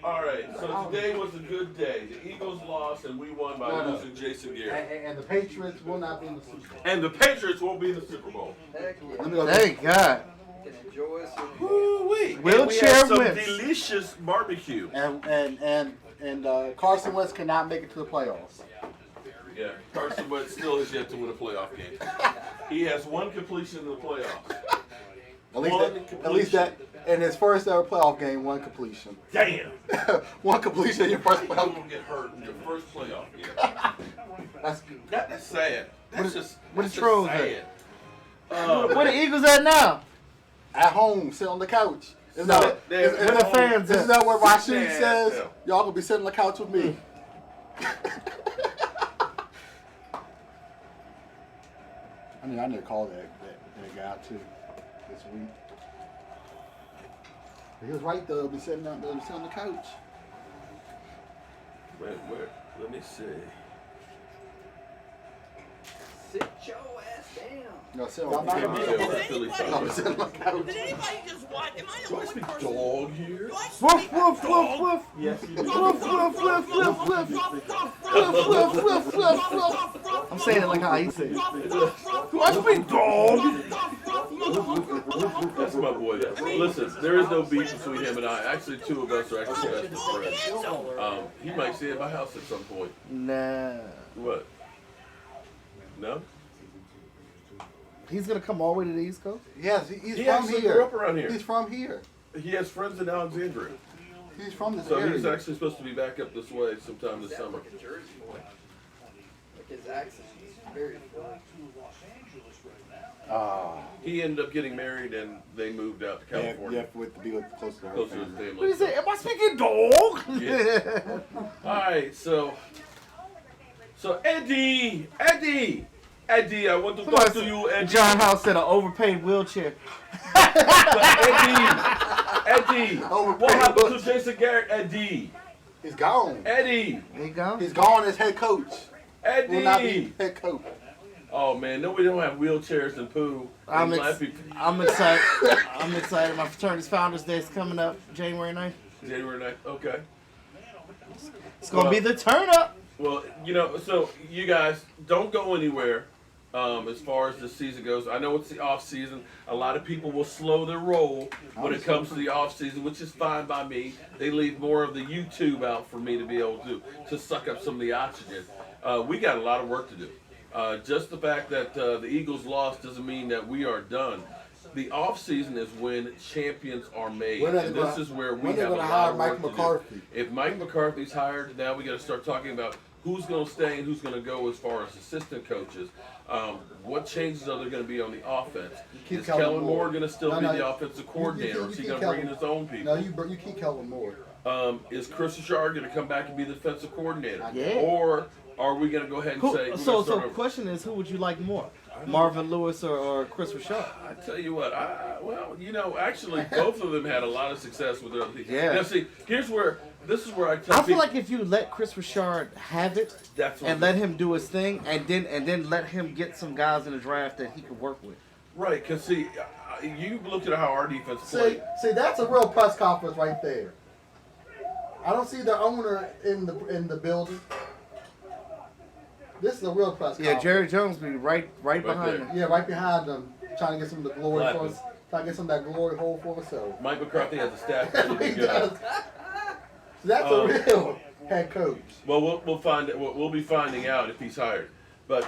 All right, so today was a good day. The Eagles lost and we won by No. losing Jason Garrett. and the Patriots will not be in the Super Bowl. And the Patriots won't be in the Super Bowl. Heck yeah. Let me go. Thank God. Can enjoy some. Woo-wee. And Wheelchair we had some wins. delicious barbecue. And Carson Wentz cannot make it to the playoffs. Yeah, Carson Wentz still has yet to win a playoff game. He has one completion in the playoffs. At least that in his first ever playoff game, one completion. Damn. One completion in your first You playoff will game. get hurt in your first playoff game. That's That's sad. That's just what that's the trolls just at? sad. Where the Eagles at now? at home, sit on the couch. Isn't No, that, they're- isn't where the that- fans isn't at? that what Rashid Yeah, says? yeah. Y'all gonna be sitting on the couch with me. I need to call that guy too this week. He was right though. Be sitting out there, be sitting on the couch. Where? Let me see. Sit your ass down. No, sit I'm on the not gonna be able couch. to Philly I'll be sitting on the couch. Did anybody just watch? Am I the Do I only speak person? dog here? Do I Woof, speak woof, dog? woof, woof. Yes, you do. Woof, woof, woof, woof, woof. I'm saying it like how he said it. Do I speak dog? That's my boy. Listen, there is no beef between him and I. Actually, two of us are actually best friends. He might stay at my house at some point. Nah. What? No? He's gonna come all the way to the East Coast? Yes, he's He from actually here. grew up around here. He's from here. He has friends in Alexandria. He's from this So area. he's actually supposed to be back up this way sometime this summer. Like a Jersey boy. Like his accent is very Philly. He ended up getting married and they moved out to California. to be close to her Closer to his family. family. What is it? Am I speaking dog? Yeah. Alright, so Eddie, I want to talk to you, Eddie. John House said an overpaid wheelchair. Eddie, what happened to Jason Garrett, Eddie? He's gone. Eddie, There you go. He's gone as head coach. Will not be Eddie. head coach. Oh man, no, we don't have wheelchairs and poo. I'm Happy excited. I'm excited. My fraternity's Founders Day is coming up January 9th. January 9th. Okay. It's gonna be the turn up. Well, so you guys don't go anywhere as far as the season goes. I know it's the off season. A lot of people will slow their roll when it comes to the off season, which is fine by me. They leave more of the YouTube out for me to be able to suck up some of the oxygen. We got a lot of work to do. Just the fact that the Eagles lost doesn't mean that we are done. The off season is when champions are made, and this is where we have a lot of work to do. McCarthy? If Mike McCarthy's hired, now we got to start talking about who's going to stay and who's going to go as far as assistant coaches. What changes are there going to be on the offense? Is Kellen Moore going to still be the offensive coordinator? Or is he going to bring in his own people? No, you keep Kellen Moore. Is Chris Richard going to come back and be the defensive coordinator? Yeah. Or are we going to go ahead and say... So the question is, who would you like more? Marvin Lewis or Chris Richard? I tell you what, actually, both of them had a lot of success with their other teams. Yeah. Now, see, this is where I tell I feel like if you let Chris Richard have it and let him do his thing, and then let him get some guys in the draft that he could work with. Right, because see, you looked at how our defense played. See, that's a real press conference right there. I don't see the owner in the building. This is a real press conference. Yeah, Jerry Jones be right behind him. Yeah, right behind them, trying to get some of the glory for us. Trying to get some of that glory hole for himself. Mike McCarthy has a staff pretty good. So that's a real head coach. Well, we'll find it. We'll be finding out if he's hired. But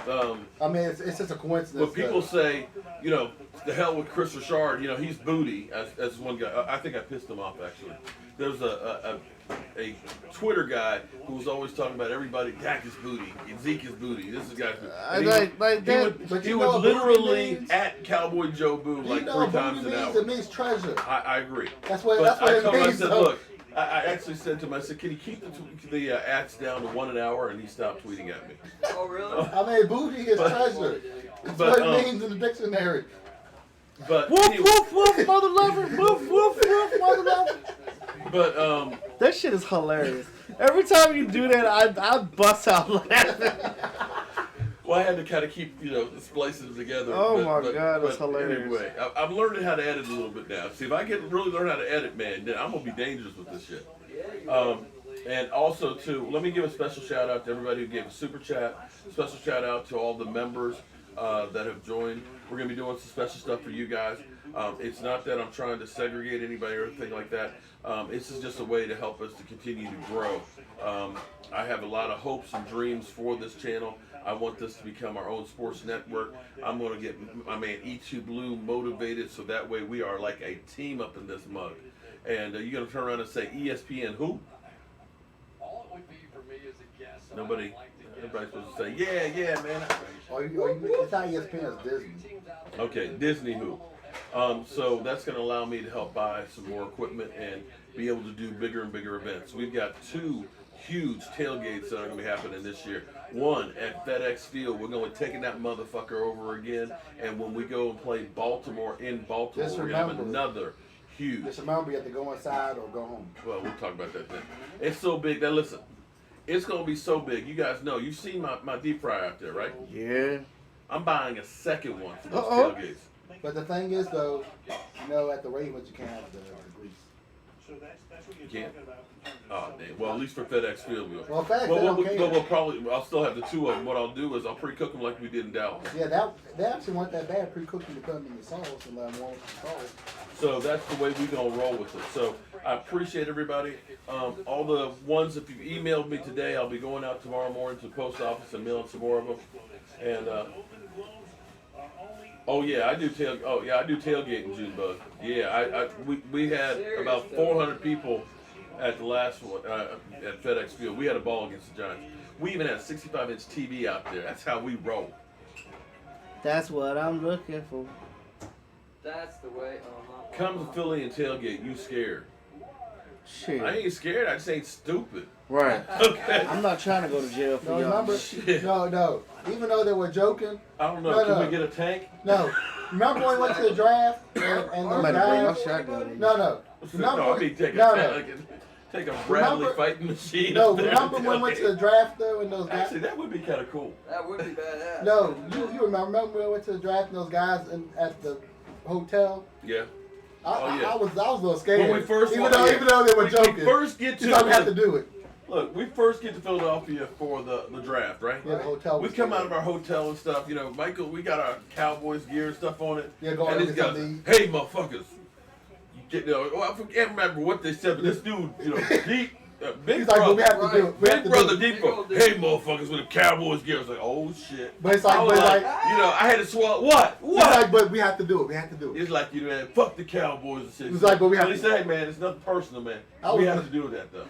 I mean, it's just a coincidence. When people say, the hell with Chris Richard, he's booty as one guy. I think I pissed him off actually. There's a Twitter guy who was always talking about everybody. Dak is booty. Zeke is booty. This is guy's booty. He would literally at Cowboy Jobu like 3 times an hour. It means treasure. I agree. That's what it means. I said, look. I actually said to him, I said, can you keep the ads down to 1 an hour? And he stopped tweeting at me. Oh, really? I mean, booty is treasure. That's what it means in the dictionary. But woof, woof, woof, mother lover. Woof, woof, woof, mother lover. But that shit is hilarious. Every time you do that, I bust out laughing. Well, I had to kind of keep, splicing them together. Oh, my God, that's hilarious. Anyway, I'm learning how to edit a little bit now. See, if I really learn how to edit, man, then I'm going to be dangerous with this shit. And also, too, let me give a special shout-out to everybody who gave a super chat. Special shout-out to all the members that have joined. We're going to be doing some special stuff for you guys. It's not that I'm trying to segregate anybody or anything like that. This is just a way to help us to continue to grow. I have a lot of hopes and dreams for this channel. I want this to become our own sports network. I'm going to get my man E2 Blue motivated so that way we are like a team up in this mug. And you're going to turn around and say, ESPN who? All it would be for me as a guest. Nobody. Everybody's supposed to say, yeah, man. It's not ESPN, it's Disney. Okay, Disney who? So that's going to allow me to help buy some more equipment and be able to do bigger and bigger events. We've got 2 huge tailgates that are going to be happening this year. One at FedEx Field. We're going to be taking that motherfucker over again. And when we go and play Baltimore in Baltimore, we're going to have another huge. Just remember, you have to go inside or go home. Well, we'll talk about that then. It's so big. Now listen, it's going to be so big. You guys know. You've seen my deep fryer out there, right? Yeah. I'm buying a second one for those tailgates. But the thing is, though, at the Ravens, you can't have the grease. So that's what you're Can't. talking about. Oh, damn. Well, at least for FedEx Field, we'll. Well, FedEx, they don't care. We'll probably. I'll still have the 2 of them. What I'll do is I'll pre-cook them like we did in Dallas. Yeah, they actually want that bad pre-cooking to come in the sauce and let them roll with the sauce. So that's the way we're gonna roll with it. So I appreciate everybody. All the ones if you've emailed me today, I'll be going out tomorrow morning to the post office and mailing some more of them. And I do tailgating, Junebug. Yeah, we had about 400 people at the last one at FedEx Field. We had a ball against the Giants. We even had a 65-inch TV out there. That's how we roll. That's what I'm looking for. That's the way. Come to Philly and tailgate. You scared? Shit. I ain't scared. I just ain't stupid. Right. Okay. I'm not trying to go to jail for y'all. Remember, no. Even though they were joking. I don't know. Can we get a tank? No. Remember when we went to the draft and those guys? No. Remember? Take a Bradley fighting machine. No, remember when we went to the draft though and those guys? Actually, that would be kind of cool. That would be badass. No, you remember when we went to the draft and those guys at the hotel? Yeah. I was a little scared. When we first even though they were joking. We first get to have to do it. Look, we first get to Philadelphia for the draft, right? Yeah, the hotel. We come out of our hotel and stuff. Michael, we got our Cowboys gear and stuff on it. Yeah, go and on. these guys, hey, motherfuckers. I can't remember what they said, but this dude, deep. Big brother, like, we have to do it. Big brother, deep brother. Hey, motherfuckers, with the Cowboys gear. I was like, oh shit. But it's like, I had to swallow. What? It's like, but we have to do it. It's like, man, fuck the Cowboys and shit. It's like, but we have to. Say, man, it's nothing personal, man. We have to do that though.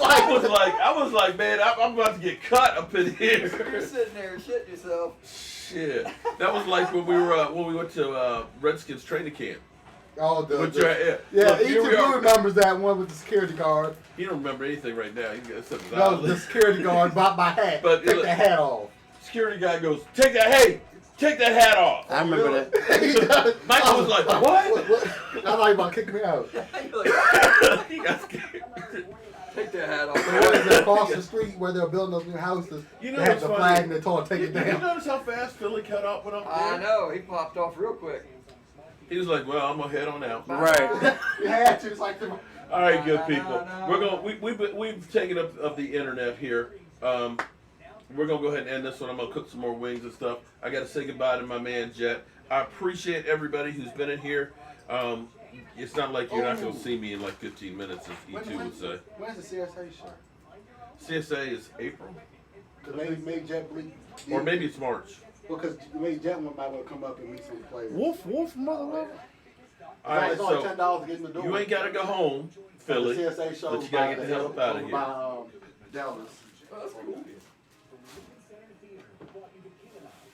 I was like, man, I'm about to get cut up in here. You're sitting there shitting yourself. Shit. That was like when we went to Redskins training camp. Oh, Look, E.T. here we Blue are. remembers that one with the security guard. He don't remember anything right now. He got something. No, the security guard bought my hat. But Take the hat off. Security guy goes, take that hat off. I remember that. Michael was like, what? I thought you about to kick me out. He got scared. Take that hat The off. ones across the street where they're building those new houses, You know they had what's the funny? flag and they told take it You down. notice how fast Philly cut off went up there? I know. He popped off real quick. He was like, well, I'm gonna head on out. Right. You had to. It's like the. All right, good No, people. no. We're gonna we've taken up of the internet here. We're gonna go ahead and end this one. I'm gonna cook some more wings and stuff. I gotta say goodbye to my man Jet. I appreciate everybody who's been in here. It's not like you're not gonna see me in like 15 minutes, as E2 would say. When's the CSA show? CSA is April, Because maybe Jet bleed. or maybe it's March. Because maybe Jet one might want to come up and meet some players. Wolf, mother. All right, It's only so $10 to get in the door. you ain't gotta go home, Philly, The CSA show but you gotta get by the hell up out of here. by, Dallas. Oh, that's cool.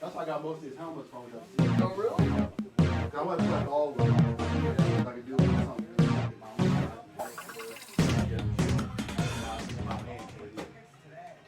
That's why I got most of these helmets from them. Oh, really? I went to like all